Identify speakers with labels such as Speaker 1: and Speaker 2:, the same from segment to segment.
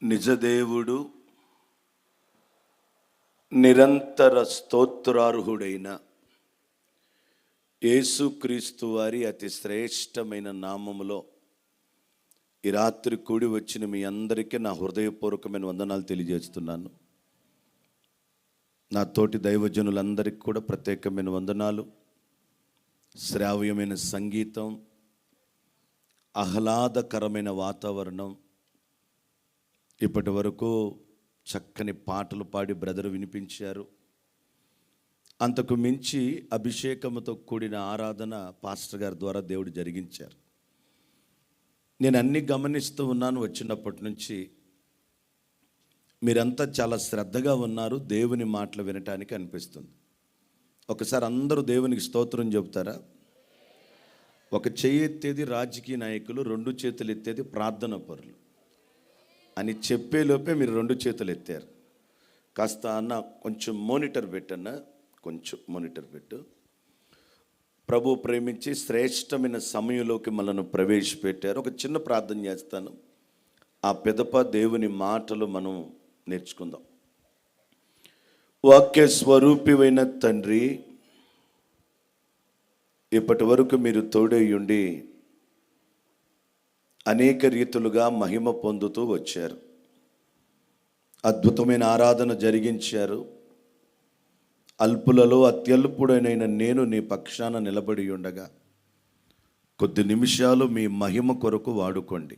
Speaker 1: నిజదేవుడు నిరంతర స్తోత్రార్హుడైన యేసుక్రీస్తు వారి అతి శ్రేష్టమైన నామములో ఈ రాత్రి కూడి వచ్చిన మీ అందరికీ నా హృదయపూర్వకమైన వందనాలు తెలియజేస్తున్నాను. నా తోటి దైవజనులందరికీ కూడా ప్రత్యేకమైన వందనాలు. శ్రావ్యమైన సంగీతం, ఆహ్లాదకరమైన వాతావరణం, ఇప్పటి వరకు చక్కని పాటలు పాడి బ్రదర్ వినిపించారు. అంతకు మించి అభిషేకంతో కూడిన ఆరాధన పాస్టర్ గారి ద్వారా దేవుడు జరిగించారు. నేను అన్ని గమనిస్తూ ఉన్నాను. వచ్చినప్పటి నుంచి మీరంతా చాలా శ్రద్ధగా ఉన్నారు. దేవుని మాటలు వినటానికి అనిపిస్తుంది. ఒకసారి అందరూ దేవునికి స్తోత్రం చెబుతారా? ఒక చెయ్యి ఎత్తేది రాజకీయ నాయకులు, రెండు చేతులు ఎత్తేది ప్రార్థన పరులు అని చెప్పేలోపే మీరు రెండు చేతులు ఎత్తారు. కాస్త అన్న కొంచెం మోనిటర్ పెట్టన్నా, కొంచెం మోనిటర్ పెట్టు. ప్రభు ప్రేమించి శ్రేష్టమైన సమయంలోకి మనల్ని ప్రవేశపెట్టారు. ఒక చిన్న ప్రార్థన చేస్తాను. ఆ పిదప దేవుని మాటలు మనం నేర్చుకుందాం. వాక్య స్వరూపివైన తండ్రి, ఇప్పటి వరకు మీరు తోడేయుండి అనేక రీతులుగా మహిమ పొందుతూ వచ్చారు. అద్భుతమైన ఆరాధన జరిగించారు. అల్పులలో అత్యల్పుడైన నేను నీ పక్షాన నిలబడి ఉండగా కొద్ది నిమిషాలు మీ మహిమ కొరకు వాడుకోండి.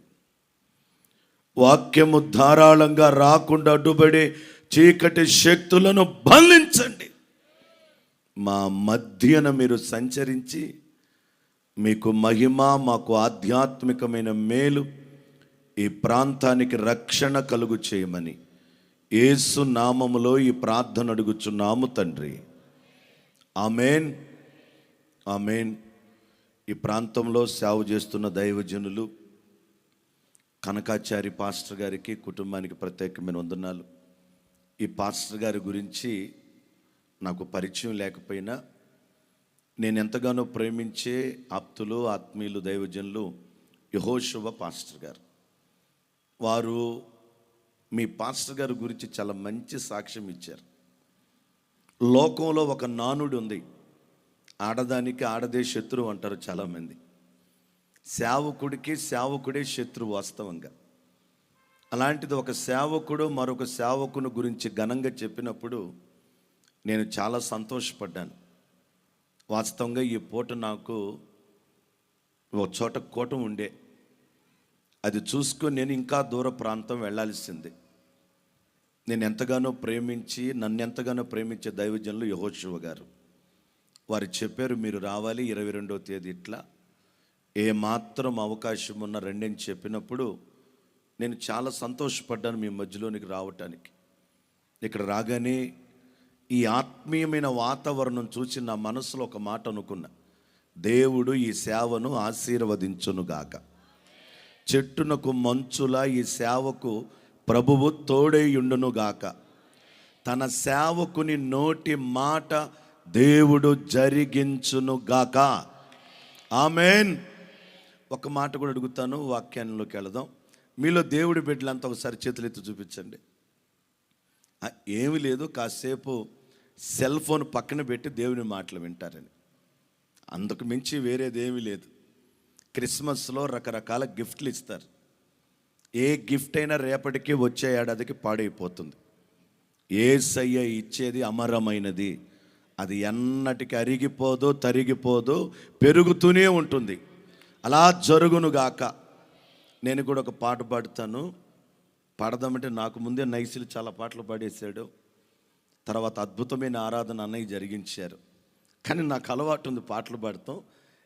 Speaker 1: వాక్యము ధారాళంగా రాకుండా అడ్డుపడే చీకటి శక్తులను బంధించండి. మా మధ్యన మీరు సంచరించి మీకు మహిమ, మాకు ఆధ్యాత్మికమైన మేలు, ఈ ప్రాంతానికి రక్షణ కలుగు చేయమని యేసు నామములో ఈ ప్రార్థన అడుగుచున్నాము తండ్రి. ఆమేన్, ఆమేన్. ఈ ప్రాంతంలో సేవ చేస్తున్న దైవజనులు కనకాచారి పాస్టర్ గారికి, కుటుంబానికి ప్రత్యేకమైన వందనాలు. ఈ పాస్టర్ గారి గురించి నాకు పరిచయం లేకపోయినా నేను ఎంతగానో ప్రేమించే ఆప్తులు, ఆత్మీయులు, దైవజనులు యెహోషువ పాస్టర్ గారు. వారు మీ పాస్టర్ గారి గురించి చాలా మంచి సాక్ష్యం ఇచ్చారు. లోకంలో ఒక నానుడు ఉంది, ఆడదానికి ఆడదే శత్రువు అంటారు చాలామంది. సేవకుడికి సేవకుడే శత్రువు వాస్తవంగా. అలాంటిది ఒక సేవకుడు మరొక సేవకుని గురించి ఘనంగా చెప్పినప్పుడు నేను చాలా సంతోషపడ్డాను. వాస్తవంగా ఈ పూట నాకు ఒక చోట కూటం ఉండే, అది చూసుకొని నేను ఇంకా దూర ప్రాంతం వెళ్ళాల్సింది. నేను ఎంతగానో ప్రేమించి, నన్ను ఎంతగానో ప్రేమించే దైవజనులు యెహోషువ గారు. వారు చెప్పారు, మీరు రావాలి 22వ తేదీ ఇట్లా, ఏ మాత్రం అవకాశం ఉన్న రెండని చెప్పినప్పుడు నేను చాలా సంతోషపడ్డాను మీ మధ్యలోనికి రావటానికి. ఇక్కడ రాగానే ఈ ఆత్మీయమైన వాతావరణం చూసి నా మనసులో ఒక మాట అనుకున్నా, దేవుడు ఈ సేవను ఆశీర్వదించునుగాక. చెట్టునకు మంచులా ఈ సేవకు ప్రభువు తోడేయుండునుగాక. తన సేవకుని నోటి మాట దేవుడు జరిగించునుగాక. ఆమేన్. ఒక మాట కూడా అడుగుతాను, వాక్యాల్లోకి వెళదాం. మీలో దేవుడి బిడ్డలంతా ఒకసారి చేతులెత్తి చూపించండి. ఏమీ లేదు, కాసేపు సెల్ ఫోన్ పక్కన పెట్టి దేవుని మాటలు వింటారని. అందుకు మించి వేరేదేమీ లేదు. క్రిస్మస్లో రకరకాల గిఫ్ట్లు ఇస్తారు. ఏ గిఫ్ట్ అయినా రేపటికి వచ్చే ఏడాదికి పాడైపోతుంది. యేసయ్య ఇచ్చేది అమరమైనది. అది ఎన్నటికి అరిగిపోదు, తరిగిపోదు, పెరుగుతూనే ఉంటుంది. అలా జరుగునుగాక. నేను కూడా ఒక పాట పాడుతాను. పాడదామంటే నాకు ముందే నైసులు చాలా పాటలు పాడేశాడు. తర్వాత అద్భుతమైన ఆరాధన అన్నయ్య జరిగించారు. కానీ నాకు అలవాటు ఉంది పాటలు పాడతాం.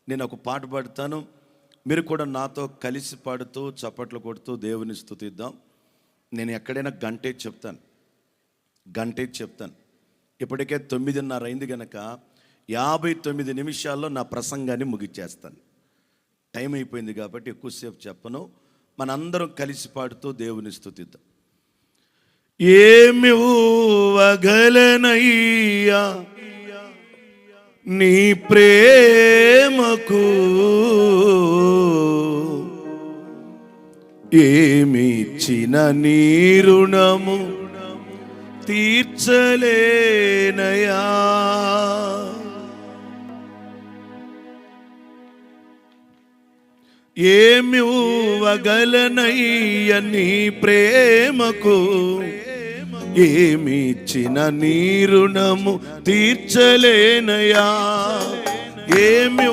Speaker 1: నేను ఒక పాట పాడుతాను, మీరు కూడా నాతో కలిసి పాడుతూ చప్పట్లు కొడుతూ దేవుని స్తుతిద్దాం. నేను ఎక్కడైనా గంటే చెప్తాను. ఇప్పటికే 9:30 అయింది కనుక 59 నిమిషాల్లో నా ప్రసంగాన్ని ముగిచ్చేస్తాను. టైం అయిపోయింది కాబట్టి ఎక్కువసేపు చెప్పను. మనందరం కలిసి పాడుతూ దేవుని స్తుతిద్దాం. ఏమి ఊవగలనయ్యా నీ ప్రేమకు, ఏమిచ్చిన నీ రుణము తీర్చలేనయా. ఏమివ్వగలనయ్య నీ ప్రేమకు, ఏమిచ్చిన నీ రుణము తీర్చలేనయా. ఏమివ్వగలనయ్య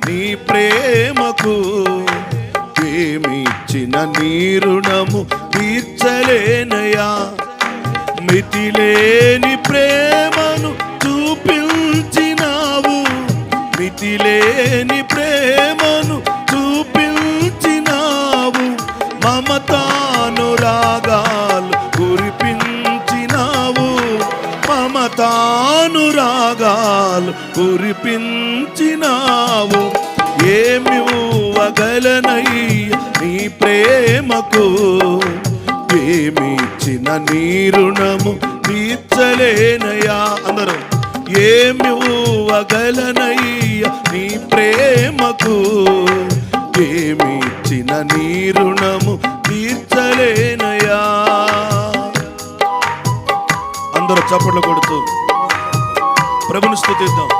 Speaker 1: నీ ప్రేమకు, ఏమిచ్చిన నీ రుణము తీర్చలేనయా. మితిలేని ప్రేమను చూపించినావు, మితిలేని ప్రేమను చూపించినావు. మమతానురాగాలు కురిపించినావు, మమతానురాగాలు కురిపించినావు. ఏమివ్వగలనయ్య నీ ప్రేమకు, ఏమిచ్చిన నీ రుణము తీర్చలేనయా. అందరూ ఏమివ్వగలనయ్య నీ ప్రేమకు, ఏమిచ్చిన నీ రుణము తీర్చలేనయా. అందరూ చప్పట్లు కొడుతూ ప్రభుని స్తుతిద్దాం.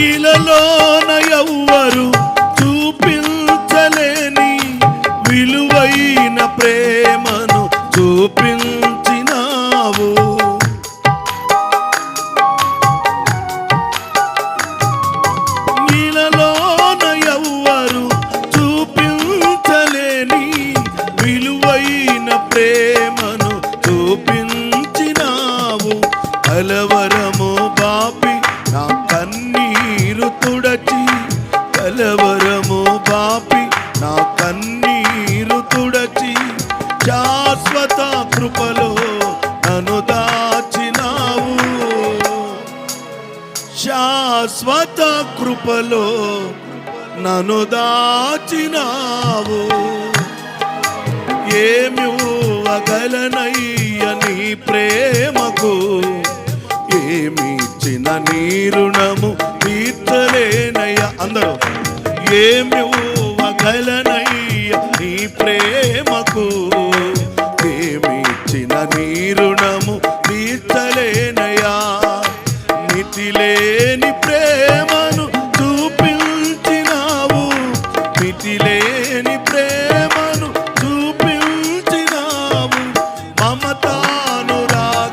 Speaker 1: ఇలలోన ఎవ్వరు చూపించలేని విలువైన ప్రేమను చూపించినావు. ఇలలోన ఎవ్వరు చూపించలేని విలువైన ప్రేమను చూపించినావు. కలవరము బాపి నా కన్నీరు తుడచి, కలవరము బాపి నా కన్నీరు తుడచి, శాశ్వత కృపలో నన్ను దాచినావు. శాశ్వత కృపలో నన్ను దాచినావు. ఏమివ్వగలనయ్య నీ ప్రేమకు, ఏమిచ్చిన నీ రుణము తీర్చలేనయ్యా. అందరూ ఏమివ్వగలనయ్య నీ ప్రేమకు, ఏమిచ్చిన నీ రుణము తీర్చలేనయ్యా. మితిలేని ప్రేమను చూపించినావు, మితిలేని ప్రేమను చూపించినావు. మమతానురాగాలు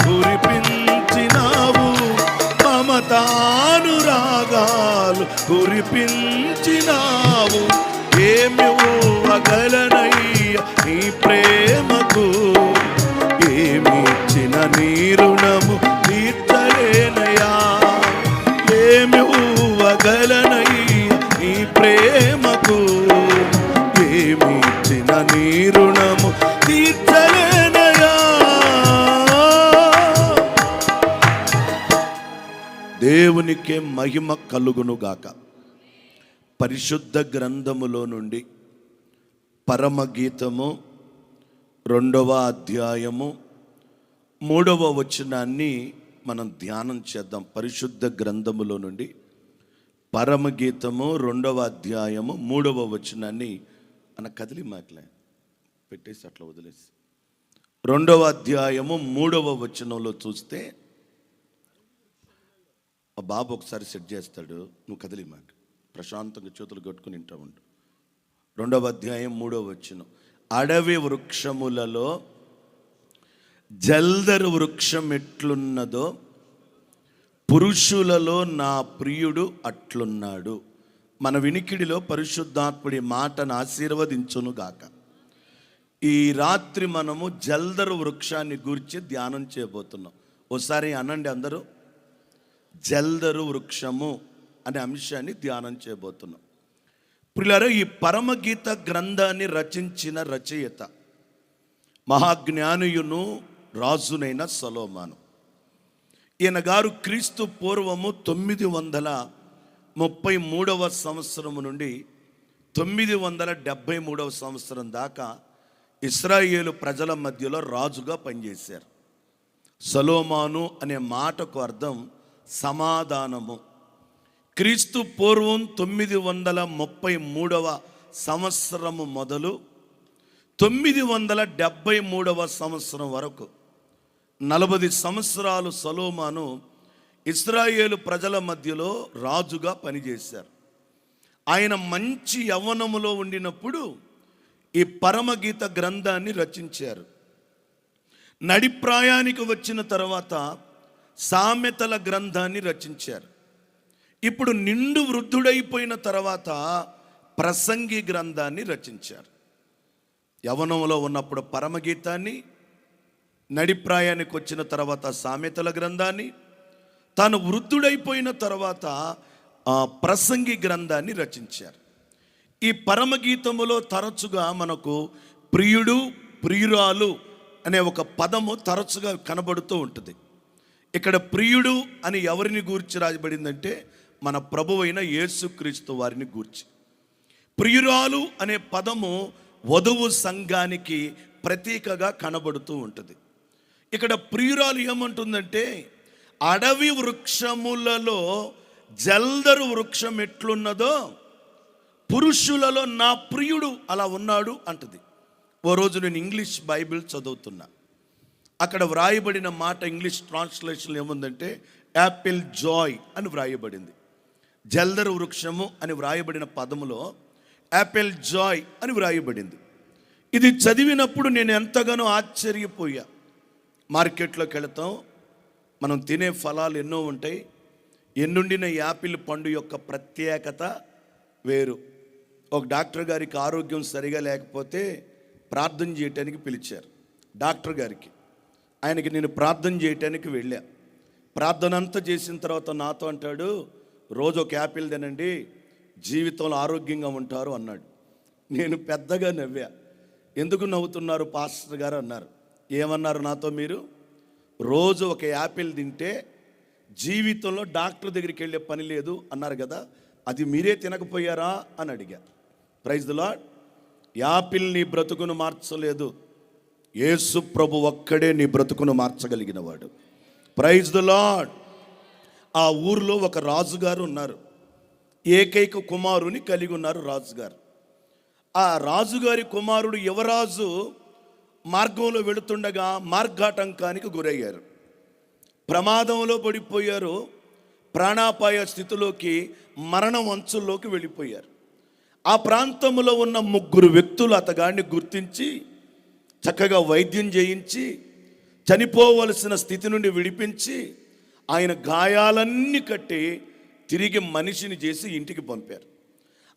Speaker 1: కురిపించినావు, మమతానురాగాలు కురిపించినావు. ఏమివ్వగలనయ్య నీ ప్రేమకు, ఏమిచ్చిన నీ రుణము తీర్చలేనయా. ఏమివ్వగలనయ్య నీ ప్రేమకు, ఏమిచ్చిన నీ రుణము తీర్చలేనయా. దేవునికే మహిమ కలుగునుగాక. పరిశుద్ధ గ్రంథములో నుండి పరమగీతము 2వ అధ్యాయము 3వ వచనాన్ని మనం ధ్యానం చేద్దాం. పరిశుద్ధ గ్రంథములో నుండి పరమగీతము 2వ అధ్యాయము 3వ వచనాన్ని అన్న కదిలి మాటలే పెట్టేసి అట్లా వదిలేసి 2వ అధ్యాయము 3వ వచనంలో చూస్తే ఆ బాబు ఒకసారి సెట్ చేస్తాడు. నువ్వు కదిలి మాట ప్రశాంతంగా చేతులు కట్టుకుని వింటా ఉండు. 2వ అధ్యాయం 3వ వచనం. అడవి వృక్షములలో జల్దరు వృక్షం ఎట్లున్నదో పురుషులలో నా ప్రియుడు అట్లున్నాడు. మన వినికిడిలో పరిశుద్ధాత్ముడి మాటను ఆశీర్వదించునుగాక. ఈ రాత్రి మనము జల్దరు వృక్షాన్ని గురించి ధ్యానం చేయబోతున్నాం. ఒకసారి అనండి అందరూ, జల్దరు వృక్షము అనే అంశాన్ని ధ్యానం చేయబోతున్నాం. ప్రియులారా, ఈ పరమగీత గ్రంథాన్ని రచించిన రచయిత మహాజ్ఞానియును రాజునైన సొలొమోను. ఈయన గారు క్రీస్తు పూర్వము 933 సంవత్సరము నుండి 973 సంవత్సరం దాకా ఇశ్రాయేలు ప్రజల మధ్యలో రాజుగా పనిచేశారు. సొలొమోను అనే మాటకు అర్థం సమాధానము. క్రీస్తు పూర్వం 933 సంవత్సరము మొదలు 973 సంవత్సరం వరకు 40 సంవత్సరాలు సొలొమోను ఇశ్రాయేలు ప్రజల మధ్యలో రాజుగా పనిచేశారు. ఆయన మంచి యవ్వనములో ఉండినప్పుడు ఈ పరమగీత గ్రంథాన్ని రచించారు. నడిప్రాయానికి వచ్చిన తర్వాత సామెతల గ్రంథాన్ని రచించారు. ఇప్పుడు నిండు వృద్ధుడైపోయిన తర్వాత ప్రసంగి గ్రంథాన్ని రచించారు. యవ్వనంలో ఉన్నప్పుడు పరమగీతాన్ని, నడిప్రాయానికి వచ్చిన తర్వాత సామెతల గ్రంథాన్ని, తాను వృద్ధుడైపోయిన తర్వాత ప్రసంగి గ్రంథాన్ని రచించారు. ఈ పరమగీతములో తరచుగా మనకు ప్రియుడు, ప్రియురాలు అనే ఒక పదము తరచుగా కనబడుతూ ఉంటుంది. ఇక్కడ ప్రియుడు అని ఎవరిని గూర్చి రాయబడిందంటే మన ప్రభువైన యేసుక్రీస్తు వారిని గూర్చి. ప్రియురాలు అనే పదము వధువు సంఘానికి ప్రతీకగా కనబడుతూ ఉంటుంది. ఇక్కడ ప్రియురాలు ఏమంటుందంటే, అడవి వృక్షములలో జల్దరు వృక్షం ఎట్లున్నదో పురుషులలో నా ప్రియుడు అలా ఉన్నాడు అంటది. ఓ రోజు నేను ఇంగ్లీష్ బైబిల్ చదువుతున్నా. అక్కడ వ్రాయబడిన మాట ఇంగ్లీష్ ట్రాన్స్లేషన్ ఏముందంటే యాపిల్ జాయ్ అని వ్రాయబడింది. జల్దరు వృక్షము అని వ్రాయబడిన పదములో యాపిల్ జాయ్ అని వ్రాయబడింది. ఇది చదివినప్పుడు నేను ఎంతగానో ఆశ్చర్యపోయా. మార్కెట్లోకి వెళతాం, మనం తినే ఫలాలు ఎన్నో ఉంటాయి. ఎన్నుండిన యాపిల్ పండు యొక్క ప్రత్యేకత వేరు. ఒక డాక్టర్ గారికి ఆరోగ్యం సరిగా లేకపోతే ప్రార్థన చేయటానికి పిలిచారు. డాక్టర్ గారికి, ఆయనకి నేను ప్రార్థన చేయటానికి వెళ్ళా. ప్రార్థన అంతా చేసిన తర్వాత నాతో అంటాడు, రోజు ఒక యాపిల్ తినండి, జీవితంలో ఆరోగ్యంగా ఉంటారు అన్నాడు. నేను పెద్దగా నవ్వా. ఎందుకు నవ్వుతున్నారు పాస్టర్ గారు అన్నారు. ఏమన్నారు నాతో మీరు? రోజు ఒక యాపిల్ తింటే జీవితంలో డాక్టర్ దగ్గరికి వెళ్ళే పని లేదు అన్నారు కదా, అది మీరే తినకపోయారా అని అడిగా. Praise the lord. యాపిల్ నీ బ్రతుకును మార్చలేదు, యేసు ప్రభు ఒక్కడే నీ బ్రతుకును మార్చగలిగిన వాడు. Praise the Lord. ఆ ఊర్లో ఒక రాజుగారు ఉన్నారు. ఏకైక కుమారుని కలిగి ఉన్నారు రాజుగారు. ఆ రాజుగారి కుమారుడు యువరాజు మార్గంలో వెళుతుండగా మార్గాటంకానికి గురయ్యారు. ప్రమాదంలో పడిపోయారు. ప్రాణాపాయ స్థితిలోకి, మరణం అంచుల్లోకి వెళ్ళిపోయారు. ఆ ప్రాంతంలో ఉన్న 3 వ్యక్తులు అతగాడిని గుర్తించి చక్కగా వైద్యం చేయించి చనిపోవలసిన స్థితి నుండి విడిపించి ఆయన గాయాలన్నీ కట్టి తిరిగి మనిషిని చేసి ఇంటికి పంపారు.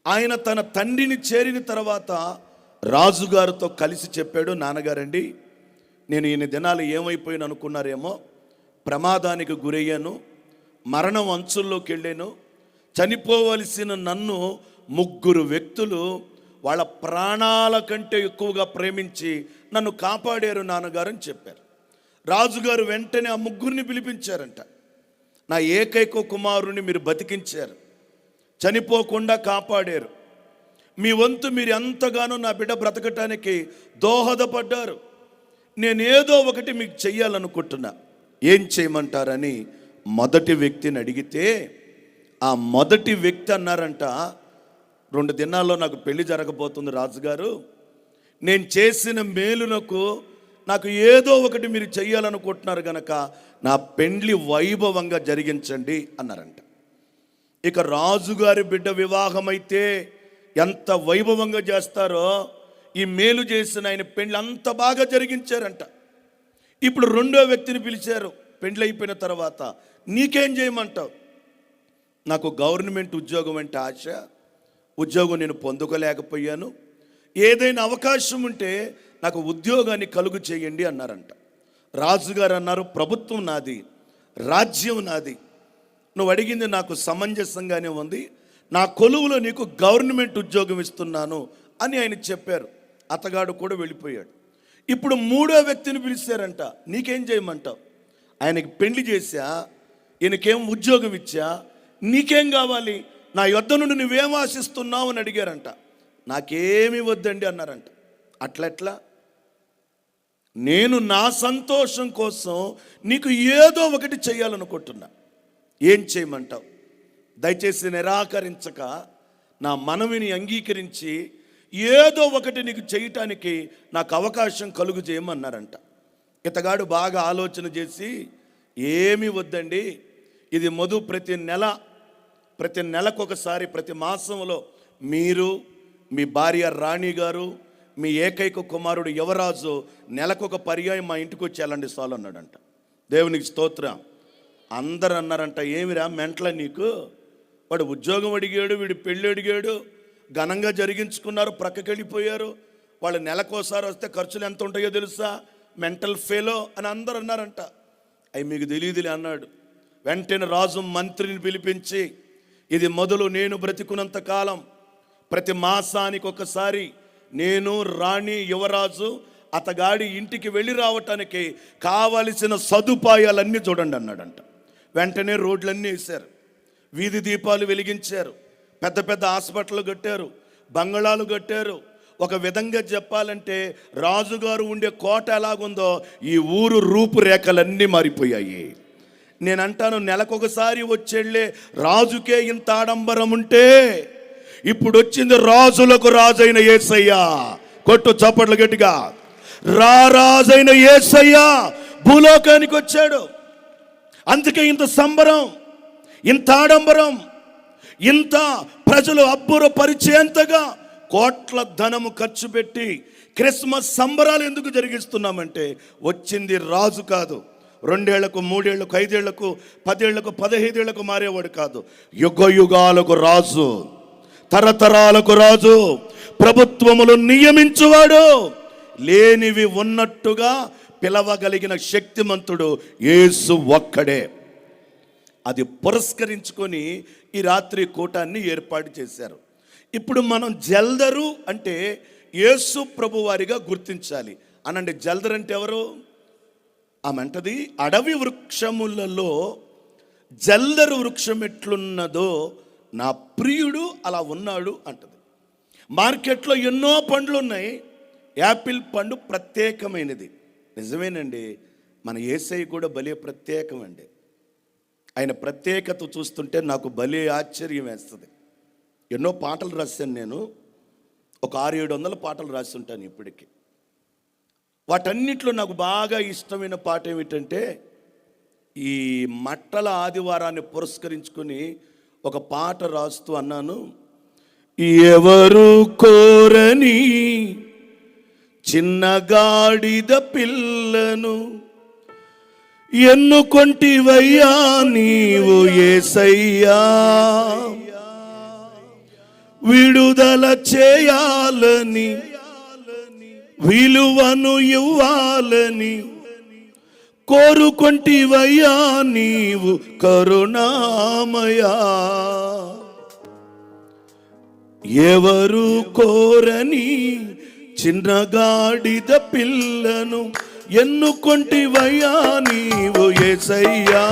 Speaker 1: ఆయన తన తండ్రిని చేరిన తర్వాత రాజుగారితో కలిసి చెప్పాడు, నాన్నగారండి, నేను ఈయన దినాలు ఏమైపోయిన అనుకున్నారేమో, ప్రమాదానికి గురయ్యాను, మరణం అంచుల్లోకి వెళ్ళాను, చనిపోవలసిన నన్ను 3 వ్యక్తులు వాళ్ళ ప్రాణాల కంటే ఎక్కువగా ప్రేమించి నన్ను కాపాడారు నాన్నగారు అని చెప్పారు. రాజుగారు వెంటనే ఆ 3 పిలిపించారంట. నా ఏకైక కుమారుని మీరు బతికించారు, చనిపోకుండా కాపాడారు, మీ వంతు మీరు ఎంతగానో నా బిడ్డ బ్రతకటానికి దోహదపడ్డారు. నేనేదో ఒకటి మీకు చెయ్యాలనుకుంటున్నా, ఏం చేయమంటారని మొదటి వ్యక్తిని అడిగితే ఆ మొదటి వ్యక్తి అన్నారంట, 2 దినాల్లో నాకు పెళ్లి జరగబోతుంది రాజుగారు, నేను చేసిన మేలునకు నాకు ఏదో ఒకటి మీరు చెయ్యాలనుకుంటున్నారు గనక నా పెండ్లి వైభవంగా జరిగించండి అన్నారంట. ఇక రాజుగారి బిడ్డ వివాహం అయితే ఎంత వైభవంగా చేస్తారో ఈ మేలు చేసిన ఆయన పెండ్లి అంత బాగా జరిగించారంట. ఇప్పుడు 2వ వ్యక్తిని పిలిచారు. పెండ్లి అయిపోయిన తర్వాత నీకేం చేయమంటావు? నాకు గవర్నమెంట్ ఉద్యోగం అంటే ఆశ, ఉద్యోగం నేను పొందుకోలేకపోయాను, ఏదైనా అవకాశం ఉంటే నాకు ఉద్యోగాన్ని కలుగు చేయండి అన్నారంట. రాజుగారు అన్నారు, ప్రభుత్వం నాది, రాజ్యం నాది, నువ్వు అడిగింది నాకు సమంజసంగానే ఉంది, నా కొలువులో నీకు గవర్నమెంట్ ఉద్యోగం ఇస్తున్నాను అని ఆయన చెప్పారు. అతగాడు కూడా వెళ్ళిపోయాడు. ఇప్పుడు మూడో వ్యక్తిని పిలిచారంట, నీకేం చేయమంటావు? ఆయనకి పెళ్లి చేశా, ఈయనకేం ఉద్యోగం ఇచ్చా, నీకేం కావాలి? నా యొద్ద నుండి నువ్వేం ఆశిస్తున్నావు అని అడిగారంట. నాకేమి వద్దండి అన్నారంట. అట్లెట్లా? నేను నా సంతోషం కోసం నీకు ఏదో ఒకటి చేయాలనుకుంటున్నా, ఏం చేయమంటావు? దయచేసి నిరాకరించక నా మనవిని అంగీకరించి ఏదో ఒకటి నీకు చేయటానికి నాకు అవకాశం కలుగు చేయమన్నారంట. ఇతగాడు బాగా ఆలోచన చేసి, ఏమీ వద్దండి, ఇది మధు ప్రతి నెలకొకసారి, ప్రతి మాసంలో మీరు, మీ భార్య రాణి గారు, మీ ఏకైక కుమారుడు యువరాజు నెలకొక పర్యాయం మా ఇంటికి వచ్చి వెళ్ళండి చాలు అన్నాడంట. దేవునికి స్తోత్రం. అందరు అన్నారంట, ఏమిరా మెంట్ల నీకు? వాడు ఉద్యోగం అడిగాడు, వీడు పెళ్ళి అడిగాడు, ఘనంగా జరిగించుకున్నారు, ప్రక్కకి వెళ్ళిపోయారు. వాళ్ళు నెలకోసారి వస్తే ఖర్చులు ఎంత ఉంటాయో తెలుసా? మెంటల్ ఫెలో అని అందరు అన్నారంట. అవి మీకు తెలియదులే అన్నాడు. వెంటనే రాజు మంత్రిని పిలిపించి, ఇది మొదలు నేను బ్రతికున్నంత కాలం ప్రతి మాసానికి ఒకసారి నేను, రాణి, యువరాజు అతగాడి ఇంటికి వెళ్ళి రావటానికి కావలసిన సదుపాయాలన్నీ చూడండి అన్నాడంట. వెంటనే రోడ్లన్నీ వేశారు, వీధి దీపాలు వెలిగించారు, పెద్ద పెద్ద హాస్పిటల్ కట్టారు, బంగళాలు కట్టారు. ఒక విధంగా చెప్పాలంటే రాజుగారు ఉండే కోట ఎలాగుందో ఈ ఊరు రూపురేఖలన్నీ మారిపోయాయి. నేనంటాను, నెలకొకసారి వచ్చేళ్ళే రాజుకే ఇంత ఆడంబరం ఉంటే ఇప్పుడు వచ్చింది రాజులకు రాజైన యేసయ్య. కొట్టు చప్పట్లు గట్టిగా. రాజైన యేసయ్య భూలోకానికి వచ్చాడు. అందుకే ఇంత సంబరం, ఇంత ఆడంబరం, ఇంత ప్రజలు అబ్బురపరిచేంతగా కోట్ల ధనము ఖర్చు పెట్టి క్రిస్మస్ సంబరాలు ఎందుకు జరిగిస్తున్నామంటే వచ్చింది రాజు కాదు. 2 ఏళ్లకు, 3 ఏళ్లకు, 5 ఏళ్లకు, 10 ఏళ్లకు, 15 ఏళ్లకు మారేవాడు కాదు. యుగ యుగాలకు రాజు, తరతరాలకు రాజు, ప్రభుత్వములు నియమించువాడు, లేనివి ఉన్నట్టుగా పిలవగలిగిన శక్తిమంతుడు యేసు ఒక్కడే. అది పురస్కరించుకొని ఈ రాత్రి కూటాన్ని ఏర్పాటు చేశారు. ఇప్పుడు మనం జల్దరు అంటే యేసు ప్రభు వారిగా గుర్తించాలి అనండి. జల్దరు అంటే ఎవరు? ఆమెంటది, అడవి వృక్షములలో జల్దరు వృక్షం ఎట్లున్నదో నా ప్రియుడు అలా ఉన్నాడు అంటది. మార్కెట్లో ఎన్నో పండ్లు ఉన్నాయి, యాపిల్ పండు ప్రత్యేకమైనది. నిజమేనండి, మన యేసయ్య కూడా భలే ప్రత్యేకమండి. ఆయన ప్రత్యేకత చూస్తుంటే నాకు భలే ఆశ్చర్యం వేస్తుంది. ఎన్నో పాటలు రాశాను నేను, ఒక 600-700 పాటలు రాసి ఉంటాను ఇప్పటికి. వాటన్నిటిలో నాకు బాగా ఇష్టమైన పాట ఏమిటంటే, ఈ మట్టల ఆదివారాన్ని పురస్కరించుకొని ఒక పాట రాస్తూ అన్నాను, ఎవరు కోరని చిన్నగాడిద పిల్లను ఎన్నుకొంటివయ్యా నీవు యేసయ్యా, విడుదల చేయాలని విలువను ఇవ్వాలని కోరుకొంటివయ్యా నీవు కరుణామయా. ఎవరు కోరని చిన్నగాడిద పిల్లను ఎన్నుకొంటివయ్యా నీవు యేసయ్యా,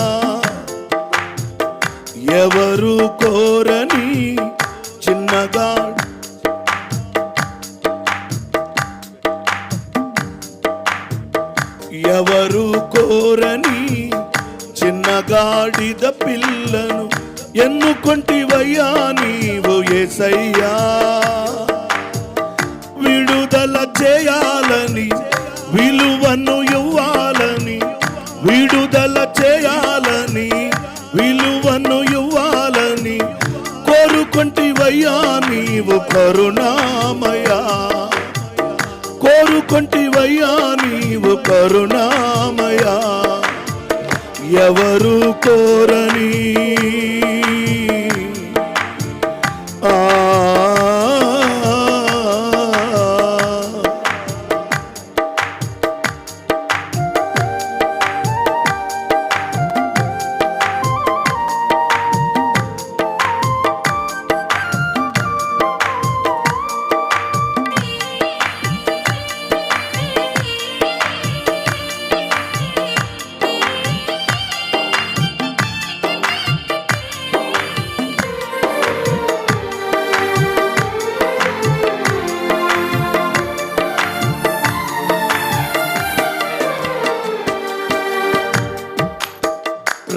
Speaker 1: ఎవరు కోరని ఎవరు కోరని చిన్నగాడిద పిల్లను ఎన్నుకొంటివయ్యా నీవు యేసయ్యా, విడుదల చేయాలని విలువను ఇవ్వాలని, విడుదల చేయాలని విలువను ఇవ్వాలని కోరుకొంటివయ్యా నీవు కరుణామయా, కోరుకొంటివయ్యా నీవు కరుణామయా. ఎవరు కోరని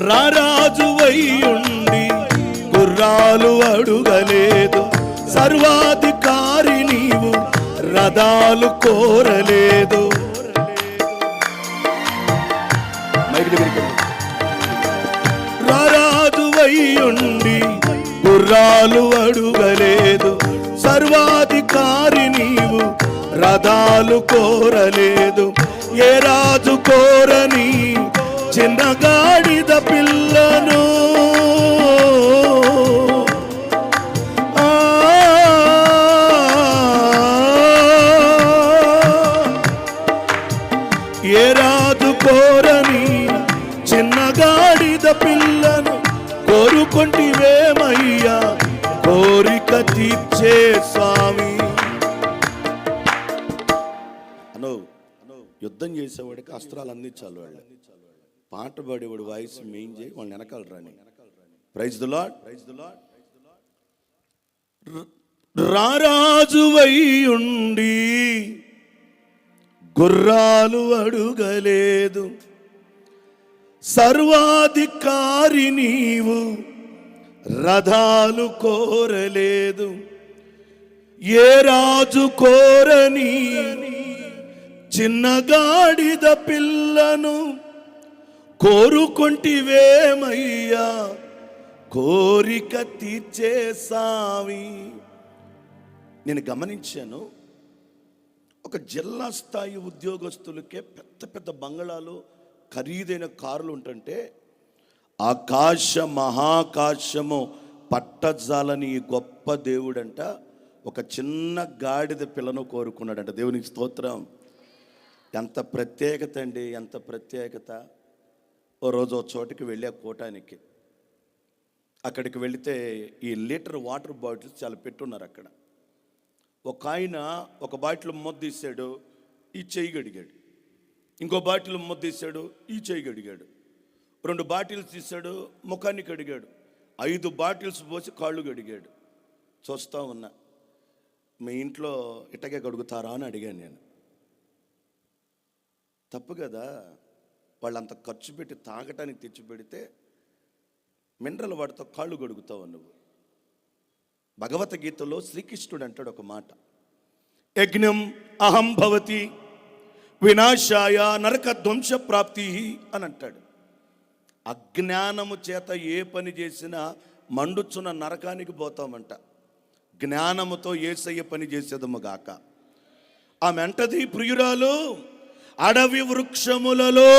Speaker 1: రారాజువై ఉండి గుర్రాలు అడుగలేదు, సర్వాధికారి నీవు రథాలు కోరలేదు. రారాజువై ఉండి గుర్రాలు అడుగలేదు, సర్వాధికారి నీవు రథాలు కోరలేదు. ఏ రాజు కోరని చిన్న గాడిద పిల్లను ఏ రాజు కోరని చిన్న గాడిద పిల్లను కోరుకొంటివేమయ్యా కోరిక తీర్చే స్వామి. యుద్ధం చేసేవాడికి అస్త్రాలు అందించాలి, వాళ్ళు పాట పాడేవాడు వాయిస్ మెయిన్ చేయి, వాళ్ళని వెనకాల రాని. Praise the lord. రారాజువై ఉండి గుర్రాలు అడుగలేదు, సర్వాధికారి నీవు రథాలు కోరలేదు. ఏ రాజు కోరని చిన్న గాడిద పిల్లను కోరుకొంటివేమయ్యా కోరిక తీర్చే స్వామి. నేను గమనించాను, ఒక జిల్లా స్థాయి ఉద్యోగస్తులకే పెద్ద పెద్ద బంగళాలు, ఖరీదైన కార్లు ఉంటుంటే ఆకాశ మహాకాశము పట్టజాలని గొప్ప దేవుడంట ఒక చిన్న గాడిద పిల్లను కోరుకున్నాడంట. దేవునికి స్తోత్రం. ఎంత ప్రత్యేకత అండి, ఎంత ప్రత్యేకత. ఓ రోజు ఒక చోటుకి వెళ్ళా కోటానికి. అక్కడికి వెళితే ఈ లీటర్ వాటర్ బాటిల్స్ చాలా పెట్టున్నారు అక్కడ. ఒక ఆయన ఒక బాటిల్ మొద్దీశాడు, ఈ చెయ్యి గడిగాడు. ఇంకో బాటిల్ మొద్దీశాడు, ఈ చెయ్యి గడిగాడు. 2 బాటిల్స్ తీశాడు, ముఖాన్ని కడిగాడు. 5 బాటిల్స్ పోసి కాళ్ళు గడిగాడు. చూస్తూ ఉన్నా, మీ ఇంట్లో ఇట్టగే గడుగుతారా అని అడిగాను నేను. తప్పు కదా, వాళ్ళంత ఖర్చు పెట్టి తాగటానికి తెచ్చిపెడితే మినరల్ వాటితో కాళ్ళు గడుగుతావు నువ్వు. భగవద్గీతలో శ్రీకృష్ణుడు అంటాడు ఒక మాట, యజ్ఞం అహం భవతి వినాశాయ నరక ధ్వంస ప్రాప్తి అని అంటాడు. అజ్ఞానము చేత ఏ పని చేసినా మండుచున్న నరకానికి పోతామంట. జ్ఞానముతో యేసయ్య పని చేసేదము గాక. ఆమె అంటది, ప్రియురాలు అడవి వృక్షములలో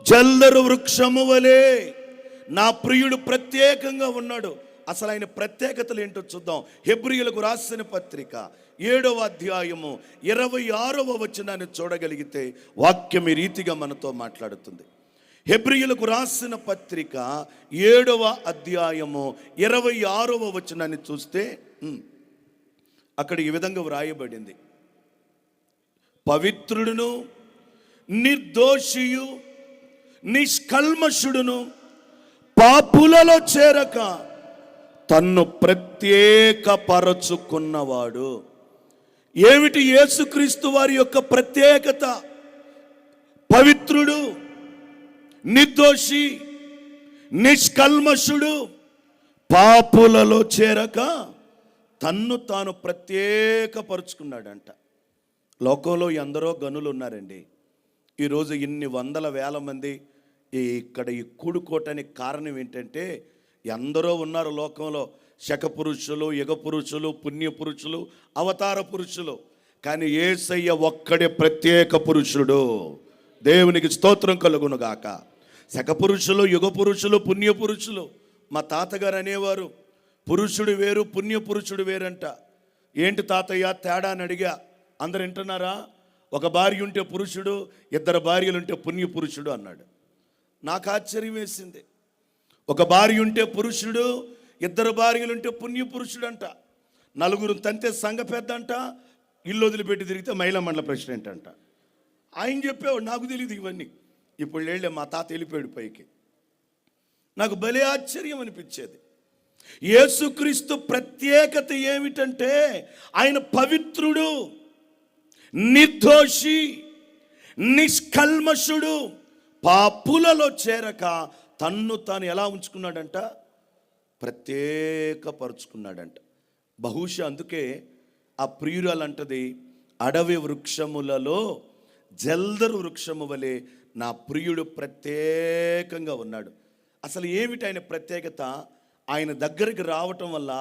Speaker 1: జల్లరు వృక్షము వలె నా ప్రియుడు ప్రత్యేకంగా ఉన్నాడు. అసలు ఆయన ప్రత్యేకతలు ఏంటో చూద్దాం. హెబ్రీయులకు రాసిన పత్రిక 7వ అధ్యాయము 26వ వచనాన్ని చూడగలిగితే వాక్యం ఈ రీతిగా మనతో మాట్లాడుతుంది. హెబ్రీయులకు రాసిన పత్రిక 7వ అధ్యాయము 26వ వచనాన్ని చూస్తే అక్కడ ఈ విధంగా వ్రాయబడింది, పవిత్రుడును నిర్దోషియు నిష్కల్మషుడును పాపులలో చేరక తన్ను ప్రత్యేకపరచుకున్నవాడు. ఏమిటి యేసుక్రీస్తు వారి యొక్క ప్రత్యేకత? పవిత్రుడు, నిర్దోషి, నిష్కల్మషుడు, పాపులలో చేరక తన్ను తాను ప్రత్యేకపరుచుకున్నాడంట. లోకంలో ఎందరో గనులు ఉన్నారండి. ఈరోజు ఇన్ని వందల వేల మంది ఇక్కడ ఈ కూడుకోవటానికి కారణం ఏంటంటే, ఎందరో ఉన్నారు లోకంలో, శక పురుషులు, యుగ పురుషులు, పుణ్య పురుషులు, అవతార పురుషులు. కానీ యేసయ్య ఒక్కడే ప్రత్యేక పురుషుడు. దేవునికి స్తోత్రం కలుగునుగాక. శక పురుషులు, యుగ పురుషులు, పుణ్య పురుషులు. మా తాతగారు అనేవారు, పురుషుడు వేరు పుణ్య పురుషుడు వేరంట. ఏంటి తాతయ్య తేడా అని అడిగా. అందరు వింటున్నారా? ఒక భార్య ఉంటే పురుషుడు, 2 భార్యలు ఉంటే పుణ్య పురుషుడు అన్నాడు. నాకు ఆశ్చర్యం వేసింది. ఒక భార్య ఉంటే పురుషుడు, 2 భార్యలు ఉంటే పుణ్య పురుషుడు అంట. 4 తంతే సంఘ పెద్ద అంట. ఇల్లు వదిలిపెట్టి తిరిగితే మహిళా మండల ప్రెసిడెంట్ అంట. ఆయన చెప్పేవాడు, నాకు తెలియదు ఇవన్నీ. ఇప్పుడు లేళ్ళే మా తాత వెళ్ళిపోయాడు పైకి. నాకు భలే ఆశ్చర్యం అనిపించేది. యేసుక్రీస్తు ప్రత్యేకత ఏమిటంటే ఆయన పవిత్రుడు, నిర్దోషి, నిష్కల్మషుడు, పాపులలో చేరక తన్ను తాను ఎలా ఉంచుకున్నాడంట? ప్రత్యేకపరుచుకున్నాడంట. బహుశా అందుకే ఆ ప్రియురాలు అంటది, అడవి వృక్షములలో జల్దరు వృక్షము వలె నా ప్రియుడు ప్రత్యేకంగా ఉన్నాడు. అసలు ఏమిటి ఆయన ప్రత్యేకత? ఆయన దగ్గరికి రావటం వల్ల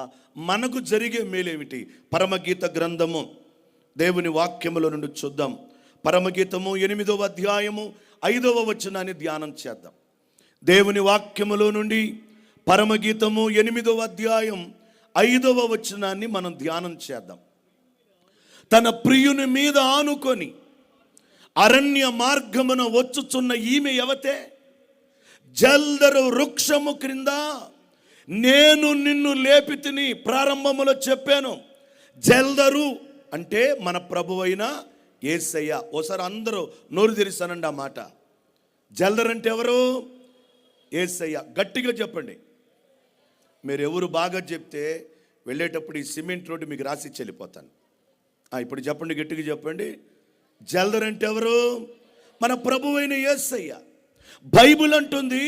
Speaker 1: మనకు జరిగే మేలేమిటి? పరమగీత గ్రంథము దేవుని వాక్యములో నుండి చూద్దాం. పరమగీతము 8వ అధ్యాయము 5వ వచనాన్ని ధ్యానం చేద్దాం. దేవుని వాక్యములో నుండి పరమగీతము 8వ అధ్యాయం 5వ వచనాన్ని మనం ధ్యానం చేద్దాం. తన ప్రియుని మీద ఆనుకొని అరణ్య మార్గమున వచ్చుచున్న ఈమె ఎవతే? జల్దరు వృక్షము క్రింద నేను నిన్ను లేపితిని. ప్రారంభములో చెప్పాను, జల్దరు అంటే మన ప్రభువైన యేసయ్య. ఓసారి అందరూ నోరు తెరిసానండి ఆ మాట. జల్దరు అంటే ఎవరు? యేసయ్య. గట్టిగా చెప్పండి. మీరు ఎవరు బాగా చెప్తే వెళ్ళేటప్పుడు ఈ సిమెంట్ రోడ్డు మీకు రాసి వెళ్ళిపోతాను. ఇప్పుడు చెప్పండి, గట్టిగా చెప్పండి. జల్దర్ అంటే ఎవరు? మన ప్రభువైన యేసయ్య. బైబిల్ అంటుంది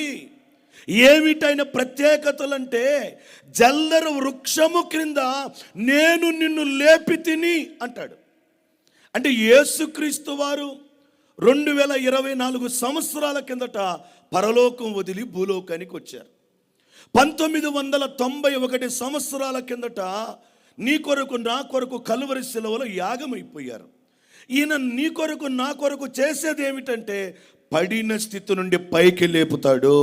Speaker 1: ఏమిటైన ప్రత్యేకతలంటే, జల్దరు వృక్షము క్రింద నేను నిన్ను లేపితిని అంటాడు. అంటే యేసుక్రీస్తు వారు 2024 సంవత్సరాల కిందట పరలోకం వదిలి భూలోకానికి వచ్చారు. 1991 సంవత్సరాల కిందట నీ కొరకు నా కొరకు కలువరి శిలువలో యాగమైపోయారు. ఈయన నీ కొరకు నా కొరకు చేసేది ఏమిటంటే పడిన స్థితి నుండి పైకి లేపుతాడు.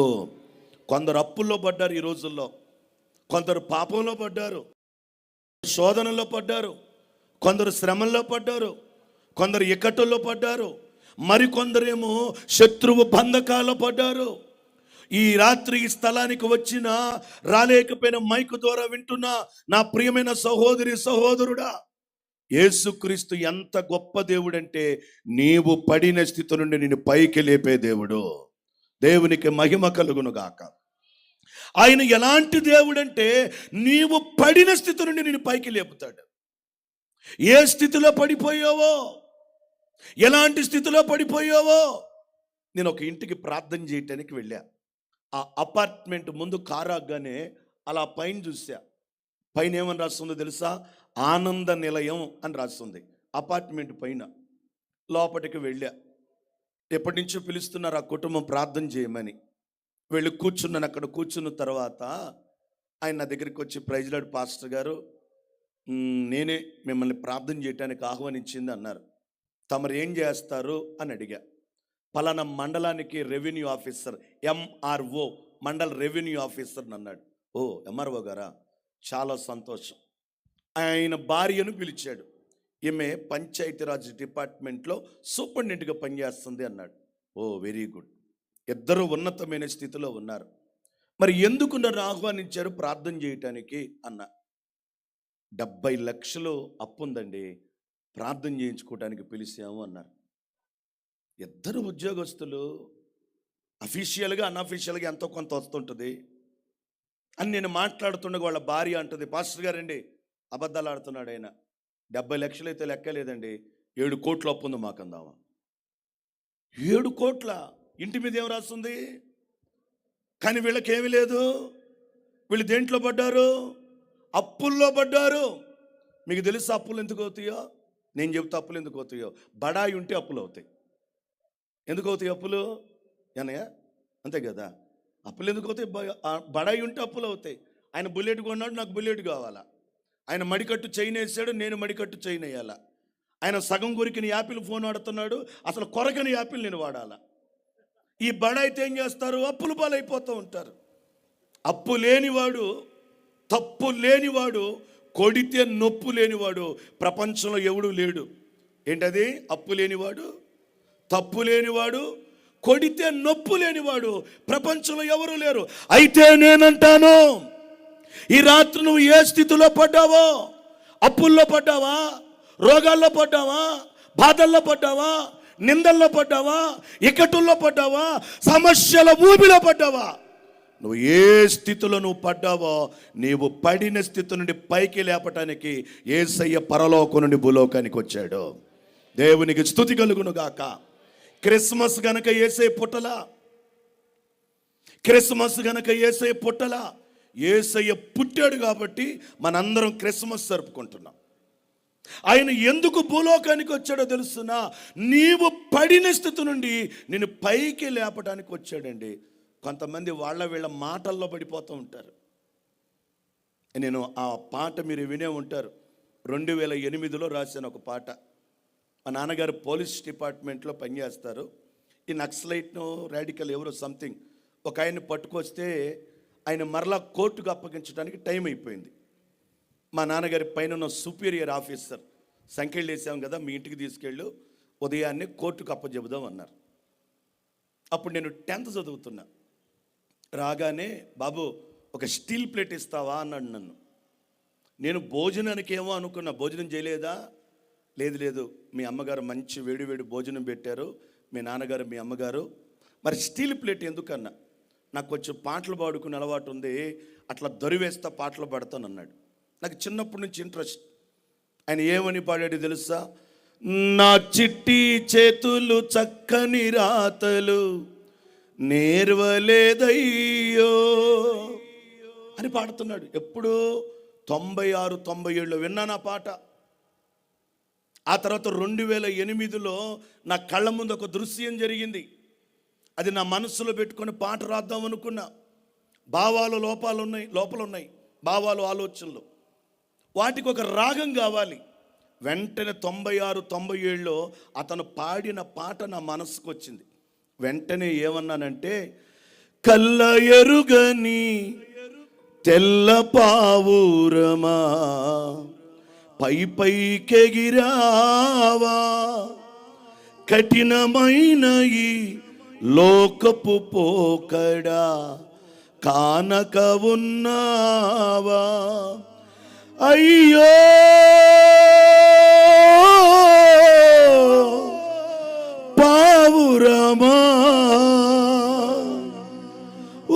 Speaker 1: కొందరు అప్పుల్లో పడ్డారు ఈ రోజుల్లో, కొందరు పాపంలో పడ్డారు, శోధనలో పడ్డారు, కొందరు శ్రమల్లో పడ్డారు, కొందరు ఇక్కట్టుల్లో పడ్డారు, మరికొందరేమో శత్రువు బంధకాల్లో పడ్డారు. ఈ రాత్రి ఈ స్థలానికి వచ్చిన రాలేకపోయిన మైకు ద్వారా వింటున్నా నా ప్రియమైన సహోదరి సహోదరుడా, యేసుక్రీస్తు ఎంత గొప్ప దేవుడంటే నీవు పడిన స్థితి నుండి నిన్ను పైకి లేపే దేవుడు. దేవునికి మహిమ కలుగును గాక. ఆయన ఎలాంటి దేవుడంటే నీవు పడిన స్థితి నుండి నిన్ను పైకి లేపుతాడు. ఏ స్థితిలో పడిపోయావో, ఎలాంటి స్థితిలో పడిపోయావో. నేను ఒక ఇంటికి ప్రార్థన చేయటానికి వెళ్ళా. ఆ అపార్ట్మెంట్ ముందు కారాగానే అలా పైన చూసా. పైన ఏమని రాస్తుందో తెలుసా? ఆనంద నిలయం అని రాస్తుంది అపార్ట్మెంట్ పైన. లోపలికి వెళ్ళా. ఎప్పటి నుంచో పిలుస్తున్నారు ఆ కుటుంబం ప్రార్థన చేయమని. వెళ్ళి కూర్చున్నాను. అక్కడ కూర్చున్న తర్వాత ఆయన నా దగ్గరికి వచ్చి, ప్రైజ్ లార్డ్ పాస్టర్ గారు, నేనే మిమ్మల్ని ప్రార్థన చేయడానికి ఆహ్వానించింది అన్నారు. తమరు ఏం చేస్తారు అని అడిగా. పలానా మండలానికి revenue officer, MRO mandal revenue officer అన్నాడు. ఓ ఎంఆర్ఓ గారా, చాలా సంతోషం. ఆయన భార్యను పిలిచాడు. ఈమె పంచాయతీరాజ్ డిపార్ట్మెంట్లో సూపరింటెండెంట్గా పనిచేస్తుంది అన్నాడు. ఓ వెరీ గుడ్. ఇద్దరు ఉన్నతమైన స్థితిలో ఉన్నారు. మరి ఎందుకు నన్ను ఆహ్వానించారు ప్రార్థన చేయటానికి అన్న. 70 లక్షలు అప్పు ఉందండి, ప్రార్థన చేయించుకోవడానికి పిలిచాము అన్నారు. ఇద్దరు ఉద్యోగస్తులు, అఫీషియల్గా అన్అఫీషియల్గా ఎంతో కొంత వస్తుంటుంది అని నేను మాట్లాడుతుండగా వాళ్ళ భార్య అంటుంది, పాస్టర్ గారండి అబద్ధాలు ఆడుతున్నాడు ఆయన, 70 లక్షలు అయితే లెక్కలేదండి, 7 కోట్ల అప్పు ఉంది మాకందామా. 7 కోట్ల ఇంటి మీద ఏం రాస్తుంది? కానీ వీళ్ళకేమీ లేదు. వీళ్ళు దేంట్లో పడ్డారు? అప్పుల్లో పడ్డారు. మీకు తెలుసు అప్పులు ఎందుకు అవుతాయో? నేను చెబుతా అప్పులు ఎందుకు అవుతాయో. బడాయి ఉంటే అప్పులు అవుతాయి. ఎందుకు అవుతాయి అప్పులు? అన్నయ్య అంతే కదా. అప్పులు ఎందుకు అవుతాయి? బడాయి ఉంటే అప్పులు అవుతాయి. ఆయన బుల్లెట్ కొన్నాడు, నాకు బుల్లెట్ కావాలా. ఆయన మడికట్టు చైన్ వేసాడు, నేను మడికట్టు చైన్ వేయాలా. ఆయన సగం కొరికిన యాపిల్ ఫోన్ వాడుతున్నాడు, అసలు కొరకని యాపిల్ నేను వాడాలా. ఈ బడాయితే ఏం చేస్తారు? అప్పులు పాలైపోతూ ఉంటారు. అప్పు లేనివాడు, తప్పు లేనివాడు, కొడితే నొప్పు లేనివాడు ప్రపంచంలో ఎవడు లేడు. ఏంటది? అప్పు లేనివాడు, తప్పు లేనివాడు, కొడితే నొప్పు లేనివాడు ప్రపంచంలో ఎవరు లేరు. అయితే నేనంటాను, ఈ రాత్రి నువ్వు ఏ స్థితిలో పడ్డావో, అప్పుల్లో పడ్డావా, రోగాల్లో పడ్డావా, బాధల్లో పడ్డావా, నిందల్లో పడ్డావా, ఇక్కటుల్లో పడ్డావా, సమస్యల ఊబిలో పడ్డావా, నువ్వు ఏ స్థితిలో నువ్వు పడ్డావో, నీవు పడిన స్థితి నుండి పైకి లేపటానికి యేసయ్య పరలోకం నుండి భూలోకానికి వచ్చాడు. దేవునికి స్తుతి కలుగును గాక. క్రిస్మస్ గనక యేసయ్య పుట్టలా, క్రిస్మస్ గనక యేసయ్య పుట్టలా, యేసయ్య పుట్టాడు కాబట్టి మనందరం క్రిస్మస్ జరుపుకుంటున్నాం. ఆయన ఎందుకు భూలోకానికి వచ్చాడో తెలుస్తున్నా, నీవు పడిన స్థితి నుండి నేను పైకి లేపడానికి వచ్చాడండి. కొంతమంది వీళ్ళ మాటల్లో పడిపోతూ ఉంటారు. నేను ఆ పాట మీరు వినే ఉంటారు, 2008లో రాశాను ఒక పాట. మా నాన్నగారు పోలీస్ డిపార్ట్మెంట్లో పనిచేస్తారు. ఈ నక్సలైట్ను రాడికల్ ఎవరో సంథింగ్ ఒక ఆయన్ని పట్టుకొస్తే ఆయన మరలా కోర్టుకు అప్పగించడానికి టైం అయిపోయింది. మా నాన్నగారి పైన ఉన్న సుపీరియర్ ఆఫీసర్, సంఖ్యలు వేసాం కదా, మీ ఇంటికి తీసుకెళ్ళు, ఉదయాన్నే కోర్టుకు అప్పచెబుదాం అన్నారు. అప్పుడు నేను 10th చదువుతున్నా. రాగానే బాబు ఒక స్టీల్ ప్లేట్ ఇస్తావా అన్నాడు నన్ను. నేను భోజనానికి ఏమో అనుకున్నా, భోజనం చేయలేదా? లేదు, మీ అమ్మగారు మంచి వేడి భోజనం పెట్టారు, మీ నాన్నగారు మీ అమ్మగారు, మరి స్టీల్ ప్లేట్ ఎందుకన్నా? నాకు కొంచెం పాటలు పాడుకునే అలవాటు ఉంది, అట్లా దొరివేస్తా పాటలు పాడతాను అన్నాడు. నాకు చిన్నప్పటి నుంచి ఇంట్రెస్ట్. ఆయన ఏమని పాడాడు తెలుసా? నా చిట్టి చేతులు చక్కని రాతలు నేర్వలేదయ్యో అని పాడుతున్నాడు. ఎప్పుడు 96, 97లో విన్నాను ఆ పాట. ఆ తర్వాత 2008లో నా కళ్ళ ముందు ఒక దృశ్యం జరిగింది. అది నా మనసులో పెట్టుకొని పాట రాద్దాం అనుకున్నా. భావాలు లోపల ఉన్నాయి భావాలు, ఆలోచనలు. వాటికి ఒక రాగం కావాలి. వెంటనే 96, 97లో అతను పాడిన పాట నా మనసుకు వచ్చింది. వెంటనే ఏమన్నానంటే, కళ్ళ ఎరుగని తెల్ల పావురమా పైకెగిరావా, కఠినమైన ఈ లోకపు పోకడా కానక ఉన్నావా, అయ్యో పావురమా,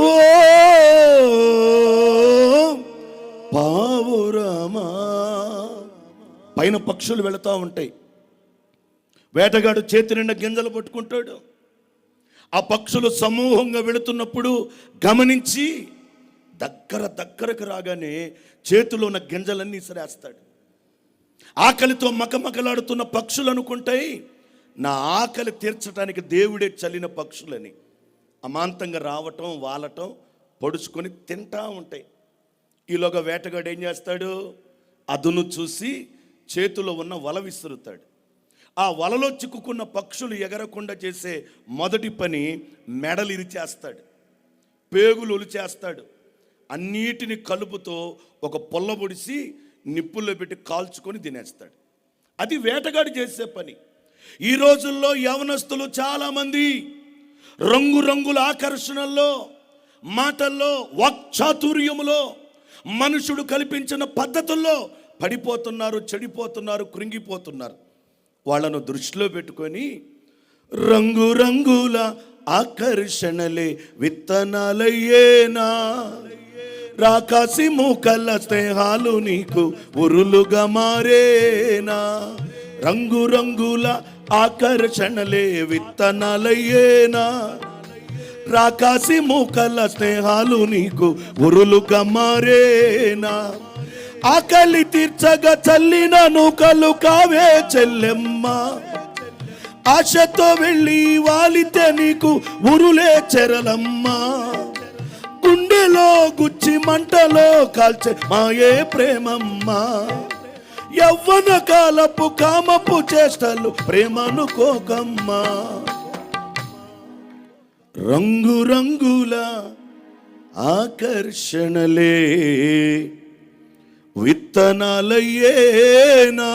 Speaker 1: ఓ పావురమా. పైన పక్షులు వెళుతూ ఉంటాయి, వేటగాడు చేతి నిండా గింజలు పట్టుకుంటాడు. ఆ పక్షులు సమూహంగా వెళుతున్నప్పుడు గమనించి దగ్గరకు రాగానే చేతిలో ఉన్న గింజలన్నీ ఇసిరేస్తాడు. ఆకలితో మకమకలాడుతున్న పక్షులు అనుకుంటాయి నా ఆకలి తీర్చడానికి దేవుడే చల్లిన పక్షులని. అమాంతంగా రావటం, వాలటం, పొడుచుకొని తింటా ఉంటాయి. ఈలోగా వేటగాడు ఏం చేస్తాడు? అదును చూసి చేతిలో ఉన్న వల విసురుతాడు. ఆ వలలో చిక్కుకున్న పక్షులు ఎగరకుండా చేసే మొదటి పని మెడలు ఇరిచేస్తాడు, పేగులు ఒలిచేస్తాడు. అన్నిటిని కలుపుతో ఒక పొల్ల పొడిసి నిప్పుల్లో పెట్టి కాల్చుకొని తినేస్తాడు. అది వేటగాడు చేసే పని. ఈ రోజుల్లో యవనస్తులు చాలామంది రంగురంగుల ఆకర్షణల్లో, మాటల్లో, వాక్చాతుర్యములో, మనుషుడు కల్పించిన పద్ధతుల్లో పడిపోతున్నారు, చెడిపోతున్నారు, కృంగిపోతున్నారు. వాళ్ళను దృష్టిలో పెట్టుకొని రంగురంగుల ఆకర్షణలే విత్తనాలయ్యేనా, రాకాసి మూకల స్నేహాలు నీకు ఉరులుగా మారేనా, రంగురంగుల ఆకర్షణలే విత్తనాలయ్యేనా, రాకాసి మూకల స్నేహాలు నీకు ఉరులుగా మారేనా, ఆకలి తీర్చగా చల్లిన నూకలు కావే చెల్లెమ్మ, ఆశతో వెళ్ళి వాలితే నీకు ఉరులే చెరలమ్మ, గుండెలో గుచ్చి మంటలో కాల్చే మాయే ప్రేమమ్మ, యవ్వన కాలపు కామపు చేష్టలు ప్రేమనుకోకమ్మా, రంగురంగుల ఆకర్షణలే విత్తనాలయ్యేనా,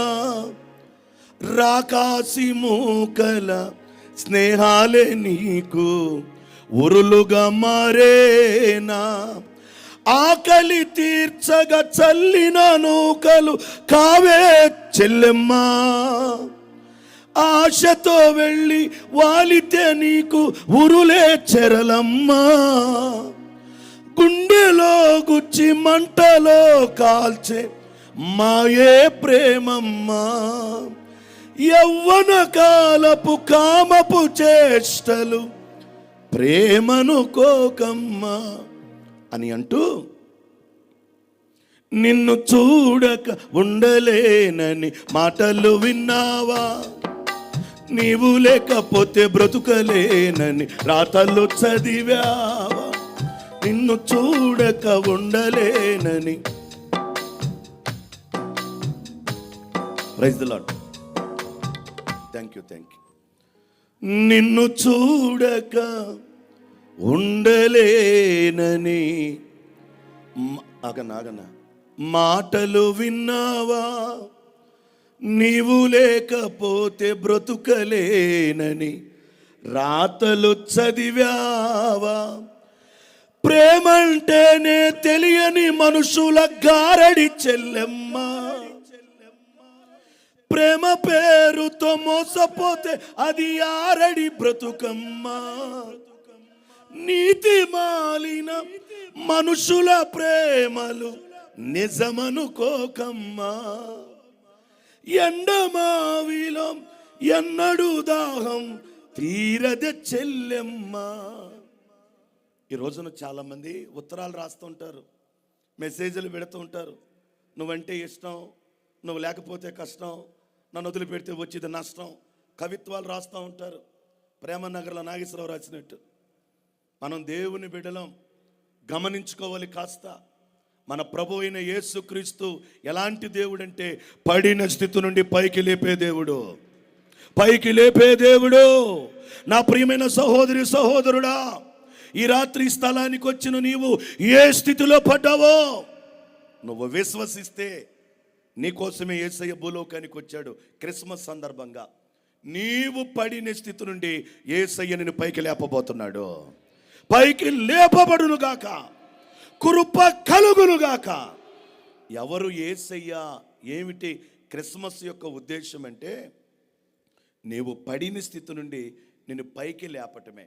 Speaker 1: రాకాసి మూకల స్నేహాలే నీకు ఉరులుగా మారేనా, ఆకలి తీర్చగా చల్లిన నూకలు కావే చెల్లెమ్మా, ఆశతో వెళ్ళి వాలితే నీకు ఉరులే చెరలమ్మా, గుండెలో గుచ్చి మంటలో కాల్చే మాయే ప్రేమమ్మా, యవ్వన కాలపు కామపు చేష్టలు ప్రేమను కోకమ్మా అని అంటూ, నిన్ను చూడక ఉండలేనని మాటలు విన్నావా, నీవు లేకపోతే బ్రతుకలేనని రాతలు చదివావా, నిన్ను చూడక ఉండలేనని. Praise the Lord. Thank you. నిన్ను చూడక ఉండలేనని ఆగనా మాటలు విన్నావా, నీవు లేకపోతే బ్రతుకలేనని రాతలు చదివావా, ప్రేమంటేనే తెలియని మనుషుల గారడి చెల్లెమ్మ, ప్రేమ పేరుతో మోసపోతే అది ఆరడి బ్రతుకమ్మా, నీతి మాలిన మనుషుల ప్రేమలు నిజమనుకోకమ్మా, ఎండమావిలో ఎన్నడు దాహం తీరద చెల్లెమ్మా. ఈ రోజున చాలామంది ఉత్తరాలు రాస్తుంటారు, మెసేజ్లు పెడుతూ ఉంటారు. నువ్వంటే ఇష్టం, నువ్వు లేకపోతే కష్టం, నన్ను వదిలిపెడితే వచ్చేది నష్టం, కవిత్వాలు రాస్తూ ఉంటారు. ప్రేమనగర్లో నాగేశ్వరరావు రాసినట్టు. మనం దేవుని బిడ్డలం, గమనించుకోవాలి కాస్త. మన ప్రభు అయిన యేసుక్రీస్తు ఎలాంటి దేవుడు అంటే, పడిన స్థితి నుండి పైకి లేపే దేవుడు, పైకి లేపే దేవుడు. నా ప్రియమైన సహోదరి సహోదరుడా, ఈ రాత్రి స్థలానికి వచ్చిన నీవు ఏ స్థితిలో పడ్డావో నువ్వు విశ్వసిస్తే, నీకోసమే యేసయ్య భూలోకానికి వచ్చాడు క్రిస్మస్ సందర్భంగా. నీవు పడిన స్థితి నుండి యేసయ్య నిన్ను పైకి లేపబోతున్నాడు. పైకి లేపబడును గాక, కృప కలుగును గాక. ఎవరు యేసయ్య? ఏమిటి క్రిస్మస్ యొక్క ఉద్దేశం అంటే, నీవు పడిన స్థితి నుండి నిన్ను పైకి లేపటమే.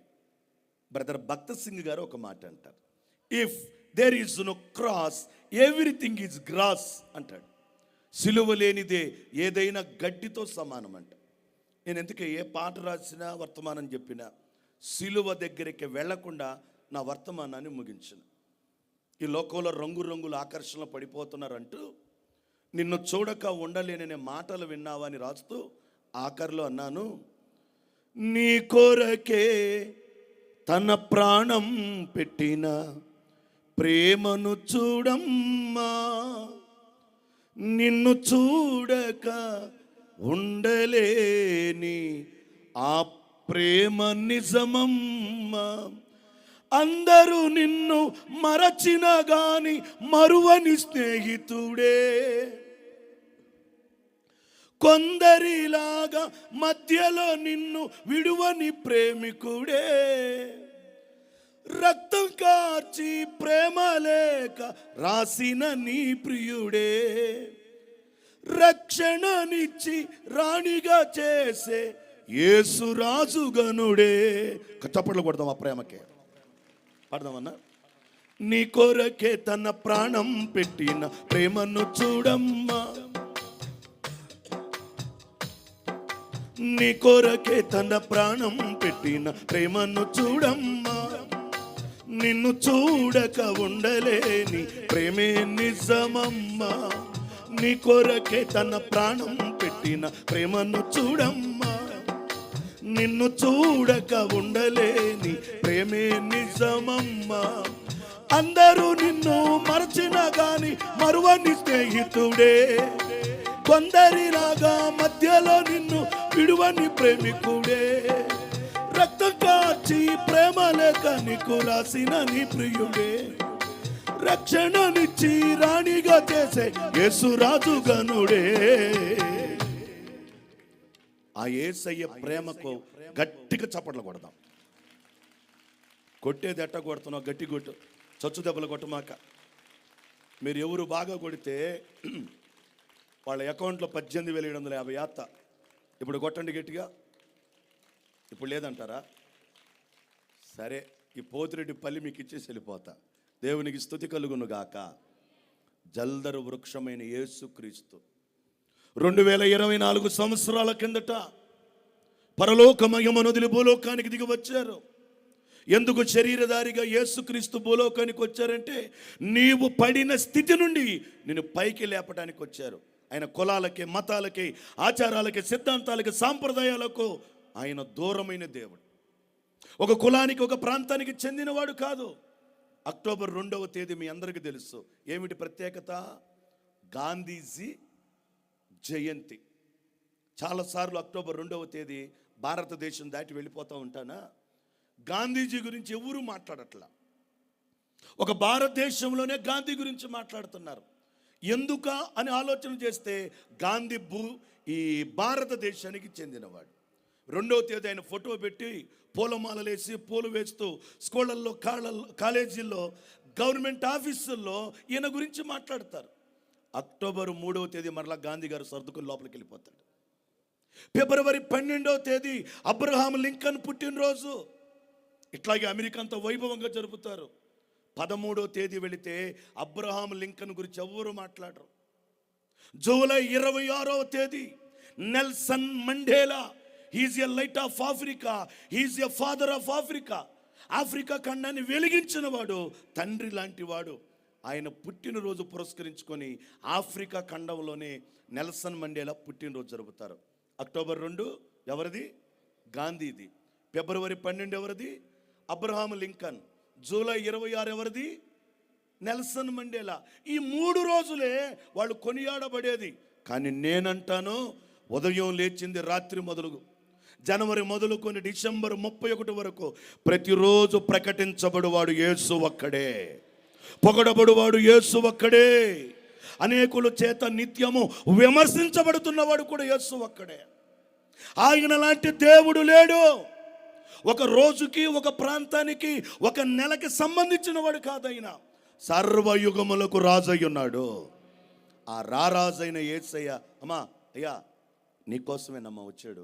Speaker 1: బ్రదర్ భక్త సింగ్ గారు ఒక మాట అంటారు, if there is no cross everything is grass అంటాడు. సిలువ లేనిదే ఏదైనా గడ్డితో సమానం అంట. నేను ఎందుకే ఏ పాట రాసినా వర్తమానం చెప్పినా సిలువ దగ్గరికి వెళ్లకుండా నా వర్తమానాన్ని ముగించిన. ఈ లోకంలో రంగురంగుల ఆకర్షణలు పడిపోతున్నారంటూ, నిన్ను చూడక ఉండలేననే మాటలు విన్నావా అని రాస్తూ ఆఖరిలో అన్నాను, నీ కొరకే తన ప్రాణం పెట్టిన ప్రేమను చూడమ్మా, నిన్ను చూడక ఉండలేని ఆ ప్రేమ నిజమమ్మా. అందరూ నిన్ను మరచిన గాని మరువని స్నేహితుడే, కొందరిలాగా మధ్యలో నిన్ను విడువని ప్రేమికుడే, రక్తం కార్చి ప్రేమ లేక రాసిన నీ ప్రియుడే, రక్షణనిచ్చి రాణిగా చేసే యేసు రాజుగనుడే. చప్పట్లు కొడదాం ఆ ప్రేమకే, పడదామన్నా. నీ కొరకే తన ప్రాణం పెట్టిన ప్రేమను చూడమ్మా, నీ కొరకే తన ప్రాణం పెట్టిన ప్రేమను చూడమ్మా, నిన్ను చూడక ఉండలేని ప్రేమే నిజమమ్మా, నీ కొరకే తన ప్రాణం పెట్టిన ప్రేమను చూడమ్మా, నిన్ను చూడక ఉండలేని ప్రేమే నిజమమ్మా. అందరూ నిన్ను మరచిన గాని మరువని స్నేహితుడే, కొందరిలాగా మధ్యలో నిన్ను విడువని ప్రేమికుడే, రక్తం కార్చి ప్రేమ లేక నీకు రాసిన నీ ప్రియుడే, రక్షణనిచ్చి రాణిగా చేసే యేసు రాజుగనుడే. ఆ యేసయ్య ప్రేమకు గట్టిగా చప్పట్లు కొడదాం. కొట్టేది ఎట్ట కొడుతున్నావు? గట్టి కొట్టు, చచ్చు దెబ్బలు కొట్టమాక. మీరు ఎవరు బాగా కొడితే వాళ్ళ అకౌంట్లో 18,750 యాత్త. ఇప్పుడు కొట్టండి గట్టిగా. ఇప్పుడు లేదంటారా? సరే, ఈ పోతిరెడ్డి పల్లి మీకు ఇచ్చేసి వెళ్ళిపోతా. దేవునికి స్తుతి కలుగును గాక. జల్దరు వృక్షమైన యేసుక్రీస్తు 2024 సంవత్సరాల కిందట పరలోక మహిమను వదిలి భూలోకానికి దిగి వచ్చారు. ఎందుకు శరీరధారిగా యేసుక్రీస్తు భూలోకానికి వచ్చారంటే నీవు పడిన స్థితి నుండి నేను పైకి లేపడానికి వచ్చారు. ఆయన కులాలకి, మతాలకి, ఆచారాలకి, సిద్ధాంతాలకి, సాంప్రదాయాలకు ఆయన దూరమైన దేవుడు. ఒక కులానికి, ఒక ప్రాంతానికి చెందినవాడు కాదు. అక్టోబర్ 2వ తేదీ మీ అందరికీ తెలుసు. ఏమిటి ప్రత్యేకత? గాంధీజీ జయంతి. చాలాసార్లు అక్టోబర్ 2వ తేదీ భారతదేశం దాటి వెళ్ళిపోతూ ఉంటానా, గాంధీజీ గురించి ఎవరు మాట్లాడట్లా. ఒక భారతదేశంలోనే గాంధీ గురించి మాట్లాడుతున్నారు. ఎందుక అని ఆలోచన చేస్తే గాంధీ ఈ భారతదేశానికి చెందినవాడు. 2వ తేదీ ఆయన ఫోటో పెట్టి పూలమాలలేసి పూలు వేస్తూ స్కూళ్ళల్లో, కాలేజీల్లో, గవర్నమెంట్ ఆఫీసుల్లో ఈయన గురించి మాట్లాడతారు. అక్టోబర్ 3వ తేదీ మరలా గాంధీ గారు సర్దుకుని లోపలికి వెళ్ళిపోతాడు. ఫిబ్రవరి 12వ తేదీ అబ్రహాం లింకన్ పుట్టినరోజు. ఇట్లాగే అమెరికా అంతా వైభవంగా జరుపుతారు. 13వ తేదీ వెళితే అబ్రహాం లింకన్ గురించి ఎవ్వరూ మాట్లాడరు. జూలై 26వ తేదీ Nelson Mandela, he's a light of Africa, he's a father of Africa. Africa ఖండాన్ని వెలిగించిన వాడు, తండ్రి లాంటి వాడు. ఆయన పుట్టినరోజు పురస్కరించుకొని ఆఫ్రికా ఖండంలోనే నెల్సన్ మండేలా పుట్టినరోజు జరుపుతారు. అక్టోబర్ 2 ఎవరిది? గాంధీది. ఫిబ్రవరి 12 ఎవరిది? Abraham Lincoln. జూలై 26 ఎవరిది? Nelson Mandela. ఈ 3 రోజులే వాళ్ళు కొనియాడబడేది. కానీ నేనంటాను, ఉదయం లేచింది రాత్రి మొదలు, జనవరి మొదలుకొని డిసెంబర్ 31 వరకు ప్రతిరోజు ప్రకటించబడువాడు యేసు ఒక్కడే, పొగడబడువాడు యేసు ఒక్కడే, అనేకుల చేత నిత్యము విమర్శించబడుతున్నవాడు కూడా యేసు ఒక్కడే. ఆయన లాంటి దేవుడు లేడు. ఒక రోజుకి, ఒక ప్రాంతానికి, ఒక నెలకి సంబంధించిన వాడు కాదైనా సర్వయుగములకు రాజయ్య ఉన్నాడు. ఆ రారాజైన యేసయ్య, అమ్మా అయ్యా నీకోసమేనమ్మా వచ్చాడు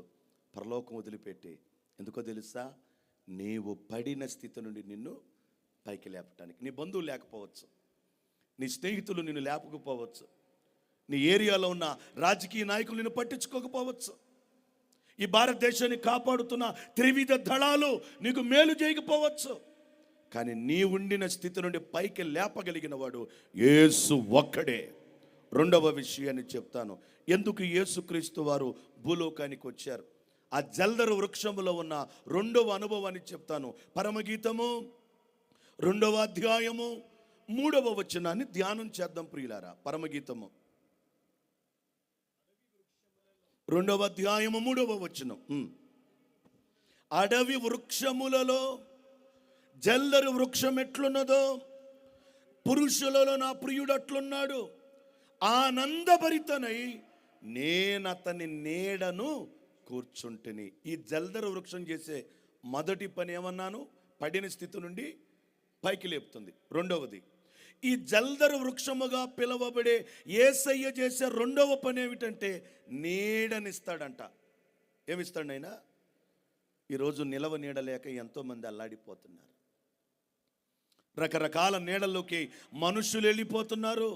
Speaker 1: పరలోకం వదిలిపెట్టి. ఎందుకో తెలుసా? నీవు పడిన స్థితి నుండి నిన్ను పైకి లేపటానికి. నీ బంధువులు లేకపోవచ్చు, నీ స్నేహితులు నిన్ను లేపకపోవచ్చు, నీ ఏరియాలో ఉన్న రాజకీయ నాయకులు నిన్ను పట్టించుకోకపోవచ్చు, ఈ భారతదేశాన్ని కాపాడుతున్న త్రివిధ దళాలు నీకు మేలు చేయకపోవచ్చు. కానీ నీ ఉండిన స్థితి నుండి పైకి లేపగలిగిన వాడు యేసు ఒక్కడే. 2వ విషయాన్ని చెప్తాను, ఎందుకు యేసుక్రీస్తు వారు భూలోకానికి వచ్చారు. ఆ జల్దరు వృక్షములో ఉన్న 2వ అనుభవాన్ని చెప్తాను. పరమగీతము 2వ అధ్యాయము 3వ వచనాన్ని ధ్యానం చేద్దాం ప్రియులారా. పరమగీతము 2వ అధ్యాయము 3వ వచనం. అడవి వృక్షములలో జల్దరు వృక్షం ఎట్లున్నదో పురుషులలో నా ప్రియుడు అట్లున్నాడు. ఆనందభరితనై నేనతని నీడను కూర్చుంటిని. ఈ జల్దరు వృక్షం చేసే మొదటి పని ఏమన్నాను? పడిన స్థితి నుండి పైకి లేపుతుంది. 2వది, ఈ జల్దరు వృక్షముగా పిలువబడే యేసయ్య చేసే 2వ పని ఏమిటంటే నీడనిస్తాడంట. ఏమిస్తాడు ఆయన? ఈరోజు నిలవ నీడ లేక ఎంతోమంది అల్లాడిపోతున్నారు. రకరకాల నీడల్లోకి మనుషులు వెళ్ళిపోతున్నారు.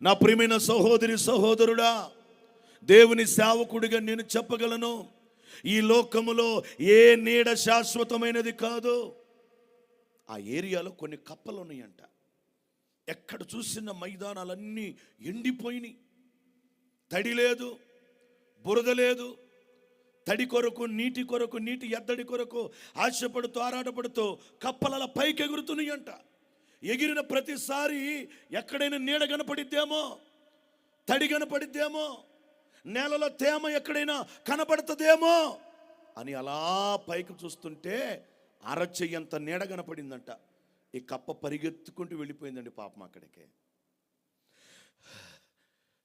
Speaker 1: నా ప్రియమైన సహోదరి సహోదరుడా, దేవుని సేవకుడిగా నేను చెప్పగలను, ఈ లోకములో ఏ నీడ శాశ్వతమైనది కాదు. ఆ ఏరియాలో కొన్ని కప్పలు ఉన్నాయంట. ఎక్కడ చూసిన మైదానాలన్నీ ఎండిపోయినాయి. తడి లేదు, బురద లేదు. తడి కొరకు, నీటి కొరకు, నీటి ఎద్దడి కొరకు ఆశపడుతూ, ఆరాటపడుతూ కప్పల పైకి ఎగురుతున్నాయంట. ఎగిరిన ప్రతిసారి ఎక్కడైనా నీడ కనపడిద్దేమో, తడి కనపడిద్దేమో, నేలలో తేమ ఎక్కడైనా కనపడుతుందేమో అని అలా పైకి చూస్తుంటే అరచెయ్యంత నీడ కనపడిందంట. ఈ కప్ప పరిగెత్తుకుంటూ వెళ్ళిపోయిందండి పాపం అక్కడికే.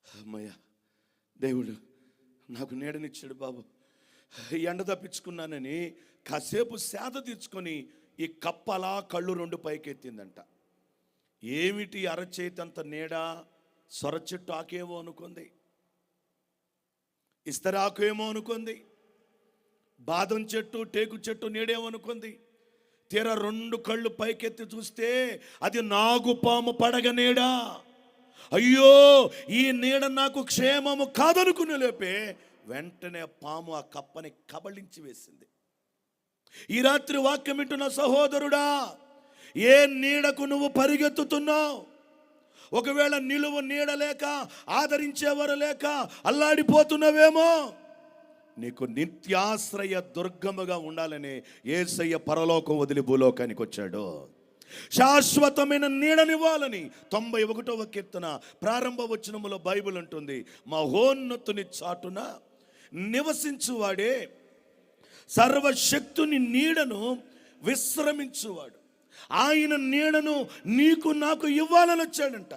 Speaker 1: అమ్మయ్య, దేవుడు నాకు నీడనిచ్చాడు బాబు, ఎండ తప్పించుకున్నానని కాసేపు సేద తీర్చుకొని ఈ కప్ప అలా కళ్ళు 2 పైకెత్తిందంట. ఏమిటి అరచేతంత నీడ? సొర చెట్టు ఆకేమో అనుకుంది, ఇస్తరాకు ఏమో అనుకుంది, బాదం చెట్టు, టేకు చెట్టు నీడేమనుకుంది. తీరా 2 కళ్ళు పైకెత్తి చూస్తే అది నాగుపాము పడగ నీడ. అయ్యో, ఈ నీడ నాకు క్షేమము కాదనుకునే లేపే వెంటనే పాము ఆ కప్పని కబళించి వేసింది. ఈ రాత్రి వాక్యం వింటున్న సహోదరుడా, ఏ నీడకు నువ్వు పరిగెత్తుతున్నావు? ఒకవేళ నిలువు నీడ లేక, ఆదరించేవారు లేక అల్లాడిపోతున్నావేమో. నీకు నిత్యాశ్రయ దుర్గముగా ఉండాలని యేసయ్య పరలోకం వదిలి భూలోకానికి వచ్చాడు. శాశ్వతమైన నీడనివ్వాలని 91వ కీర్తన ప్రారంభ వచనములో బైబిల్ అంటుంది, మహోన్నతుని చాటున నివసించువాడే సర్వశక్తుని నీడను విశ్రమించువాడు. ఆయన నీడను నీకు నాకు ఇవ్వాలని వచ్చాడంట.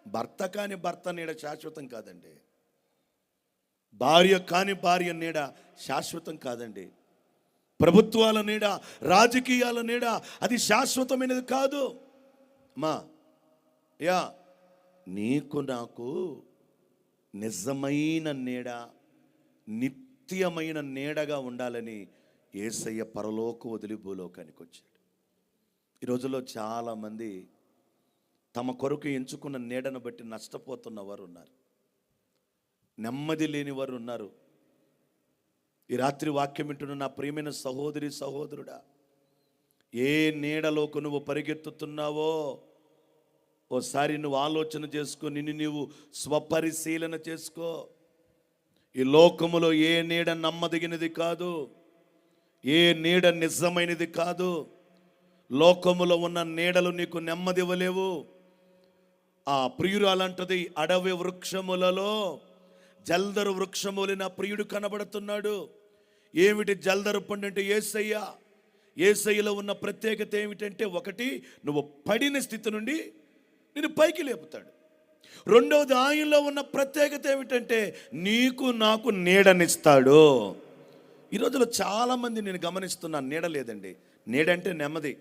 Speaker 1: భర్త కాని భర్త నీడ శాశ్వతం కాదండి. భార్య కాని భార్య నీడ శాశ్వతం కాదండి. ప్రభుత్వాల నీడ, రాజకీయాల నీడ అది శాశ్వతమైనది కాదు. నీకు నాకు నిజమైన నీడ, నిత్యమైన నీడగా ఉండాలని యేసయ్య పరలోక వదిలి భూలోకానికి వచ్చాడు. ఈ రోజుల్లో చాలామంది తమ కొరకు ఎంచుకున్న నీడను బట్టి నష్టపోతున్న వారు ఉన్నారు, నెమ్మది లేని వారు ఉన్నారు. ఈ రాత్రి వాక్యం వింటున్న నా ప్రియమైన సహోదరి సహోదరుడా, ఏ నీడలోకి నువ్వు పరిగెత్తుతున్నావో ఓసారి నువ్వు ఆలోచన చేసుకో, నిన్ను నీవు స్వపరిశీలన చేసుకో. ఈ లోకములో ఏ నీడ నమ్మదగినది కాదు, ఏ నీడ నిజమైనది కాదు. లోకములో ఉన్న నీడలు నీకు నెమ్మది ఇవ్వలేవు. ఆ ప్రియురాలంటది, అడవి వృక్షములలో జల్దరు వృక్షములు నా ప్రియుడు కనబడుతున్నాడు. ఏమిటి జల్దరు పండు అంటే? యేసయ్య. యేసయ్యలో ఉన్న ప్రత్యేకత ఏమిటంటే, ఒకటి, నువ్వు పడిన స్థితి నుండి నిన్ను పైకి లేపుతాడు. రెండవది, ఆయనలో ఉన్న ప్రత్యేకత ఏమిటంటే నీకు నాకు నీడనిస్తాడు. ఈ రోజులో చాలామంది నేను గమనిస్తున్నాను, నీడ లేదండి. నీడంటే నెమ్మది,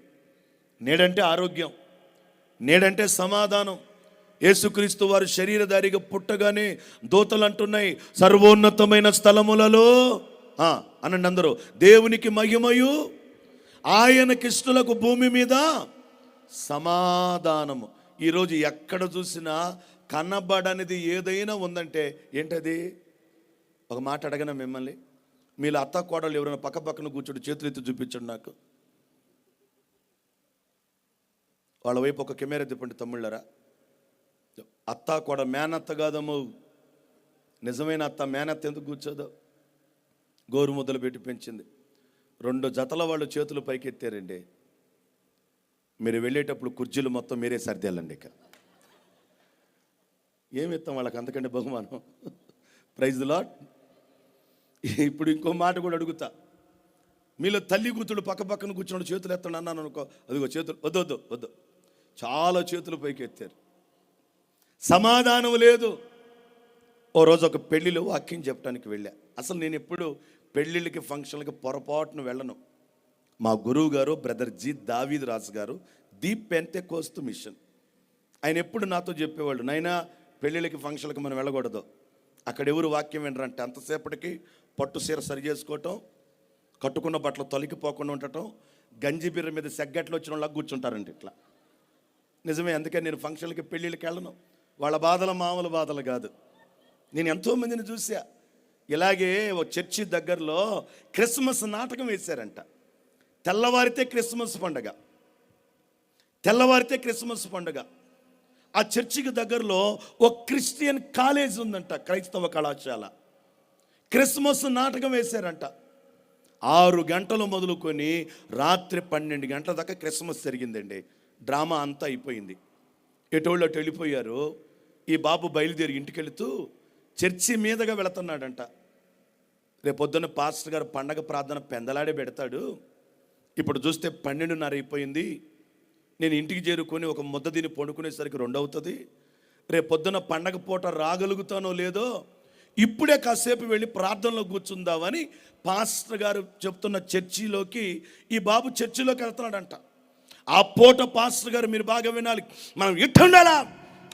Speaker 1: నీడంటే ఆరోగ్యం, నీడంటే సమాధానం. యేసుక్రీస్తు వారు శరీరధారిగా పుట్టగానే దూతలు అంటున్నాయి, సర్వోన్నతమైన స్థలములలో అనండి అందరూ, దేవునికి మహిమయు ఆయనకిష్టులకు భూమి మీద సమాధానము. ఈరోజు ఎక్కడ చూసినా కనబడనిది ఏదైనా ఉందంటే ఏంటది? ఒక మాట అడగనా మిమ్మల్ని, మీలో అత్త కోడలు ఎవరైనా పక్క పక్కన కూర్చోడు, చేతులు ఎత్తి చూపించండి నాకు. వాళ్ళ వైపు ఒక కెమెరా తిప్పండి తమ్ముళ్ళరా. అత్త కోడ, మేనత్త కాదమ్మ. నిజమైన అత్త మేనత్త ఎందుకు కూర్చోదో? గోరు ముద్దలు పెట్టి పెంచింది. 2 జతల వాళ్ళు చేతులు పైకి ఎత్తారండి. మీరు వెళ్ళేటప్పుడు కుర్చీలు మొత్తం మీరే సర్దేయాలండి. ఇక ఏమి ఇస్తాం వాళ్ళకి అంతకంటే బహుమానం? Praise the Lord. ఇప్పుడు ఇంకో మాట కూడా అడుగుతా, మీలో తల్లి కూతురు పక్క పక్కన కూర్చున్నాడు, చేతులు ఎత్తండి అన్నాను అనుకో, అదిగో చేతులు, వద్దు వద్దు వద్దు, చాలా చేతులు పైకి ఎత్తారు. సమాధానం లేదు. ఓ రోజు ఒక పెళ్ళిలో వాక్యం చెప్పడానికి వెళ్ళా. అసలు నేను ఎప్పుడు పెళ్ళిళ్ళకి ఫంక్షన్లకి పొరపాటును వెళ్ళను. మా గురువు గారు బ్రదర్ జి దావీద్ రాజు గారు, ది పెంటెకోస్తు మిషన్, ఆయన ఎప్పుడు నాతో చెప్పేవాళ్ళు, నైనా పెళ్ళిళ్ళకి ఫంక్షన్లకి మనం వెళ్ళకూడదు, అక్కడ ఎవరు వాక్యం వినరంటే అంతసేపటికి పట్టు సీర సరి చేసుకోవటం, కట్టుకున్న బట్టలు తొలగిపోకుండా ఉండటం, గంజి బిర్ర మీద సెగ్గట్లు వచ్చిన వాళ్ళకి కూర్చుంటారండి ఇట్లా. నిజమే, అందుకే నేను ఫంక్షన్లకి పెళ్ళిళ్ళకి వెళ్ళను. వాళ్ళ బాధలు మామూలు బాధలు కాదు. నేను ఎంతోమందిని చూసా. ఇలాగే ఒక చర్చి దగ్గరలో క్రిస్మస్ నాటకం వేశారంట. తెల్లవారితే క్రిస్మస్ పండుగ, తెల్లవారితే క్రిస్మస్ పండుగ. ఆ చర్చికి దగ్గరలో ఒక క్రిస్టియన్ కాలేజ్ ఉందంట, క్రైస్తవ కళాశాల. క్రిస్మస్ నాటకం వేశారంట. 6 గంటలు మొదలుకొని రాత్రి 12 గంటల దాకా క్రిస్మస్ జరిగిందండి. డ్రామా అంతా అయిపోయింది. ఎటోళ్ళు అటు వెళ్ళిపోయారు. ఈ బాబు బయలుదేరి ఇంటికి వెళుతూ చర్చి మీదగా వెళుతున్నాడంట. రేపొద్దున పాస్టర్ గారు పండగ ప్రార్థన పెందలాడే పెడతాడు. ఇప్పుడు చూస్తే 12:30 అయిపోయింది. నేను ఇంటికి చేరుకొని ఒక ముద్ద తిని పండుకునేసరికి 2 అవుతుంది. రేపొద్దున పండగ పూట రాగలుగుతానో లేదో, ఇప్పుడే కాసేపు వెళ్ళి ప్రార్థనలో కూర్చుందామని పాస్టర్ గారు చెప్తున్న చర్చిలోకి ఈ బాబు చర్చిలోకి వెళ్తున్నాడంట. ఆ పూట పాస్టర్ గారు, మీరు బాగా వినాలి, మనం ఇట్టుండాలా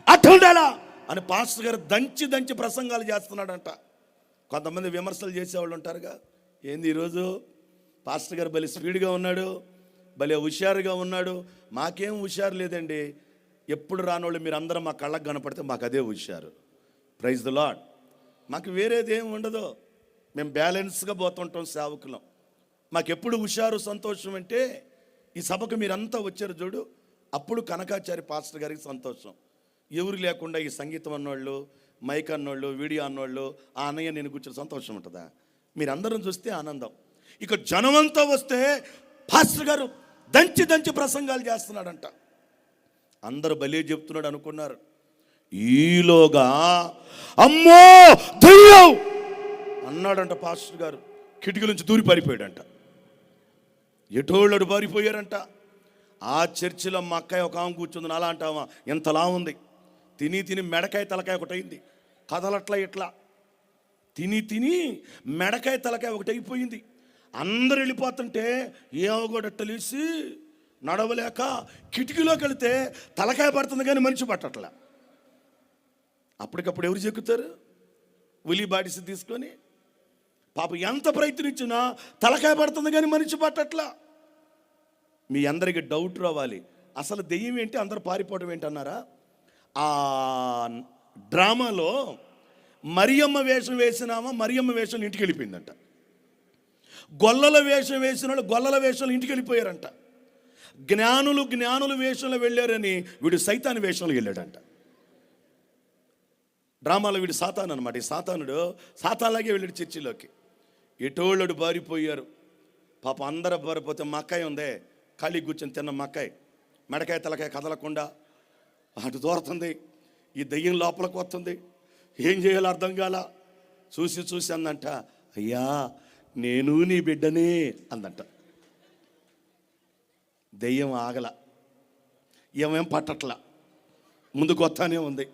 Speaker 1: అట్టుండాలా అని పాస్టర్ గారు దంచి దంచి ప్రసంగాలు చేస్తున్నాడంట. కొంతమంది విమర్శలు చేసేవాళ్ళు ఉంటారుగా, ఏంది ఈరోజు పాస్టర్ గారు భలే స్పీడ్గా ఉన్నాడు, భలే హుషారుగా ఉన్నాడు. మాకేం హుషారు లేదండి. ఎప్పుడు రానోళ్ళు మీరు అందరం మా కళ్ళకు కనపడితే మాకు అదే హుషారు. Praise the Lord. మాకు వేరేది ఏమి ఉండదు. మేము బ్యాలెన్స్గా పోతుంటాం సేవకులం. మాకెప్పుడు హుషారు సంతోషం అంటే ఈ సభకు మీరంతా వచ్చారు చూడు, అప్పుడు కనకాచారి పాస్టర్ గారికి సంతోషం. ఎవరు లేకుండా ఈ సంగీతం అన్నోళ్ళు, మైక్ అన్నోళ్ళు, వీడియో అన్నోళ్ళు, ఆ అన్నయ్య నేను కూర్చొని సంతోషం ఉంటుందా? మీరందరం చూస్తే ఆనందం. ఇక జనమంతా వస్తే పాస్టర్ గారు దంచి దంచి ప్రసంగాలు చేస్తున్నాడంట. అందరూ భలే చెప్తున్నాడు అనుకున్నారు. ఈలోగా అమ్మో దయ్యం అన్నాడంట పాస్టర్ గారు. కిటికీ నుంచి దూరి పారిపోయాడంట. ఎటోళ్ళడు పారిపోయారంట. ఆ చర్చిలో మా అక్కయ్య ఒక ఆమె కూర్చుంది. అలా అంటావా, ఎంతలా ఉంది, తిని తిని మెడకాయ తలకాయ ఒకటైంది, కదలట్లా ఇట్లా తిని తిని మెడకాయ తలకాయ ఒకటి అయిపోయింది. అందరు వెళ్ళిపోతుంటే ఏమగొడట్టలేసి నడవలేక కిటికీలోకి వెళితే తలకాయ పడుతుంది కానీ మనిషి పట్టట్లా. అప్పటికప్పుడు ఎవరు చెక్కుతారు? ఉలి బాడిసి తీసుకొని పాప ఎంత ప్రయత్నించినా తలకాయ పడుతుంది కానీ మనిషి పట్టట్లా. మీ అందరికి డౌట్ రావాలి, అసలు దెయ్యం ఏంటి, అందరు పారిపోవడం ఏంటి అన్నారా? ఆ డ్రామాలో మరియమ్మ వేషం వేసినామా మరియమ్మ వేషం ఇంటికి వెళ్ళిపోయిందంట. గొల్లల వేషం వేసిన వాళ్ళు గొల్లల వేషంలో ఇంటికి వెళ్ళిపోయారంట. జ్ఞానులు వేషంలో వెళ్ళారని వీడు సైతాను వేషంలో వెళ్ళాడంట. డ్రామాలో వీడు సాతాను అనమాట. ఈ సాతానుడు సాతాన్లాగే వెళ్ళాడు చర్చిలోకి. ఎటోళ్ళడు బారిపోయారు. పాప అందరూ బారిపోతే మా అక్కయ్య ఉందే, ఖాళీ కూర్చొని తిన్న మా అక్కయ్య మెడకాయ తలకాయ కదలకుండా అటు దూరుతుంది. ఈ దయ్యం లోపలికి వస్తుంది. ఏం చేయాలో అర్థం కాల. చూసి అందంట, అయ్యా నేను నీ బిడ్డనే అందంట. దయ్యం ఆగల, ఏమేం పట్టట్లా, ముందుకు వస్తానే ఉంది.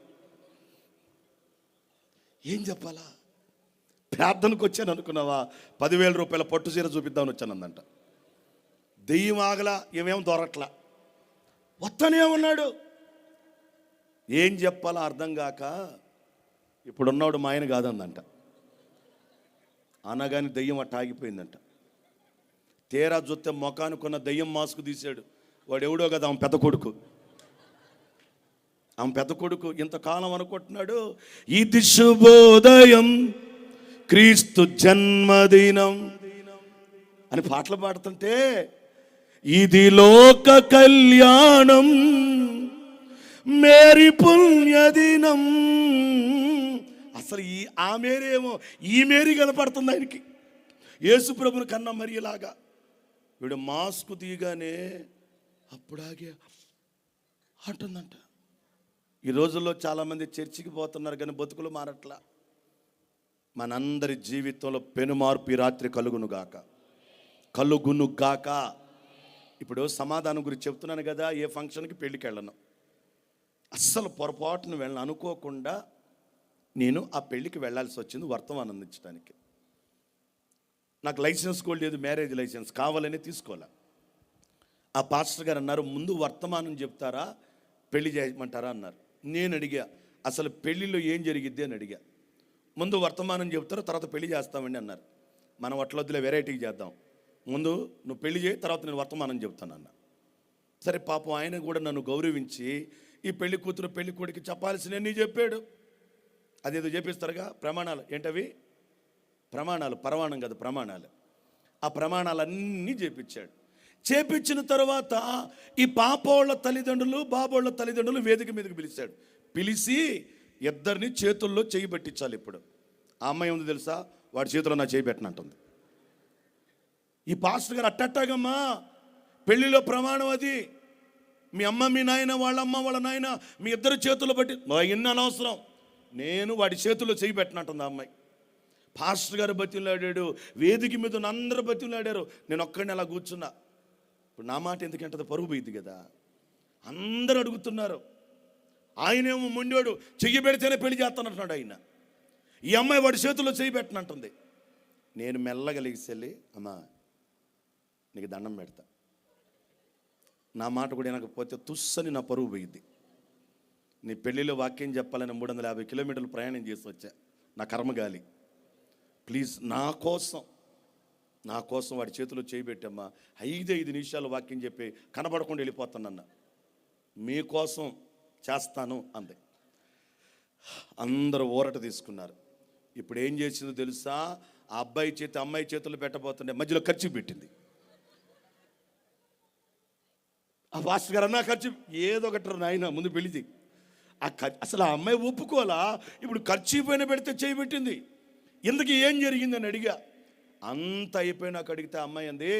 Speaker 1: ఏం చెప్పాలా? ప్రార్థనకు వచ్చాను అనుకున్నావా? 10,000 రూపాయల పట్టు చీర చూపిద్దామని వచ్చాను అందంట. దెయ్యం ఆగలా, ఏమేం దొరట్లా, వస్తానే ఉన్నాడు. ఏం చెప్పాలా అర్థం కాక ఇప్పుడున్నాడు మా ఆయన కాదందంట. అనగాని దెయ్యం అట్ట ఆగిపోయిందంట. తేరా చూస్తే మొఖానుకున్న దెయ్యం మాస్క్ తీశాడు. వాడు ఎవడో కదా, ఆమె పెద్ద కొడుకు. ఇంతకాలం అనుకుంటున్నాడు ఇది శుభోదయం క్రీస్తు జన్మదినం అని పాటలు పాడుతుంటే, ఇది లోక కళ్యాణం మేరీ పుణ్యదినం. అసలు ఆ మేరేమో ఈ మేరీ కనపడుతుంది ఆయనకి, యేసు ప్రభుని కన్నా మరియలాగా. వీడు మాస్క్ తీయగానే అప్పుడాగే అంటుందంట. ఈ రోజుల్లో చాలామంది చర్చికి పోతున్నారు కానీ బతుకులు మారట్లా. మనందరి జీవితంలో పెను మార్పు ఈ రాత్రి కలుగునుగాక. ఇప్పుడు సమాధానం గురించి చెప్తున్నాను కదా, ఏ ఫంక్షన్కి పెళ్ళికి వెళ్ళను, అస్సలు పొరపాటును వెళ్ళను. అనుకోకుండా నేను ఆ పెళ్ళికి వెళ్ళాల్సి వచ్చింది వర్తమానం అందించడానికి. నాకు లైసెన్స్ కూడా లేదు, మ్యారేజ్ లైసెన్స్ కావాలని తీసుకోలే. ఆ పాస్టర్ గారు అన్నారు, ముందు వర్తమానం చెప్తారా పెళ్లి చేయమంటారా అన్నారు. నేను అడిగా, అసలు పెళ్ళిలో ఏం జరిగిద్ది అని అడిగా. ముందు వర్తమానం చెప్తారు, తర్వాత పెళ్లి చేస్తామండి అన్నారు. మనం అట్లొద్దులే, వెరైటీ చేద్దాం, ముందు నువ్వు పెళ్లి చేయి, తర్వాత నేను వర్తమానం చెప్తాను అన్న. సరే పాపం ఆయన కూడా నన్ను గౌరవించి ఈ పెళ్లి కూతురు పెళ్లి కొడుకు చెప్పాల్సినవన్నీ చెప్పాడు. అదేదో చేపిస్తారుగా ప్రమాణాలు, ఏంటవి ప్రమాణాలు, పరమాణం కదా ప్రమాణాలు. ఆ ప్రమాణాలన్నీ చేపించిన తర్వాత ఈ పాపోళ్ళ తల్లిదండ్రులు బాబోళ్ళ తల్లిదండ్రులు వేదిక మీదకి పిలిచి ఇద్దరిని చేతుల్లో చేయి పెట్టించాలి. ఇప్పుడు ఆ అమ్మాయి ఉంది తెలుసా, వాడి చేతిలో నా చేయి పెట్టనంటుంది. ఈ పాస్టర్ గారు అట్టట్టాగమ్మా పెళ్లిలో ప్రమాణం అది, మీ అమ్మ మీ నాయన వాళ్ళ అమ్మ వాళ్ళ నాయన మీ ఇద్దరు చేతుల్లో బట్టి ఎన్ని అనవసరం, నేను వాడి చేతుల్లో చేయి పెట్టనంటుంది ఆ అమ్మాయి. పాస్టర్ గారు బతిలాడాడు, వేదిక మీద అందరూ బతిలాడారు, నేను ఒక్కడిని అలా కూర్చున్నా. ఇప్పుడు నా మాట ఎందుకంటే పరుగు పోయింది కదా, అందరూ అడుగుతున్నారు. ఆయనేమో మొండివాడు, చెయ్యి పెడితేనే పెళ్లి చేస్తానంటున్నాడు ఆయన. ఈ అమ్మాయి వాడి చేతుల్లో చెయ్యి పెట్టనంటుంది. నేను మెల్లగా లేచెళ్ళి, అమ్మా నీకు దండం పెడతా, నా మాట కూడా వినకపోతే తుస్సని నా పరువు పోయింది. నీ పెళ్ళిలో వాక్యం చెప్పాలని 350 కిలోమీటర్లు ప్రయాణం చేసి వచ్చా, నా కర్మగాలి, ప్లీజ్ నా కోసం వాడి చేతిలో చేయబెట్టమ్మా, 5 నిమిషాలు వాక్యం చెప్పి కనబడకుండా వెళ్ళిపోతానన్న, మీకోసం చేస్తాను అంది. అందరూ ఊరట తీసుకున్నారు. ఇప్పుడు ఏం చేసిందో తెలుసా, ఆ అబ్బాయి చేతి అమ్మాయి చేతులు పెట్టబోతుండే మధ్యలో ఖర్చు పెట్టింది. ఆ పాస్టర్ గారు అన్నా ఖర్చు ఏదో ఒకటి నాయన ముందు పెళ్ళిది. అసలు ఆ అమ్మాయి ఒప్పుకోలా, ఇప్పుడు ఖర్చు పైన పెడితే చేయి పెట్టింది. ఎందుకు ఏం జరిగిందని అడిగా. అంత అయిపోయినాక అడిగితే అమ్మాయి అంది,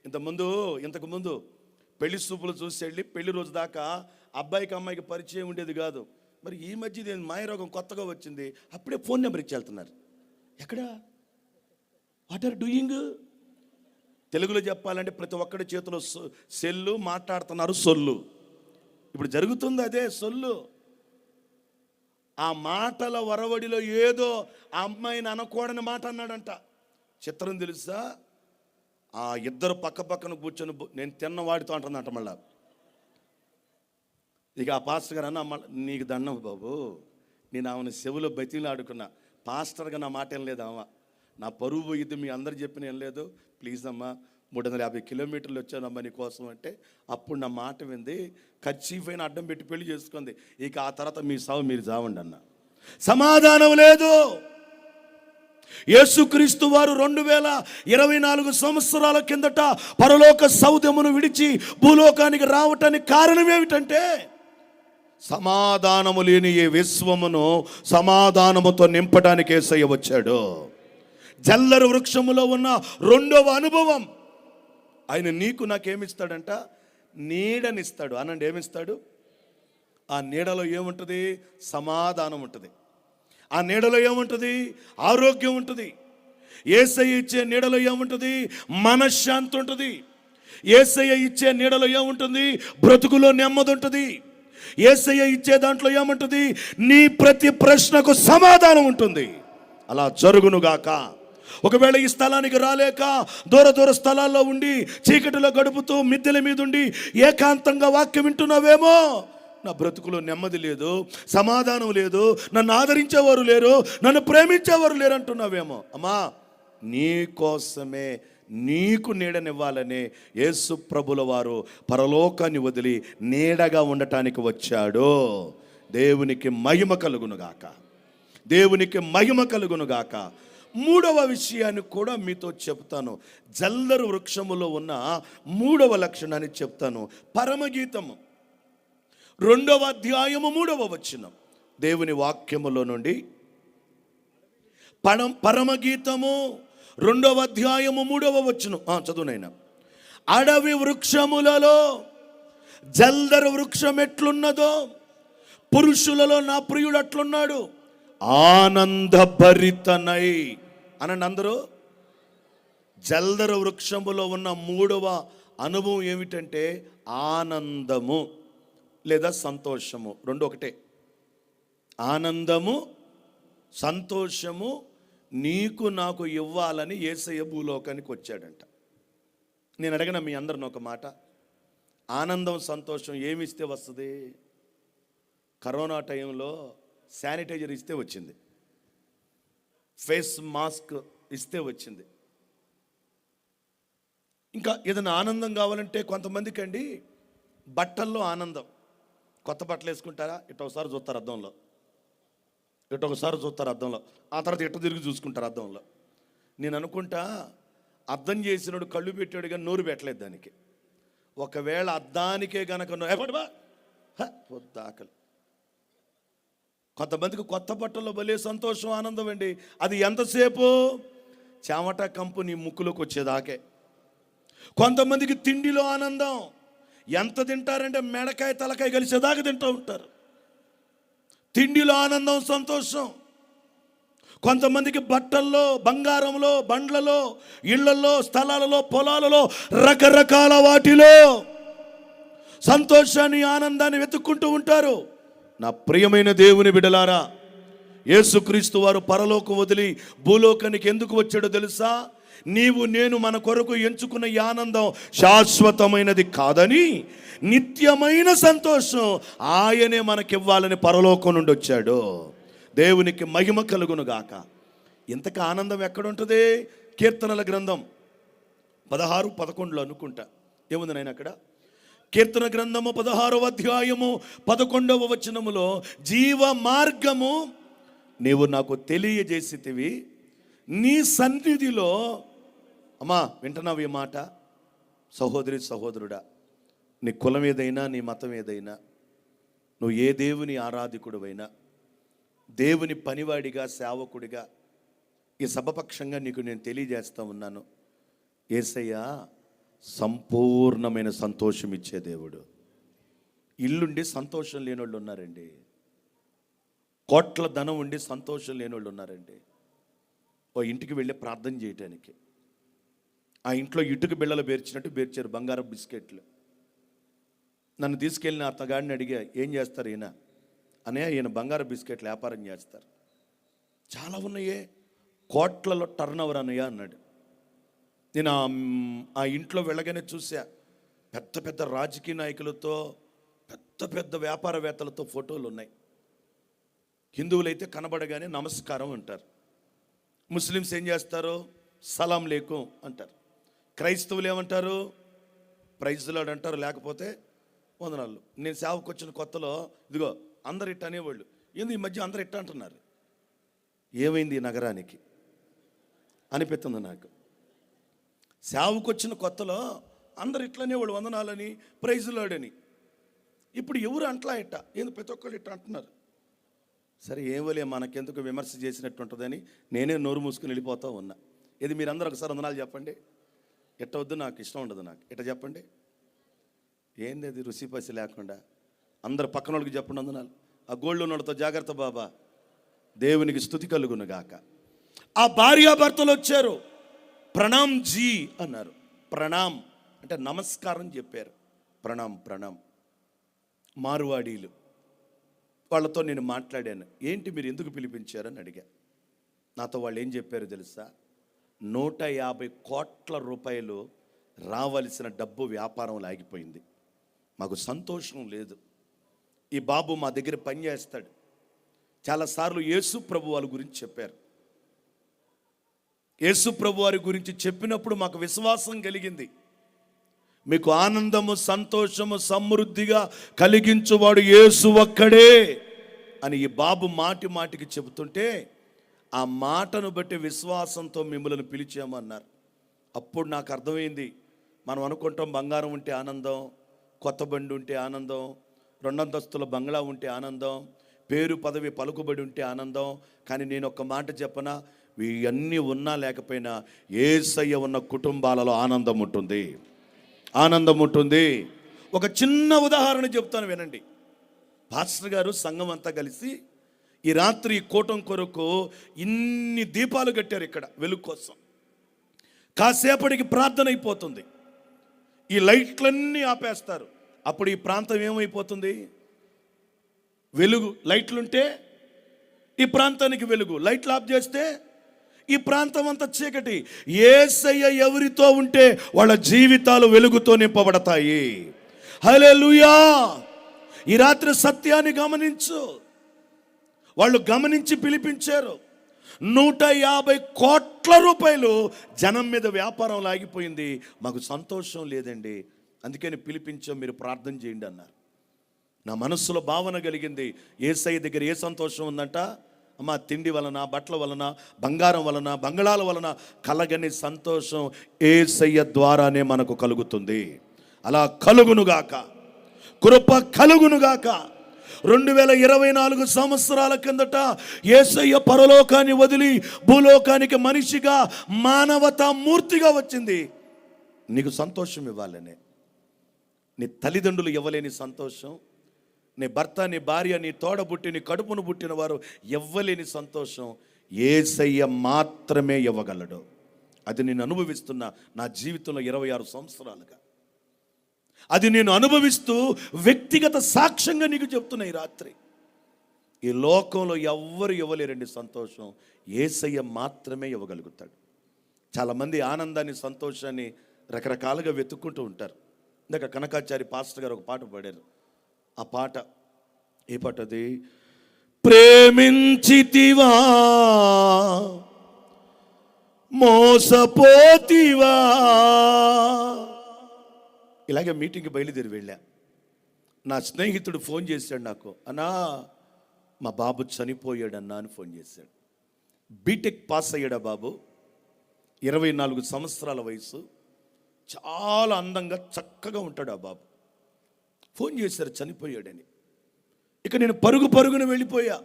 Speaker 1: ఇంతకు ముందు పెళ్లి చూపులు చూసి వెళ్ళి పెళ్లి రోజు దాకా అబ్బాయికి అమ్మాయికి పరిచయం ఉండేది కాదు. మరి ఈ మధ్య ఇది మాయరోగం కొత్తగా వచ్చింది, అప్పుడే ఫోన్ నెంబర్ ఇచ్చి వెళ్తున్నారు. ఎక్కడ వాట్ ఆర్ డూయింగ్? తెలుగులో చెప్పాలంటే ప్రతి ఒక్కడి చేతిలో సెల్లు, మాట్లాడుతున్నారు సొల్లు. ఇప్పుడు జరుగుతుంది అదే సొల్లు. ఆ మాటల వరవడిలో ఏదో ఆ అమ్మాయిని అనకూడని మాట అన్నాడంట. చిత్రం తెలుసా, ఆ ఇద్దరు పక్క పక్కన కూర్చొని నేను తిన్నవాడితో అంటుందంట. మళ్ళా ఇక ఆ పాస్టర్ గారు అన్న, నీకు దండం బాబు, నేను ఆమెను చెవులో బతిలో ఆడుకున్నా, పాస్టర్గా నా మాట ఏం లేదు, అమ్మ నా పరువు పోయిద్ది, మీ అందరు చెప్పిన ఏం లేదు, ప్లీజ్ అమ్మా 350 కిలోమీటర్లు వచ్చానమ్మా నీ కోసం అంటే, అప్పుడు నా మాట వింది, ఖర్చీఫైన అడ్డం పెట్టి పెళ్లి చేసుకుంది. ఇక ఆ తర్వాత మీ సావు మీరు చావండి అన్న. సమాధానం లేదు. యేసుక్రీస్తు వారు 2024 సంవత్సరాల కిందట పరలోక సౌధమును విడిచి భూలోకానికి రావటానికి కారణం ఏమిటంటే, సమాధానము లేని ఈ విశ్వమును సమాధానముతో నింపడానికి యేసయ్య వచ్చాడు. జల్లరు వృక్షములో ఉన్న రెండవ అనుభవం, ఆయన నీకు నాకేమిస్తాడంట, నీడనిస్తాడు. అనండి, ఏమిస్తాడు? ఆ నీడలో ఏముంటుంది? సమాధానం ఉంటుంది. ఆ నీడలో ఏముంటుంది? ఆరోగ్యం ఉంటుంది. యేసయ్య ఇచ్చే నీడలో ఏముంటుంది? మనశ్శాంతి ఉంటుంది. యేసయ్య ఇచ్చే నీడలో ఏముంటుంది? బ్రతుకులో నెమ్మది ఉంటుంది. యేసయ్య ఇచ్చే దాంట్లో ఏముంటుంది? నీ ప్రతి ప్రశ్నకు సమాధానం ఉంటుంది. అలా జరుగునుగాక. ఒకవేళ ఈ స్థలానికి రాలేక దూర స్థలాల్లో ఉండి చీకటిలో గడుపుతూ మిద్దెల మీద ఉండి ఏకాంతంగా వాక్యం వింటున్నావేమో, నా బ్రతుకులో నెమ్మది లేదు, సమాధానం లేదు, నన్ను ఆదరించేవారు లేరు, నన్ను ప్రేమించేవారు లేరు అంటున్నావేమో. అమ్మా, నీ కోసమే నీకు నీడనివ్వాలనే యేసు ప్రభుల వారు పరలోకాన్ని వదిలి నీడగా ఉండటానికి వచ్చాడు. దేవునికి మహిమ కలుగునుగాక. దేవునికి మహిమ కలుగునుగాక. మూడవ విషయాన్ని కూడా మీతో చెప్తాను. జల్లరు వృక్షములో ఉన్న మూడవ లక్షణాన్ని చెప్తాను. పరమగీతము 2వ అధ్యాయము 3వ వచనం దేవుని వాక్యములో నుండి. పరమగీతము 2వ అధ్యాయము 3వ వచనం చదువునైనా. అడవి వృక్షములలో జల్దరు వృక్షం ఎట్లున్నదో పురుషులలో నా ప్రియుడు అట్లున్నాడు, ఆనందభరితనై. అనండి అందరూ. జల్దరు వృక్షములో ఉన్న 3వ అనుభవం ఏమిటంటే ఆనందము లేదా సంతోషము. రెండు ఒకటే. ఆనందము, సంతోషము నీకు నాకు ఇవ్వాలని యేసయ్య భూలోకానికి వచ్చాడంట. నేను అడిగిన మీ అందరిని ఒక మాట, ఆనందం సంతోషం ఏమిస్తే వస్తుంది? కరోనా టైంలో శానిటైజర్ ఇస్తే వచ్చింది, ఫేస్ మాస్క్ ఇస్తే వచ్చింది. ఇంకా ఏదైనా ఆనందం కావాలంటే కొంతమందికి అండి బట్టల్లో ఆనందం. కొత్త బట్టలు వేసుకుంటారా, ఒకసారి చూస్తారు అద్దంలో, ఒకసారి చూస్తారు అద్దంలో, ఆ తర్వాత ఇట్ట తిరిగి చూసుకుంటారు అద్దంలో. నేను అనుకుంటా అద్దం చేసినాడు కళ్ళు పెట్టాడు కానీ నోరు పెట్టలేదు దానికి. ఒకవేళ అద్దానికే గనక పొద్దాకలి. కొంతమందికి కొత్త బట్టల్లో భలే సంతోషం, ఆనందం అండి. అది ఎంతసేపు? చెమట కంపు నీ ముక్కులోకి వచ్చేదాకే. కొంతమందికి తిండిలో ఆనందం. ఎంత తింటారంటే మెడకాయ తలకాయ కలిసేదాకా తింటూ ఉంటారు. తిండిలో ఆనందం, సంతోషం. కొంతమందికి బట్టల్లో, బంగారంలో, బండ్లలో, ఇళ్లలో, స్థలాలలో, పొలాలలో, రకరకాల వాటిలో సంతోషాన్ని, ఆనందాన్ని వెతుక్కుంటూ ఉంటారు. నా ప్రియమైన దేవుని బిడ్డలారా, యేసుక్రీస్తు వారు పరలోకం వదిలి భూలోకానికి ఎందుకు వచ్చాడో తెలుసా? నీవు నేను మన కొరకు ఎంచుకున్న ఈ ఆనందం శాశ్వతమైనది కాదని, నిత్యమైన సంతోషం ఆయనే మనకివ్వాలని పరలోకం నుండి వచ్చాడు. దేవునికి మహిమ కలుగునుగాక. ఇంతకు ఆనందం ఎక్కడుంటుంది? కీర్తనల గ్రంథం 16:11 అనుకుంటా. ఏముంది నాయన అక్కడ? కీర్తన గ్రంథము 16వ అధ్యాయము 11వ వచనములో, జీవ మార్గము నీవు నాకు తెలియజేసితివి, నీ సన్నిధిలో, అమ్మా వింటున్నావు ఈ మాట? సహోదరి సహోదరుడా, నీ కులం ఏదైనా, నీ మతం ఏదైనా, నువ్వు ఏ దేవుని ఆరాధికుడివైనా, దేవుని పనివాడిగా, సేవకుడిగా ఈ సభపక్షంగా నీకు నేను తెలియజేస్తా ఉన్నాను, యేసయ్య సంపూర్ణమైన సంతోషం ఇచ్చే దేవుడు. ఇల్లుండి సంతోషం లేని వాళ్ళు ఉన్నారండి. కోట్ల ధనం ఉండి సంతోషం లేని వాళ్ళు ఉన్నారండి. ఓ ఇంటికి వెళ్ళి ప్రార్థన చేయటానికి ఆ ఇంట్లో ఇటుక బిళ్ళలు పేర్చినట్టు పేర్చారు బంగారం బిస్కెట్లు. నన్ను తీసుకెళ్ళిన అతగాడిని అడిగా, ఏం చేస్తారు ఈయన? అనే ఈయన బంగారం బిస్కెట్లు వ్యాపారం చేస్తారు. చాలా ఉన్నాయే, కోట్లలో టర్న్ ఓవర్ అన్నయ్య అన్నాడు. నేను ఆ ఇంట్లో వెళ్ళగానే చూసా, పెద్ద పెద్ద రాజకీయ నాయకులతో, పెద్ద పెద్ద వ్యాపారవేత్తలతో ఫోటోలు ఉన్నాయి. హిందువులైతే కనబడగానే నమస్కారం అంటారు. ముస్లిమ్స్ ఏం చేస్తారు? సలాం లేకుం అంటారు. క్రైస్తవులు ఏమంటారు? ప్రైజ్ లార్డ్ అంటారు, లేకపోతే వందనాలు. నేను సేవకు వచ్చిన కొత్తలో ఇదిగో అందరు ఇట్ట అనేవాళ్ళు. ఏంది ఈ మధ్య అందరు ఇట్ట అంటున్నారు? ఏమైంది ఈ నగరానికి అనిపిస్తుంది నాకు. సేవకు వచ్చిన కొత్తలో అందరు ఇట్లనేవాళ్ళు, వందనాలని, ప్రైజ్ లార్డ్ అని. ఇప్పుడు ఎవరు అంట్లా ఇట్ట? ఏంది ప్రతి ఒక్కళ్ళు ఇట్ట అంటున్నారు. సరే ఏమోలే, మనకెందుకు విమర్శ చేసినట్టు ఉంటుందని నేనే నోరు మూసుకుని వెళ్ళిపోతూ ఉన్నా. ఇది మీరందరూ ఒకసారి వందనాలు చెప్పండి. ఎట్ట వద్దు, నాకు ఇష్టం ఉండదు. నాకు ఇట్ట చెప్పండి. ఏంది అది రుచిపసి లేకుండా? అందరు పక్కన వాళ్ళకి చెప్పండి వందనాలు. ఆ గోల్డ్ ఉన్నోళ్ళతో జాగ్రత్త బాబా, దేవునికి స్తుతి కలుగును గాక. ఆ భార్యాభర్తలు వచ్చారు, ప్రణామ్ జీ అన్నారు. ప్రణామ్ అంటే నమస్కారం చెప్పారు. ప్రణామ్ ప్రణామ్. మార్వాడీలు. వాళ్ళతో నేను మాట్లాడాను. ఏంటి మీరు ఎందుకు పిలిపించారని అడిగా. నాతో వాళ్ళు ఏం చెప్పారు తెలుసా? 150 కోట్ల రూపాయలు రావలసిన డబ్బు వ్యాపారంలో ఆగిపోయింది, మాకు సంతోషం లేదు. ఈ బాబు మా దగ్గర పనిచేస్తాడు. చాలాసార్లు యేసు ప్రభు వారి గురించి చెప్పారు. యేసు ప్రభు వారి గురించి చెప్పినప్పుడు మాకు విశ్వాసం కలిగింది. మీకు ఆనందము, సంతోషము, సమృద్ధిగా కలిగించువాడు యేసు ఒక్కడే అని ఈ బాబు మాటి మాటికి చెబుతుంటే, ఆ మాటను బట్టి విశ్వాసంతో మిమ్మల్ని పిలిచామన్నారు. అప్పుడు నాకు అర్థమైంది, మనం అనుకుంటాం బంగారం ఉంటే ఆనందం, కొత్త బండి ఉంటే ఆనందం, 2 అంతస్తుల బంగ్లా ఉంటే ఆనందం, పేరు పదవి పలుకుబడి ఉంటే ఆనందం. కానీ నేను ఒక మాట చెప్పనా, ఇవన్నీ ఉన్నా లేకపోయినా యేసయ్య ఉన్న కుటుంబాలలో ఆనందం ఉంటుంది, ఆనందం ఉంటుంది. ఒక చిన్న ఉదాహరణ చెప్తాను వినండి. పాస్టర్ గారు సంఘం అంతా కలిసి ఈ రాత్రి కూటం కొరకు ఇన్ని దీపాలు కట్టారు ఇక్కడ వెలుగు కోసం. కాసేపటికి ప్రార్థన అయిపోతుంది, ఈ లైట్లన్నీ ఆపేస్తారు. అప్పుడు ఈ ప్రాంతం ఏమైపోతుంది? వెలుగు. లైట్లుంటే ఈ ప్రాంతానికి వెలుగు, లైట్లు ఆఫ్ చేస్తే ఈ ప్రాంతం అంతా చీకటి. యేసయ్య ఎవరితో ఉంటే వాళ్ళ జీవితాలు వెలుగుతో నింపబడతాయి. హల్లెలూయా. ఈ రాత్రి సత్యాన్ని గమనించు. వాళ్ళు గమనించి పిలిపించారు. 150 కోట్ల రూపాయలు జనం మీద వ్యాపారం లాగిపోయింది, మాకు సంతోషం లేదండి, అందుకని పిలిపించాం, మీరు ప్రార్థన చేయండి అన్నారు. నా మనస్సులో భావన కలిగింది, యేసయ్య దగ్గర ఏ సంతోషం ఉందంట? అమ్మ, తిండి వలన, బట్టల వలన, బంగారం వలన, బంగళాల వలన కలగని సంతోషం యేసయ్య ద్వారానే మనకు కలుగుతుంది. అలా కలుగునుగాక, కృప కలుగునుగాక. 2024 సంవత్సరాల కిందట యేసయ్య పరలోకాన్ని వదిలి భూలోకానికి మనిషిగా, మానవతా మూర్తిగా వచ్చింది నీకు సంతోషం ఇవ్వాలనే. నీ తల్లిదండ్రులు ఇవ్వలేని సంతోషం, నీ భర్త, నీ భార్య, నీ తోడబుట్టి, నీ కడుపును పుట్టిన వారు ఇవ్వలేని సంతోషం యేసయ్య మాత్రమే ఇవ్వగలడు. అది నేను అనుభవిస్తున్నా నా జీవితంలో 26 సంవత్సరాలుగా. అది నేను అనుభవిస్తూ వ్యక్తిగత సాక్ష్యంగా నీకు చెప్తున్నా ఈ రాత్రి. ఈ లోకంలో ఎవ్వరు ఇవ్వలేరండి సంతోషం, యేసయ్య మాత్రమే ఇవ్వగలుగుతాడు. చాలామంది ఆనందాన్ని, సంతోషాన్ని రకరకాలుగా వెతుక్కుంటూ ఉంటారు. ఇందాక కనకాచారి పాస్టర్ గారు ఒక పాట పాడారు. ఆ పాట ఏ పాట అది? ప్రేమించితివా మోసపోతివా. ఇలాగే మీటింగ్కి బయలుదేరి వెళ్ళా. నా స్నేహితుడు ఫోన్ చేశాడు నాకు, అన్నా మా బాబు చనిపోయాడన్నా అని ఫోన్ చేశాడు. బీటెక్ పాస్ అయ్యాడా బాబు, 24 సంవత్సరాల వయసు, చాలా అందంగా చక్కగా ఉంటాడు ఆ బాబు. ఫోన్ చేశారు చనిపోయాడని. ఇక నేను పరుగున వెళ్ళిపోయా.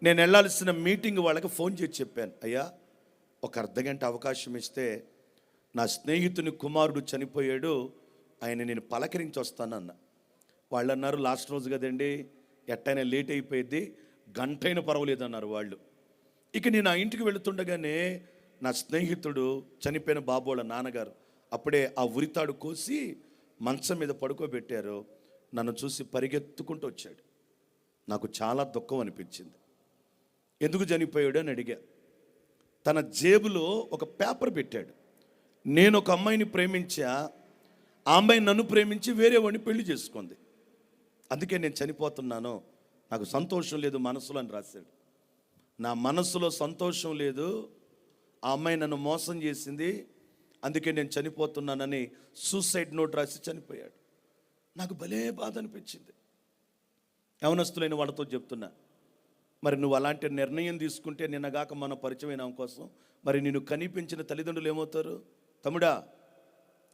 Speaker 1: నేను వెళ్ళాల్సిన మీటింగ్ వాళ్ళకి ఫోన్ చేసి చెప్పాను, అయ్యా ఒక అర్ధగంట అవకాశం ఇస్తే నా స్నేహితుని కుమారుడు చనిపోయాడు, ఆయన నేను పలకరించి వస్తానన్న. వాళ్ళు అన్నారు, లాస్ట్ రోజు కదండి, ఎట్టయినా లేట్ అయిపోయింది, గంటైనా పర్వాలేదు అన్నారు వాళ్ళు. ఇక నేను ఆ ఇంటికి వెళుతుండగానే నా స్నేహితుడు చనిపోయిన బాబోళ్ళ నాన్నగారు అప్పుడే ఆ ఉరితాడు కోసి మంచం మీద పడుకోబెట్టారు. నన్ను చూసి పరిగెత్తుకుంటూ వచ్చాడు. నాకు చాలా దుఃఖం అనిపించింది. ఎందుకు చనిపోయాడు అని అడిగా. తన జేబులో ఒక పేపర్ పెట్టాడు. నేను ఒక అమ్మాయిని ప్రేమించా, ఆ అమ్మాయి నన్ను ప్రేమించి వేరే వాడిని పెళ్లి చేసుకుంది, అందుకే నేను చనిపోతున్నాను, నాకు సంతోషం లేదు మనసులో అని రాశాడు. నా మనసులో సంతోషం లేదు, ఆ అమ్మాయి నన్ను మోసం చేసింది, అందుకే నేను చనిపోతున్నానని సూసైడ్ నోట్ రాసి చనిపోయాడు. నాకు భలే బాధ అనిపించింది. యవనస్తులైన వాళ్ళతో చెప్తున్నా, మరి నువ్వు అలాంటి నిర్ణయం తీసుకుంటే నిన్నగాక మన పరిచయం కోసం మరి నిన్ను కనిపించిన తల్లిదండ్రులు ఏమవుతారు? తమ్ముడా,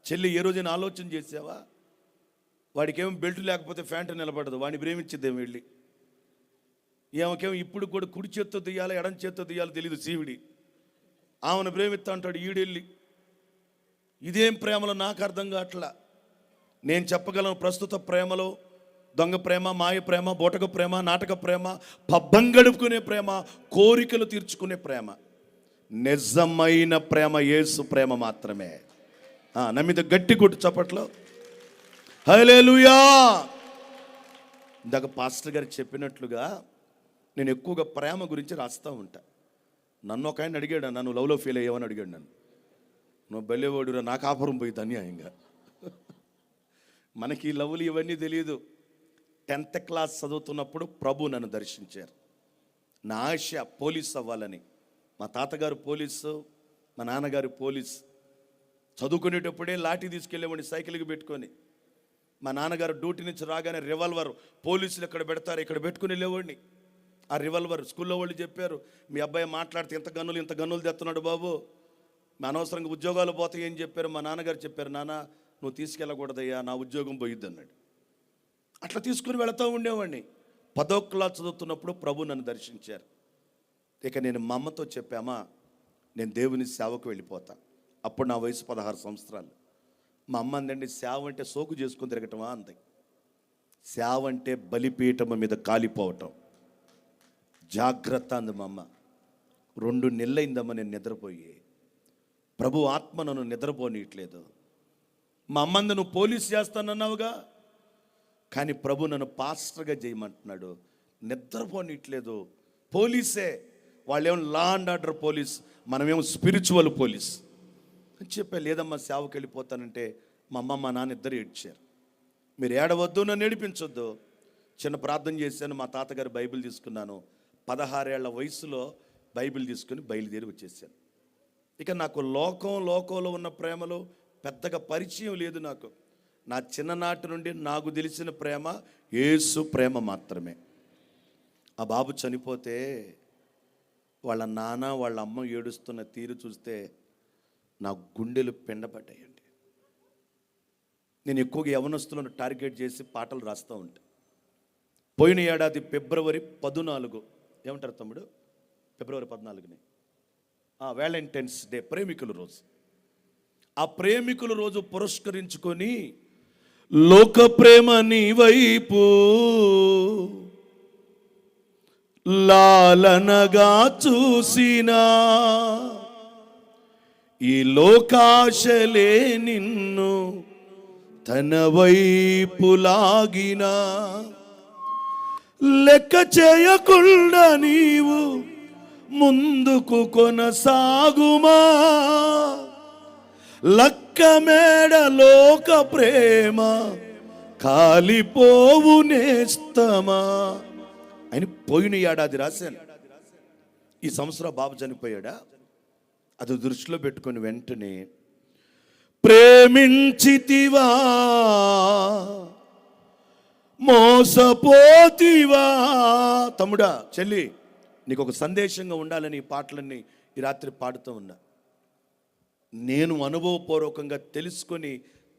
Speaker 1: చెల్లి, ఏ రోజైనా ఆలోచన చేసావా? వాడికేమో బెల్ట్ లేకపోతే ఫ్యాంట్ నిలబడదు, వాడిని ప్రేమించిద్దేమో వెళ్ళి. ఏమకేమో ఇప్పుడు కూడా కుడి చేత్తో తీయాలో ఎడం చేత్తో తీయాలో తెలియదు సీవిడి, ఆమెను ప్రేమిస్తా అంటాడు ఈడెళ్ళి. ఇదేం ప్రేమలో నాకు అర్థం కావట్లా. నేను చెప్పగలను, ప్రస్తుత ప్రేమలో దొంగ ప్రేమ, మాయ ప్రేమ, బోటక ప్రేమ, నాటక ప్రేమ, పబ్బం గడుపుకునే ప్రేమ, కోరికలు తీర్చుకునే ప్రేమ. నిజమైన ప్రేమ యేసు ప్రేమ మాత్రమే. నమ్మిత గట్టి కొట్టు చప్పట్లో హల్లెలూయా. ఇందాక పాస్టర్ గారు చెప్పినట్లుగా నేను ఎక్కువగా ప్రేమ గురించి రాస్తూ ఉంటా. నన్ను ఒక ఆయన అడిగాడు, నన్ను లవ్లో ఫెయిల్ అయ్యావని అడిగాడు నన్ను. నువ్వు బెల్లేవాడురా, నా కాపురం పోయింది అన్యాయంగా. మనకి ఈ లవ్లు ఇవన్నీ తెలియదు. 10th క్లాస్ చదువుతున్నప్పుడు ప్రభు నన్ను దర్శించారు. నా ఆశ పోలీస్ అవ్వాలని. మా తాతగారు పోలీసు, మా నాన్నగారు పోలీస్. చదువుకునేటప్పుడే లాఠీ తీసుకెళ్ళేవాడిని సైకిల్కి పెట్టుకొని. మా నాన్నగారు డ్యూటీ నుంచి రాగానే రివాల్వర్ పోలీసులు ఎక్కడ పెడతారు ఇక్కడ పెట్టుకుని వెళ్ళేవాడిని. ఆ రివాల్వర్ స్కూల్లో వాళ్ళు చెప్పారు, మీ అబ్బాయి మాట్లాడితే ఇంత గన్నులు తెస్తున్నాడు బాబు, మా అనవసరంగా ఉద్యోగాలు పోతాయి అని చెప్పారు. మా నాన్నగారు చెప్పారు, నాన్న నువ్వు తీసుకెళ్ళకూడదయ్యా, నా ఉద్యోగం పోయిద్ది అన్నాడు. అట్లా తీసుకుని వెళుతూ ఉండేవాడిని. 10వ క్లాస్ చదువుతున్నప్పుడు ప్రభు నన్ను దర్శించారు. ఇక నేను మా అమ్మతో చెప్పామా, నేను దేవుని సేవకు వెళ్ళిపోతా. అప్పుడు నా వయసు 16 సంవత్సరాలు. మా అమ్మ అందండి, సేవ అంటే సోకు చేసుకుని తిరగటమా అంది. సేవ అంటే బలిపీఠం మీద కాలిపోవటం, జాగ్రత్త అంది మా అమ్మ. 2 నెలలైందమ్మ నేను నిద్రపోయి. ప్రభు ఆత్మ నన్ను నిద్రపోనీయట్లేదు. మా అమ్మంది, నువ్వు పోలీస్ చేస్తానన్నావుగా, కానీ ప్రభు నన్ను పాస్టర్గా చేయమంటున్నాడు, నిద్రపోనీయట్లేదు. పోలీసే, వాళ్ళేమో లా అండ్ ఆర్డర్ పోలీస్, మనమేమో స్పిరిచువల్ పోలీస్ అని చెప్పా. లేదమ్మా సేవకి వెళ్ళిపోతానంటే మా అమ్మ మా నాన్న ఇద్దరు ఏడ్చారు. మీరు ఏడవద్దు, నన్ను ఏడిపించొద్దు. చిన్న ప్రార్థన చేశాను, మా తాతగారు బైబిల్ తీసుకున్నాను. 16 ఏళ్ల వయసులో బైబిల్ తీసుకుని బయలుదేరి వచ్చేసాను. ఇక నాకు లోకంలో ఉన్న ప్రేమలో పెద్దగా పరిచయం లేదు. నాకు నా చిన్ననాటి నుండి నాకు తెలిసిన ప్రేమ యేసు ప్రేమ మాత్రమే. ఆ బాబు చనిపోతే వాళ్ళ నాన్న వాళ్ళ అమ్మ ఏడుస్తున్న తీరు చూస్తే నా గుండెలు పిండపడ్డాయండి. నేను ఎక్కువగా యవనస్తులను టార్గెట్ చేసి పాటలు రాస్తూ ఉంటాను. పోయిన ఏడాది ఫిబ్రవరి 14, ఏమంటారు తమ్ముడు, ఫిబ్రవరి 14ని వ్యాలంటైన్స్ డే, ప్రేమికుల రోజు. ఆ ప్రేమికుల రోజు పురస్కరించుకొని లోక ప్రేమ నీ వైపు లాలనగా చూసినా, ఈ లోకాశలే నిన్ను తన వైపు లాగినా, లెక్క చేయకుండా నీవు ముందుకు కొనసాగుమా, లక్క మేడ లోక ప్రేమ కాలిపోవు నేస్తమా అని పోయిన ఏడాది రాశాను. ఈ సంవత్సరం బాబు చనిపోయాడా, అది దృష్టిలో పెట్టుకొని వెంటనే ప్రేమించితివా మోసపోతివా. తమ్ముడా, చెల్లి, నీకు ఒక సందేశంగా ఉండాలని ఈ పాటలన్నీ ఈ రాత్రి పాడుతూ ఉన్నా. నేను అనుభవపూర్వకంగా తెలుసుకొని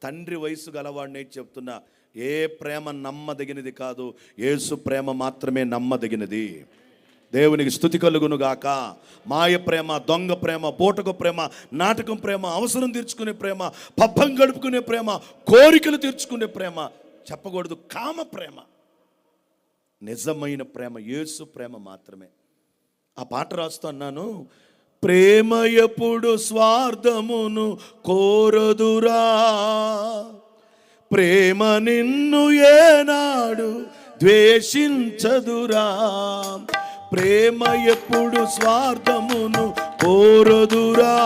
Speaker 1: తండ్రి వయసు గలవాడిని చెప్తున్నా, ఏ ప్రేమ నమ్మదగినది కాదు, యేసు ప్రేమ మాత్రమే నమ్మదగినది. దేవునికి స్తుతి కలుగును గాక. మాయ ప్రేమ, దొంగ ప్రేమ, బూటకు ప్రేమ, నాటకం ప్రేమ, అవసరం తీర్చుకునే ప్రేమ, పబ్బం గడుపుకునే ప్రేమ, కోరికలు తీర్చుకునే ప్రేమ చెప్పకూడదు. కామ ప్రేమ, నిజమైన ప్రేమ యేసు ప్రేమ మాత్రమే. ఆ పాట రాస్తున్నాను. ప్రేమ ఎప్పుడు స్వార్థమును కోరదురా, ప్రేమ నిన్ను ఏనాడు ద్వేషించదురా. ప్రేమ ఎప్పుడు స్వార్థమును కోరదురా,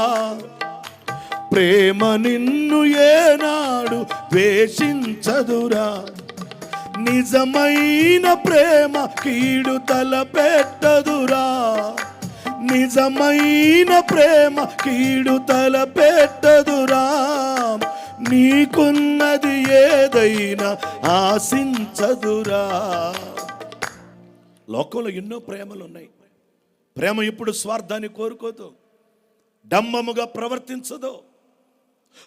Speaker 1: ప్రేమ నిన్ను ఏనాడు ద్వేషించదురా. నిజమైన ప్రేమ కీడు తలపెట్టదురా, నిజమైన ప్రేమ కీడు తలపెట్టదురా. నీకున్నది ఏదైనా ఆశించదురా. లోకంలో ఎన్నో ప్రేమలు ఉన్నాయి. ప్రేమ ఇప్పుడు స్వార్థాన్ని కోరుకోదు, డంబముగా ప్రవర్తించదు.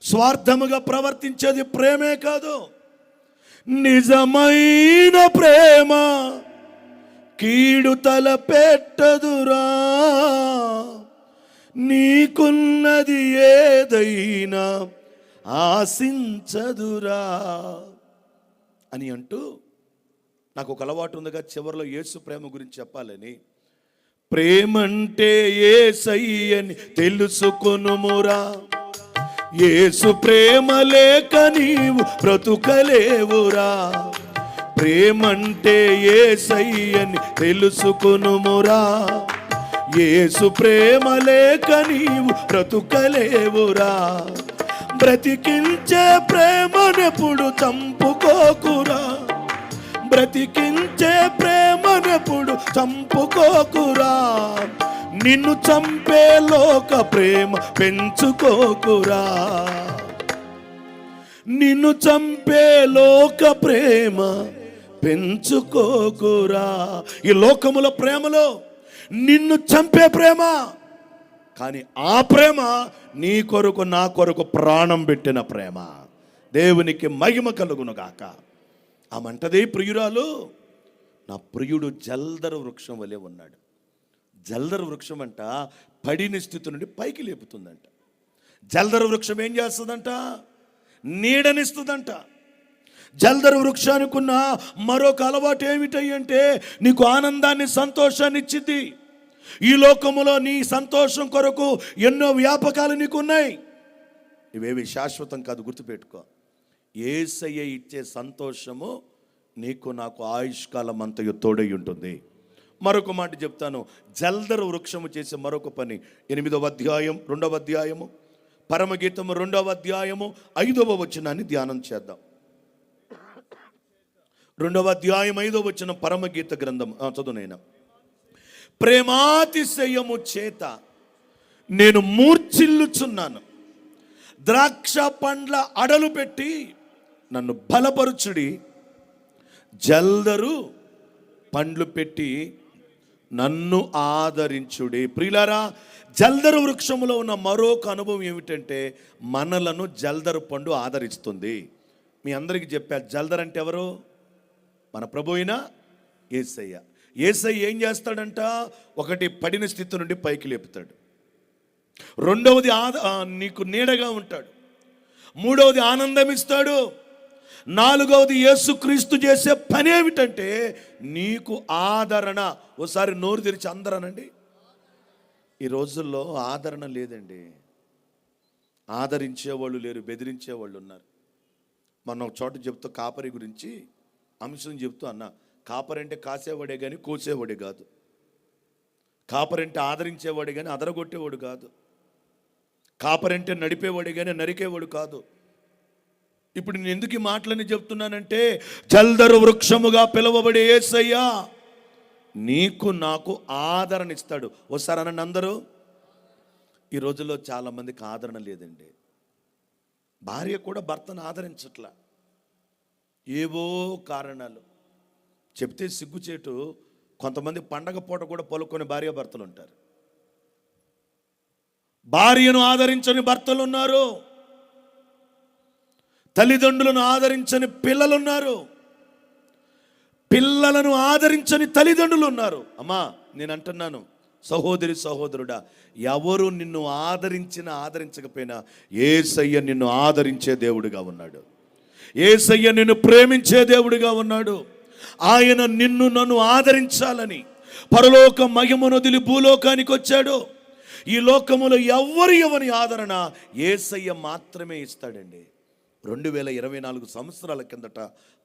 Speaker 1: స్వార్థముగా ప్రవర్తించేది ప్రేమే కాదు. నిజమైన ప్రేమ కీడు తలపెట్టదురా, నీకున్నది ఏదైనా ఆశించదురా అని అంటూ, నాకు ఒక అలవాటు ఉందిగా చివరిలో యేసు ప్రేమ గురించి చెప్పాలని. ప్రేమంటే యేసయ్యని తెలుసుకొనుమురా, యేసు ప్రేమ లేక నీవు బ్రతుకలేవురా. ప్రేమంటే యేసయ్యని తెలుసుకొనుమురా, యేసు ప్రేమ లేక నీవు బ్రతుకలేవురా. బ్రతికించే ప్రేమనెప్పుడు చంపుకోకురా, బ్రతికించే ప్రేమనెప్పుడు చంపుకోకురా. నిన్ను చంపే లోక ప్రేమ పెంచుకోకురా, నిన్ను చంపే లోక ప్రేమ పెంచుకోకురా. ఈ లోకముల ప్రేమలో నిన్ను చంపే ప్రేమ, కానీ ఆ ప్రేమ నీ కొరకు నా కొరకు ప్రాణం పెట్టిన ప్రేమ. దేవునికి మహిమ కలుగునుగాక. ఆమంటదే, ప్రియురాలు, నా ప్రియుడు జల్దర వృక్షం వలె ఉన్నాడు. జల్దర వృక్షం అంట పడిన స్థితి నుండి పైకి లేపుతుందంట. జల్దర వృక్షం ఏం చేస్తుందంట? నీడనిస్తుందంట. జల్దర వృక్షానికి ఉన్న మరొక అలవాటు ఏమిటంటే నీకు ఆనందాన్ని, సంతోషాన్ని ఇచ్చింది. ఈ లోకములో నీ సంతోషం కొరకు ఎన్నో వ్యాపకాలు నీకు ఉన్నాయి. ఇవేవి శాశ్వతం కాదు, గుర్తుపెట్టుకో. యేసయ్య ఇచ్చే సంతోషము నీకు నాకు ఆయుష్కాలం అంతయు తోడై ఉంటుంది. మరొక మాట చెప్తాను. జల్దర వృక్షము చేసే మరొక పని 8వ అధ్యాయం 2వ అధ్యాయము పరమగీతము 2వ అధ్యాయము 5వ వచనాన్ని ధ్యానం చేద్దాం. 2వ అధ్యాయం 5వ వచనం పరమగీత గ్రంథం చదువునైనా. ప్రేమాతిశయము చేత నేను మూర్ఛిల్లుచున్నాను, ద్రాక్ష పండ్ల అడలు పెట్టి నన్ను బలపరుచుడి, జల్దరు పండ్లు పెట్టి నన్ను ఆదరించుడి. ప్రియులారా, జల్దరు వృక్షములో ఉన్న మరొక అనుభవం ఏమిటంటే మనలను జల్దరు పండు ఆదరిస్తుంది. మీ అందరికీ చెప్పా, జల్దర్ అంటే ఎవరు? మన ప్రభు అయిన యేసయ్య. యేసయ్య ఏం చేస్తాడంట? ఒకటి, పడిన స్థితి నుండి పైకి లేపుతాడు. రెండవది నీకు నీడగా ఉంటాడు. మూడవది ఆనందం ఇస్తాడు. నాలుగవది యేసుక్రీస్తు చేసే పని ఏమిటంటే నీకు ఆదరణ. ఓసారి నోరు తెరిచి అందరనండి. ఈ రోజుల్లో ఆదరణ లేదండి. ఆదరించేవాళ్ళు లేరు, బెదిరించేవాళ్ళు ఉన్నారు. మొన్న ఒక చోట చెప్తూ కాపరి గురించి అంశం చెప్తూ అన్నా, కాపరంటే కాసేవాడే కానీ కోసేవాడే కాదు. కాపరంటే ఆదరించేవాడే కానీ అదరగొట్టేవాడు కాదు. కాపరంటే నడిపేవాడే కానీ నరికేవాడు కాదు. ఇప్పుడు నేను ఎందుకు ఈ మాటలని చెప్తున్నానంటే, జల్దరు వృక్షముగా పిలువబడే యేసయ్య నీకు నాకు ఆదరణ ఇస్తాడు. ఒకసారి అనండి అందరూ. ఈ రోజుల్లో చాలామందికి ఆదరణ లేదండి. భార్య కూడా భర్తను ఆదరించట్లా. ఏవో కారణాలు చెప్తే సిగ్గుచేటు. కొంతమంది పండగ పూట కూడా పలుకొని భార్యాభర్తలు ఉంటారు. భార్యను ఆదరించని భర్తలు ఉన్నారు, తల్లిదండ్రులను ఆదరించని పిల్లలున్నారు, పిల్లలను ఆదరించని తల్లిదండ్రులు ఉన్నారు. అమ్మా, నేను అంటున్నాను, సహోదరి సహోదరుడా, ఎవరు నిన్ను ఆదరించకపోయినా యేసయ్య నిన్ను ఆదరించే దేవుడిగా ఉన్నాడు. యేసయ్య నిన్ను ప్రేమించే దేవుడిగా ఉన్నాడు. ఆయన నిన్ను నన్ను ఆదరించాలని పరలోక మహిమను వదిలి భూలోకానికి వచ్చాడు. ఈ లోకములో ఎవరి ఆదరణ యేసయ్య మాత్రమే ఇస్తాడండి. 2024 సంవత్సరాల కిందట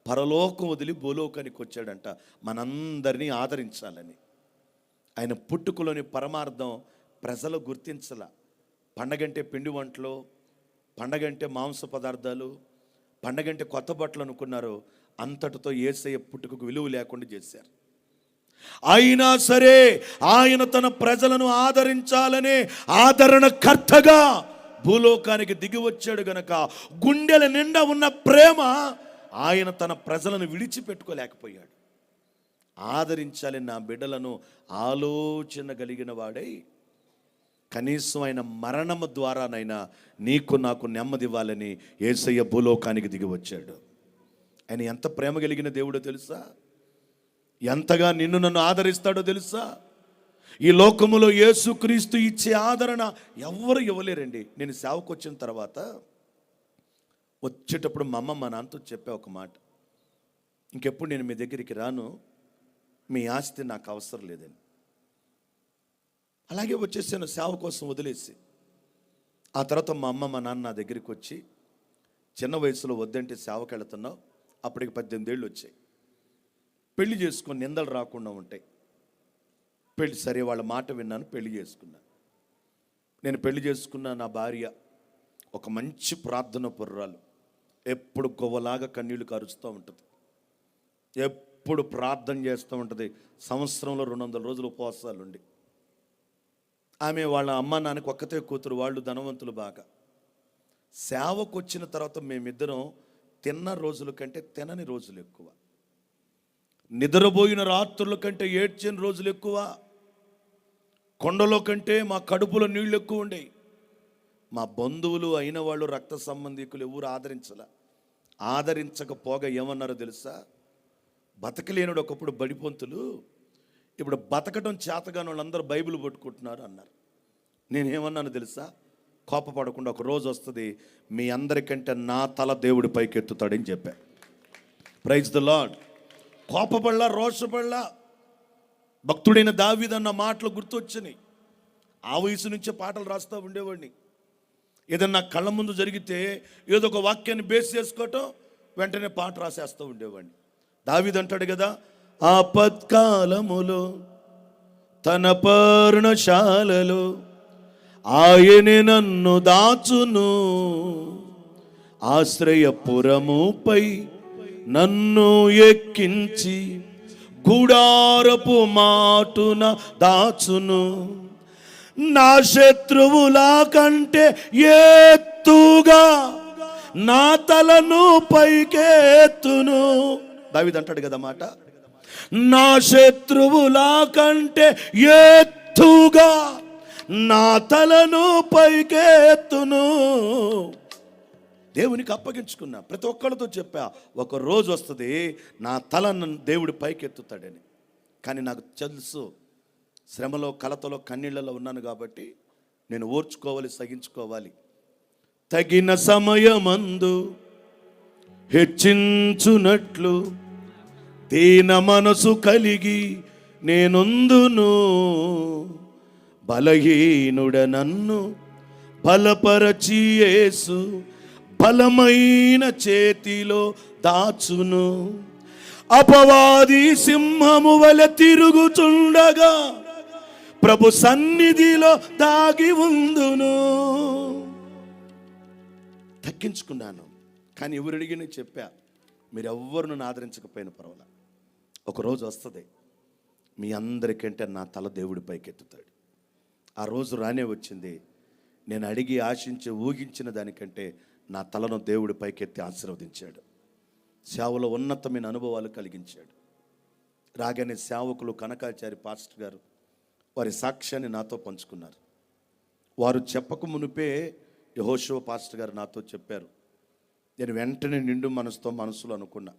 Speaker 1: పరలోకం వదిలి భూలోకానికి వచ్చాడంట మనందరినీ ఆదరించాలని. ఆయన పుట్టుకలోని పరమార్థం ప్రజలు గుర్తించాల. పండగంటే పిండి వంటలు, పండగంటే మాంస పదార్థాలు, పండగంటే కొత్త బట్టలు అనుకున్నారు. అంతటితో యేసయ్య పుట్టుకకు విలువ లేకుండా చేశారు. అయినా సరే ఆయన తన ప్రజలను ఆదరించాలనే ఆదరణకర్తగా భూలోకానికి దిగి వచ్చాడు గనక గుండెల నిండా ఉన్న ప్రేమ ఆయన తన ప్రజలను విడిచిపెట్టుకోలేకపోయాడు. ఆదరించాలి నా బిడ్డలను ఆలోచన కలిగిన వాడై కనీసం ఆయన మరణము ద్వారానైనా నీకు నాకు నెమ్మది ఇవ్వాలని యేసయ్య భూలోకానికి దిగి వచ్చాడు. ఆయన ఎంత ప్రేమ కలిగిన దేవుడో తెలుసా? ఎంతగా నిన్ను నన్ను ఆదరిస్తాడో తెలుసా? ఈ లోకములో యేసుక్రీస్తు ఇచ్చే ఆదరణ ఎవరు ఇవ్వలేరండి. నేను సేవకు వచ్చిన తర్వాత వచ్చేటప్పుడు మా అమ్మ మా నాన్నతో చెప్పే ఒక మాట, ఇంకెప్పుడు నేను మీ దగ్గరికి రాను, మీ ఆస్తి నాకు అవసరం లేదని. అలాగే వచ్చేసాను సేవ కోసం వదిలేసి. ఆ తర్వాత మా అమ్మ మా నాన్న నా దగ్గరికి వచ్చి, చిన్న వయసులో వద్దంటే సేవకి వెళుతున్నావు, అప్పటికి 18 ఏళ్ళు వచ్చాయి, పెళ్లి చేసుకొని నిందలు రాకుండా ఉంటాయి. పెళ్లి సరే వాళ్ళ మాట విన్నాను, పెళ్లి చేసుకున్నాను. నేను పెళ్లి చేసుకున్న నా భార్య ఒక మంచి ప్రార్థన పరురాలు, ఎప్పుడు గొవ్వలాగా కన్నీళ్లు కరుస్తూ ఉంటుంది, ఎప్పుడు ప్రార్థన చేస్తూ ఉంటుంది. సంవత్సరంలో 200 రోజులు ఉపవాసాలు ఉండి. ఆమె వాళ్ళ అమ్మ నాన్నకి ఒక్కతే కూతురు, వాళ్ళు ధనవంతులు బాగా. సేవకు వచ్చిన తర్వాత మేమిద్దరం తిన్న రోజుల కంటే తినని రోజులు ఎక్కువ, నిద్రపోయిన రాత్రుల కంటే ఏడ్చిన రోజులు ఎక్కువ, కొండలో కంటే మా కడుపులో నీళ్ళు ఎక్కువ ఉండేవి. మా బంధువులు అయిన వాళ్ళు, రక్త సంబంధికులు ఎవరు ఆదరించకపోగా ఏమన్నారో తెలుసా? బతకలేనుడు ఒకప్పుడు బడిపొంతులు, ఇప్పుడు బతకటం చేతగాని వాళ్ళందరూ బైబిల్ పట్టుకుంటున్నారు అన్నారు. నేనేమన్నాను తెలుసా? కోపపడకుండా ఒక రోజు వస్తుంది మీ అందరికంటే నా తల దేవుడి పైకి ఎత్తుతాడని చెప్పా. Praise the Lord. కోపపడలా, రోషపడలా. భక్తుడైన దావీదన్న మాటలు గుర్తొచ్చినాయి. ఆ వయసు నుంచే పాటలు రాస్తూ ఉండేవాడిని. ఏదన్నా కళ్ళ ముందు జరిగితే ఏదో ఒక వాక్యాన్ని బేస్ చేసుకోవటం, వెంటనే పాట రాసేస్తూ ఉండేవాడిని. దావీదు అంటాడు కదా, ఆపత్కాలములో తన పర్ణశాలలో ఆయనే నన్ను దాచును, ఆశ్రయపురముపై నన్ను ఎక్కించి గుడారపు మాటున దాచును, నా శత్రువుల కంటే ఎత్తుగా నా తలను పైకెత్తును. దావీదు అంటాడు కదా మాట, నా శత్రువుల కంటే ఎత్తుగా నా తలను పైకెత్తును. దేవునికి అప్పగించుకున్నా. ప్రతి ఒక్కరితో చెప్పా, ఒక రోజు వస్తుంది నా తలను దేవుడి పైకెత్తుతాడని. కానీ నాకు తెలుసు, శ్రమలో, కలతలో, కన్నీళ్లలో ఉన్నాను కాబట్టి నేను ఓర్చుకోవాలి, సహించుకోవాలి. తగిన సమయమందు హెచ్చించునట్లు దీన మనసు కలిగి నేనుందును, బలహీనుడ నన్ను బలపరచి యేసు బలమైన చేతిలో దాచును, అపవాది సింహము వలె తిరుగుచుండగా ప్రభు సన్నిధిలో దాగి ఉందును. తగ్గించుకున్నాను, కానీ ఎవరు అడిగినా చెప్పా, మీరెవ్వరు నన్ను ఆదరించకపోయిన పర్వాలా, ఒకరోజు వస్తుంది మీ అందరికంటే నా తల దేవుడి పైకి ఎత్తుతాడు. ఆ రోజు రానే వచ్చింది. నేను అడిగి ఆశించి ఊహించిన దానికంటే నా తలను దేవుడి పైకెత్తి ఆశీర్వదించాడు. సేవలో ఉన్నతమైన అనుభవాలు కలిగించాడు. రాగానే సేవకులు కనకాచారి పాస్టర్ గారు వారి సాక్ష్యాన్ని నాతో పంచుకున్నారు. వారు చెప్పక మునిపే యెహోషువ పాస్టర్ గారు నాతో చెప్పారు. నేను వెంటనే నిండు మనసులో అనుకున్నా,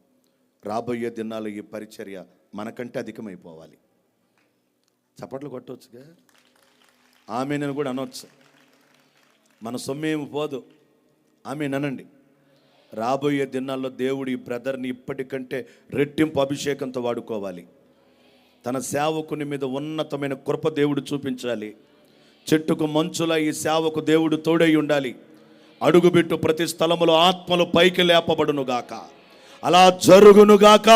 Speaker 1: రాబోయే దినాల్లో ఈ పరిచర్య మనకంటే అధికమైపోవాలి. చప్పట్లు కొట్టవచ్చుగా, ఆమెను కూడా అనొచ్చు. మన సొమ్మేమి పోదు, ఆమెనండి. రాబోయే దినాల్లో దేవుడు ఈ బ్రదర్ని ఇప్పటికంటే రెట్టింపు అభిషేకంతో వాడుకోవాలి. తన సేవకుని మీద ఉన్నతమైన కృప దేవుడు చూపించాలి. చెట్టుకు మంచులా ఈ సేవకు దేవుడు తోడై ఉండాలి. అడుగుబెట్టు ప్రతి స్థలములో ఆత్మలు పైకి లేపబడునుగాక, అలా జరుగునుగాక.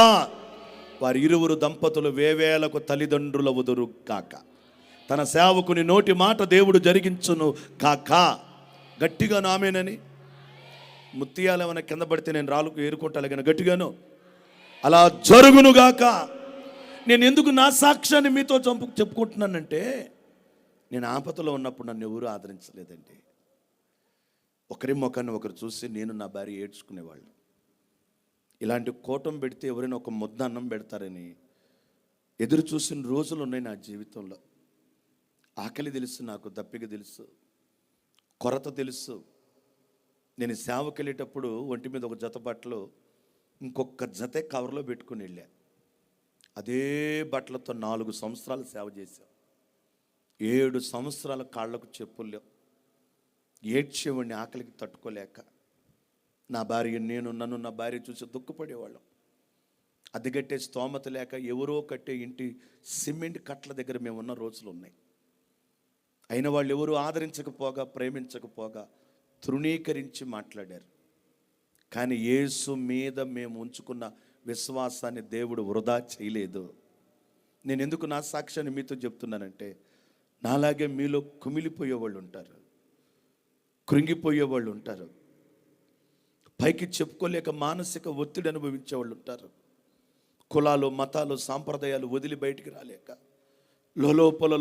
Speaker 1: వారి ఇరువురు దంపతులు వేవేలకు తల్లిదండ్రుల వదురు కాక. తన సేవకుని నోటి మాట దేవుడు జరిగించును కాక. గట్టిగా నామేనని. ముత్యాలు ఏమైనా కింద పడితే నేను రాళ్ళకు ఏరుకుంటా, కానీ గట్టిగాను అలా జరుగునుగాక. నేను ఎందుకు నా సాక్ష్యాన్ని మీతో చెప్పుకుంటున్నానంటే, నేను ఆపదలో ఉన్నప్పుడు నన్ను ఎవరు ఆదరించలేదండి. ఒకరి ముఖాన్ని ఒకరు చూసి నేను నా భార్య ఏడ్చుకునేవాళ్ళు. ఇలాంటి కోటం పెడితే ఎవరైనా ఒక ముద్ద అన్నం పెడతారని ఎదురు చూసిన రోజులు ఉన్నాయి నా జీవితంలో. ఆకలి తెలుసు నాకు, దప్పిక తెలుసు, కొరత తెలుసు. నేను సేవకి వెళ్ళేటప్పుడు ఒంటి మీద ఒక జత బట్టలు ఇంకొక జతే కవర్లో పెట్టుకుని వెళ్ళా. అదే బట్టలతో 4 సంవత్సరాలు సేవ చేశాం. 7 సంవత్సరాల కాళ్లకు చెప్పులు లేవు. ఏడ్చేవాడిని ఆకలికి తట్టుకోలేక. నా భార్య నన్ను నా భార్య చూసి దుఃఖపడేవాళ్ళం. అద్దెగట్టే స్తోమత లేక ఎవరో కట్టే ఇంటి సిమెంట్ కట్ల దగ్గర మేము ఉన్న రోజులు ఉన్నాయి. అయిన వాళ్ళు ఎవరు ఆదరించకపోగా, ప్రేమించకపోగా తృణీకరించి మాట్లాడారు. కానీ యేసు మీద మేము ఉంచుకున్న విశ్వాసాన్ని దేవుడు వృధా చేయలేదు. నేను ఎందుకు నా సాక్ష్యాన్ని మీతో చెప్తున్నానంటే, నాలాగే మీలో కుమిలిపోయేవాళ్ళు ఉంటారు, కృంగిపోయేవాళ్ళు ఉంటారు, పైకి చెప్పుకోలేక మానసిక ఒత్తిడి అనుభవించే వాళ్ళు ఉంటారు. కులాలు, మతాలు, సాంప్రదాయాలు వదిలి బయటికి రాలేక లోలోపల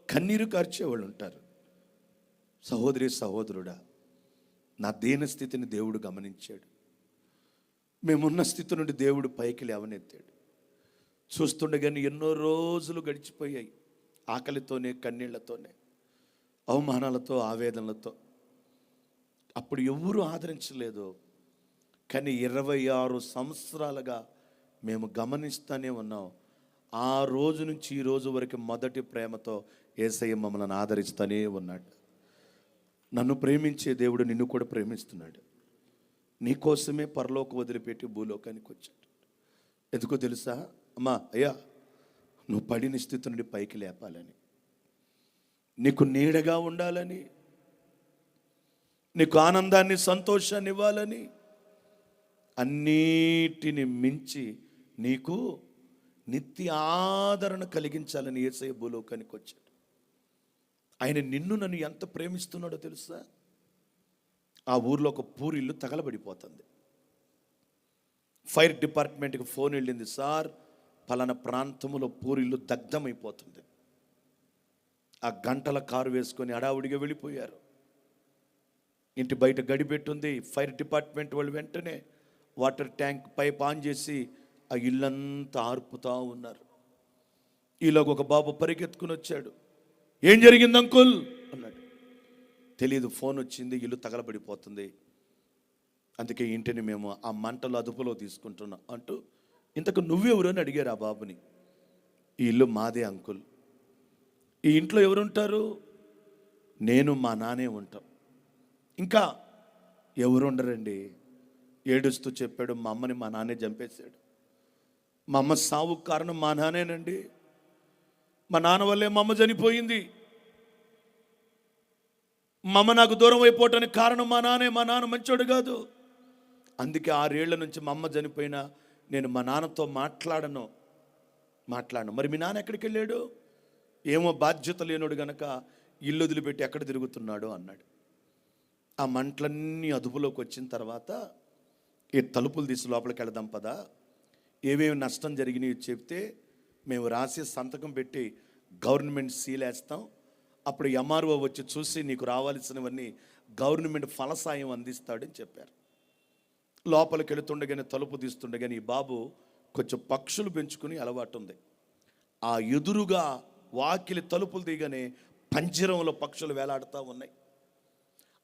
Speaker 1: కన్నీరు కార్చేవాళ్ళు ఉంటారు. సహోదరి, సహోదరుడా, నా దీన స్థితిని దేవుడు గమనించాడు. మేమున్న స్థితి నుండి దేవుడు పైకి లేవనెత్తాడు. చూస్తుండగానే ఎన్నో రోజులు గడిచిపోయాయి. ఆకలితోనే, కన్నీళ్లతోనే, అవమానాలతో, ఆవేదనలతో. అప్పుడు ఎవరూ ఆదరించలేదు. కానీ 26 సంవత్సరాలుగా మేము గమనిస్తూనే ఉన్నాం. ఆ రోజు నుంచి ఈ రోజు వరకు మొదటి ప్రేమతో యేసయ్య మమ్మల్ని ఆదరిస్తూనే ఉన్నాడు. నన్ను ప్రేమించే దేవుడు నిన్ను కూడా ప్రేమిస్తున్నాడు. నీకోసమే పరలోకం వదిలిపెట్టి భూలోకానికి వచ్చాడు. ఎందుకో తెలుసా? అమ్మా, అయ్యా, నువ్వు పడిన స్థితి నుండి పైకి లేపాలని, నీకు నీడగా ఉండాలని, నీకు ఆనందాన్ని, సంతోషాన్ని ఇవ్వాలని, అన్నిటిని మించి నీకు నిత్య ఆదరణ కలిగించాలని యేసయ్య భూలోకానికి వచ్చాడు. ఆయన నన్ను ఎంత ప్రేమిస్తున్నాడో తెలుసా? ఆ ఊర్లో ఒక పూరిల్లు తగలబడిపోతుంది. ఫైర్ డిపార్ట్మెంట్కి ఫోన్ వెళ్ళింది, సార్ పలానా ప్రాంతంలో పూరిల్లు దగ్ధమైపోతుంది. ఆ గంటల కారు వేసుకొని హడావుడిగా వెళ్ళిపోయారు. ఇంటి బయట గడిపెట్టుంది. ఫైర్ డిపార్ట్మెంట్ వాళ్ళు వెంటనే వాటర్ ట్యాంక్ పైప్ ఆన్ చేసి ఆ ఇల్లంతా ఆర్పుతా ఉన్నారు. ఈలోగా ఒక బాబు పరిగెత్తుకుని వచ్చాడు. ఏం జరిగింది అంకుల్ అన్నాడు. తెలీదు, ఫోన్ వచ్చింది, ఇల్లు తగలబడిపోతుంది, అందుకే ఇంటిని మేము ఆ మంటలు అదుపులో తీసుకుంటున్నాం అంటూ, ఇంతకు నువ్వెవరు అని అడిగారు ఆ బాబుని. ఈ ఇల్లు మాదే అంకుల్. ఈ ఇంట్లో ఎవరుంటారు? నేను, మా నానే ఉంటాం. ఇంకా ఎవరు ఉండరండి. ఏడుస్తూ చెప్పాడు, మా అమ్మని మా నాన్నే చంపేశాడు. మా అమ్మ సావుకు కారణం మా నాన్నేనండి. మా నాన్న వల్లే మా అమ్మ చనిపోయింది. మా అమ్మ నాకు దూరం అయిపోవటానికి కారణం మా నాన్నే. మా నాన్న మంచోడు కాదు. అందుకే 6 ఏళ్ల నుంచి మా అమ్మ చనిపోయినా నేను మా నాన్నతో మాట్లాడను. మరి మీ నాన్న ఎక్కడికి వెళ్ళాడు? ఏమో బాధ్యత లేనోడు గనక ఇల్లు వదిలిపెట్టి ఎక్కడ తిరుగుతున్నాడు అన్నాడు. ఆ మంటలన్నీ అదుపులోకి వచ్చిన తర్వాత, ఈ తలుపులు తీసి లోపలికి వెళదాం పదా, ఏమేమి నష్టం జరిగినాయో చెప్తే మేము రాసి సంతకం పెట్టి గవర్నమెంట్ సీల్ వేస్తాం. అప్పుడు ఎంఆర్ఓ వచ్చి చూసి నీకు రావాల్సినవన్నీ గవర్నమెంట్ ఫలసాయం అందిస్తాడని చెప్పారు. లోపలికి వెళుతుండగానే, తలుపు తీస్తుండగానే ఈ బాబు కొంచెం పక్షులు పెంచుకుని అలవాటు ఉంది. ఆ ఎదురుగా వాకిలి తలుపులు దిగనే పంజరంలో పక్షులు వేలాడుతూ ఉన్నాయి.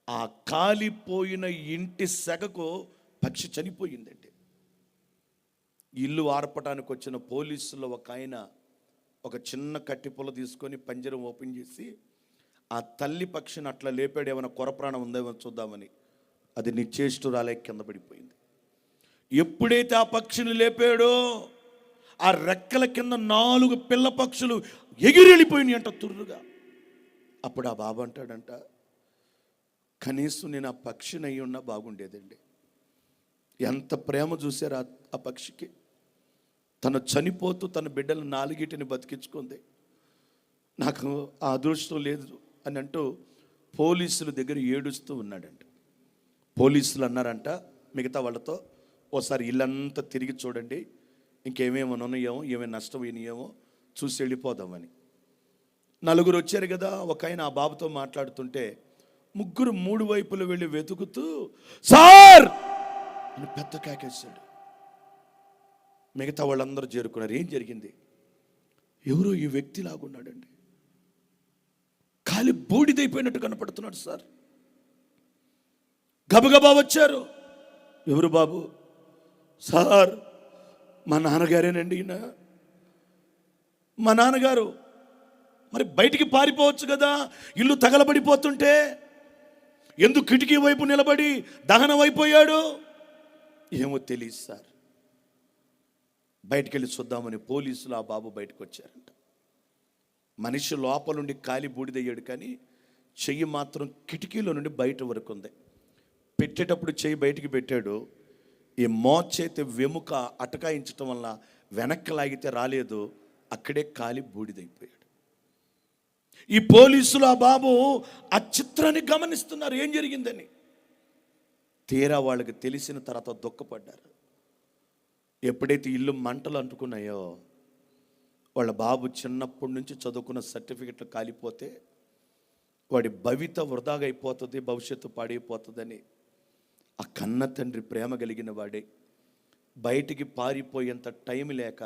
Speaker 1: ఆ కాలిపోయిన ఇంటి సెగకు పక్షి చనిపోయిందండి. ఇల్లు ఆర్పటానికి వచ్చిన పోలీసులు ఒక ఆయన ఒక చిన్న కట్టి పుల్ల తీసుకొని పంజరం ఓపెన్ చేసి ఆ తల్లి పక్షిని అట్లా లేపాడు, ఏమైనా కొరప్రాణం ఉందేమో చూద్దామని. అది నిశ్చేష్టురాలే కింద పడిపోయింది. ఎప్పుడైతే ఆ పక్షిని లేపాడో ఆ రెక్కల కింద 4 పిల్ల పక్షులు ఎగిరెళ్ళిపోయినాయి అంట తుర్రుగా. అప్పుడు ఆ బాబు అంటాడంట, కనీసం నేను ఆ పక్షిని అయి ఉన్నా బాగుండేదండి. ఎంత ప్రేమ చూశారు ఆ పక్షికి. తను చనిపోతూ తన బిడ్డలు 4 బతికించుకుంది. నాకు ఆ అదృష్టం లేదు అని అంటూ పోలీసుల దగ్గర ఏడుస్తూ ఉన్నాడంట. పోలీసులు అన్నారంట మిగతా వాళ్ళతో, ఓసారి ఇల్లంతా తిరిగి చూడండి, ఇంకేమేమి ఉన్నాయేమో, ఏమేమి నష్టం అయినాయేమో చూసి వెళ్ళిపోదామని. 4 వచ్చారు కదా. ఒక ఆయన ఆ బాబుతో మాట్లాడుతుంటే 3 3 వైపులు వెళ్ళి వెతుకుతూ సార్ అని పెద్ద కేకేశాడు. మిగతా వాళ్ళందరూ చేరుకున్నారు. ఏం జరిగింది? ఎవరో ఈ వ్యక్తి లాగున్నాడండి, కాలి బూడిదైపోయినట్టు కనపడుతున్నాడు సార్. గబగబా వచ్చారు. ఎవరు బాబు? సార్ మా నాన్నగారేనండి ఈయన. మా నాన్నగారు. మరి బయటికి పారిపోవచ్చు కదా, ఇల్లు తగలబడిపోతుంటే ఎందుకు కిటికీ వైపు నిలబడి దహనం అయిపోయాడు? ఏమో తెలియదు సార్. బయటికి వెళ్ళి చూద్దామని పోలీసులు ఆ బాబు బయటకు వచ్చారంట. మనిషి లోపలుండి కాలి బూడిదయ్యాడు, కానీ చెయ్యి మాత్రం కిటికీలో నుండి బయట వరకు ఉంది. పెట్టేటప్పుడు చెయ్యి బయటికి పెట్టాడు. ఈ మోచేతి వెముక అటకాయించటం వల్ల వెనక్కి లాగితే రాలేదు, అక్కడే కాలి బూడిదైపోయాడు. ఈ పోలీసులు ఆ బాబు ఆ చిత్రాన్ని గమనిస్తున్నారు ఏం జరిగిందని. తీరా వాళ్ళకి తెలిసిన తర్వాత దుఃఖపడ్డారు. ఎప్పుడైతే ఇల్లు మంటలు అంటుకున్నాయో, వాళ్ళ బాబు చిన్నప్పటి నుంచి చదువుకున్న సర్టిఫికెట్లు కాలిపోతే వాడి భవిత వృధాగా అయిపోతుంది, భవిష్యత్తు పాడైపోతుందని ఆ కన్న తండ్రి ప్రేమ కలిగిన వాడే బయటికి పారిపోయేంత టైం లేక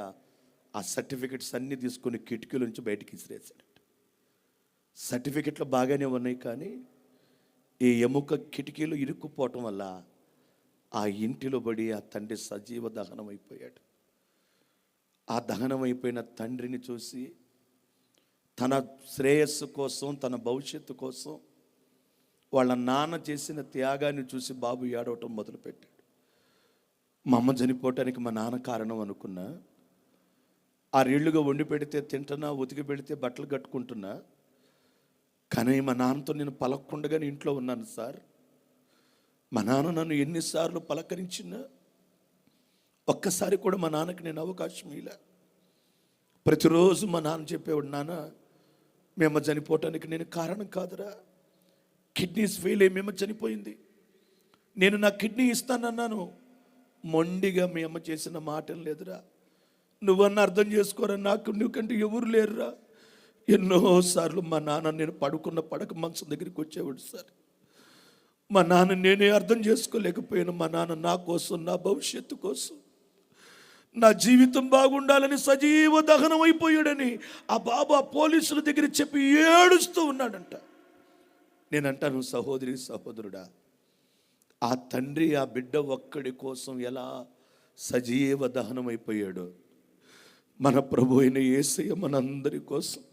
Speaker 1: ఆ సర్టిఫికెట్స్ అన్నీ తీసుకొని కిటికీల నుంచి బయటికి ఇసిరేశాడు. సర్టిఫికెట్లు బాగానే ఉన్నాయి, కానీ ఈ ఎముక కిటికీలు ఇరుక్కుపోవటం వల్ల ఆ ఇంటిలో పడి ఆ తండ్రి సజీవ దహనం అయిపోయాడు. ఆ దహనం అయిపోయిన తండ్రిని చూసి తన శ్రేయస్సు కోసం, తన భవిష్యత్తు కోసం వాళ్ళ నాన్న చేసిన త్యాగాన్ని చూసి బాబు ఏడవటం మొదలుపెట్టాడు. మా అమ్మ చనిపోవటానికి మా నాన్న కారణం అనుకున్నా, 6 ఏళ్ళుగా వండి పెడితే తింటున్నా, ఉతికి పెడితే బట్టలు కట్టుకుంటున్నా, కానీ మా నాన్నతో నేను పలక్కుండగానే ఇంట్లో ఉన్నాను సార్. మా నాన్న నన్ను ఎన్నిసార్లు పలకరించినా ఒక్కసారి కూడా మా నాన్నకి నేను అవకాశం ఇలా. ప్రతిరోజు మా నాన్న చెప్పేవాడు, నాన్న మేము చనిపోవటానికి నేను కారణం కాదురా, కిడ్నీస్ ఫెయిల్ అయ్యి మేము చనిపోయింది, నేను నా కిడ్నీ ఇస్తానన్నాను. మొండిగా మీ అమ్మ చేసిన మాటలు లేదురా, నువ్వన్నా అర్థం చేసుకోరా, నాకు నువ్వుకంటే ఎవరు లేరురా. ఎన్నోసార్లు మా నాన్న నేను పడుకున్న పడక మంచం దగ్గరికి వచ్చేవాడు సార్. మా నాన్న నేనే అర్థం చేసుకోలేకపోయాను. మా నాన్న నా కోసం, నా భవిష్యత్తు కోసం, నా జీవితం బాగుండాలని సజీవ దహనం అయిపోయాడని ఆ బాబా పోలీసుల దగ్గర చెప్పి ఏడుస్తూ ఉన్నాడంట. నేనంటాను, సహోదరి సహోదరుడా, ఆ తండ్రి ఆ బిడ్డ ఒక్కడి కోసం ఎలా సజీవ దహనం అయిపోయాడో, మన ప్రభు అయిన యేసయ్య మనందరి కోసం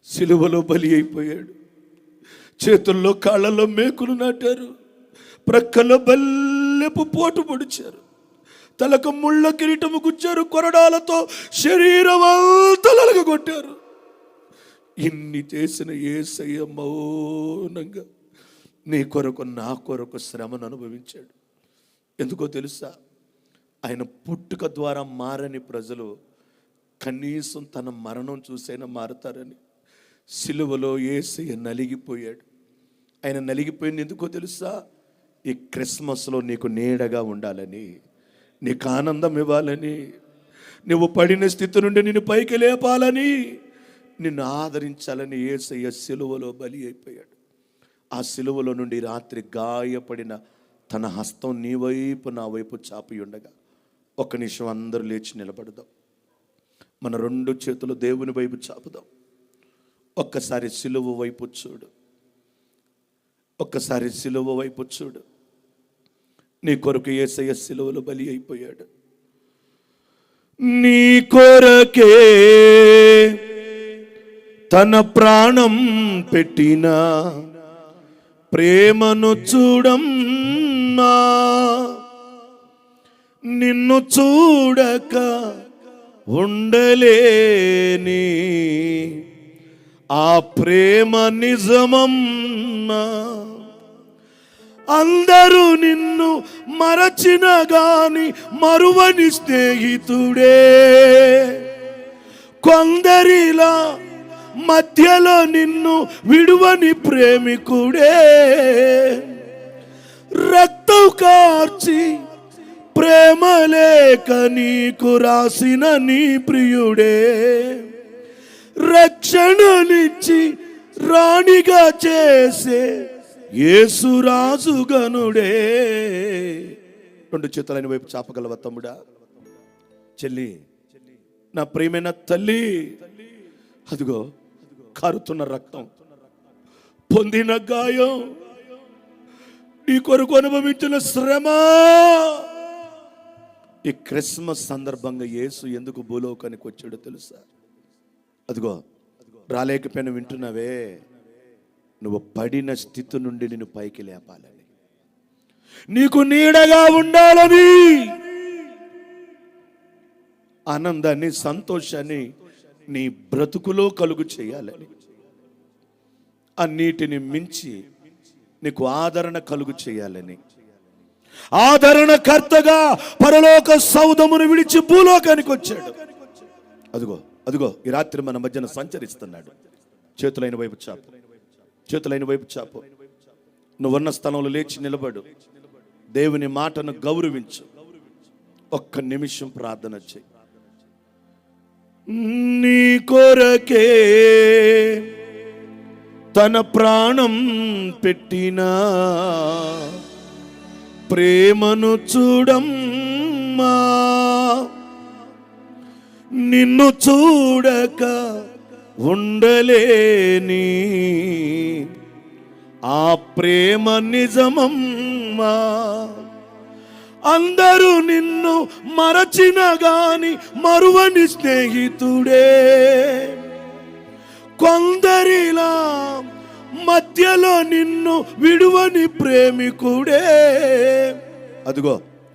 Speaker 1: సిలువలో బలి అయిపోయాడు. చేతుల్లో కాళ్ళలో మేకులు నాటారు, ప్రక్కలో బల్లెపు పోటు పొడిచారు, తలకు ముళ్ళ కిరీటము గుచ్చారు, కొరడాలతో శరీరం అంతా నలగగొట్టారు. ఇన్ని చేసిన యేసయ్య మౌనంగా నీ కొరకు, నా కొరకు శ్రమను అనుభవించాడు. ఎందుకో తెలుసా? ఆయన పుట్టుక ద్వారా మారని ప్రజలు కనీసం తన మరణం చూసైనా మారుతారని సిలువలో యేసయ్య నలిగిపోయాడు. ఆయన నలిగిపోయింది ఎందుకో తెలుసా? ఈ క్రిస్మస్లో నీకు నీడగా ఉండాలని, నీకు ఆనందం ఇవ్వాలని, నువ్వు పడిన స్థితి నుండి నిన్ను పైకి లేపాలని, నిన్ను ఆదరించాలని యేసయ్య సిలువలో బలి అయిపోయాడు. ఆ సిలువలో నుండి రాత్రి గాయపడిన తన హస్తం నీ వైపు, నా వైపు చాపి ఉండగా ఒక్క నిమిషం అందరూ లేచి నిలబడదాం. మన రెండు చేతులు దేవుని వైపు చాపుదాం. ఒక్కసారి సిలువ వైపు చూడు. ఒక్కసారి సిలువ వైపు చూడు. నీ కొరకు యేసయ్య సిలువలో బలి అయిపోయాడు. నీ కొరకే తన ప్రాణం పెట్టిన ప్రేమను చూడమ్మా. నిన్ను చూడక ఉండలేని ఆ ప్రేమ నిజమమ్మా. అందరూ నిన్ను మరచిన గాని మరువని స్నేహితుడే, కొందరిలా మధ్యలో నిన్ను విడువని ప్రేమికుడే, రక్తం కార్చి ప్రేమ లేక నీకు రాసిన నీ ప్రియుడే, రక్షణనిచ్చి రాణిగా చేసే యేసురాజు గనుడే. రెండు చేతులైన వైపు చాపగలవ తమ్ముడా, చెల్లి, నా ప్రియమైన తల్లి. అదిగో కారుతున్న రక్తం, పొందిన గాయం, నీ కొరకు అనుభవించిన శ్రమ. ఈ క్రిస్మస్ సందర్భంగా యేసు ఎందుకు భూలోకానికి వచ్చాడో తెలుసా? అదిగో రాలేకపోయినా వింటున్నావే, నువ్వు పడిన స్థితి నుండి నిన్ను పైకి లేపాలని, నీకు నీడగా ఉండాలని, ఆనందాన్ని సంతోషాన్ని నీ బ్రతుకులో కలుగు చేయాలని, అన్నిటిని మించి నీకు ఆదరణ కలుగు చేయాలని, ఆదరణకర్తగా పరలోక సౌధమును విడిచి భూలోకానికి వచ్చాడు. అదిగో అదిగో ఈ రాత్రి మన మధ్యన సంచరిస్తున్నాడు. చేతులైన వైపు చాపు, చేతులైన వైపు చాపు. నువ్వున్న స్థలంలో లేచి నిలబడు. దేవుని మాటను గౌరవించు. ఒక్క నిమిషం ప్రార్థన చేయి. నీ కొరకే తన ప్రాణం పెట్టిన ప్రేమను చూడమ్మా. నిన్ను చూడక ఉండలేని ఆ ప్రేమ నిజమమ్మా. అందరూ నిన్ను మరచిన గాని మరువని స్నేహితుడే, కొందరిలా మధ్యలో నిన్ను విడువని ప్రేమికుడే. అదిగో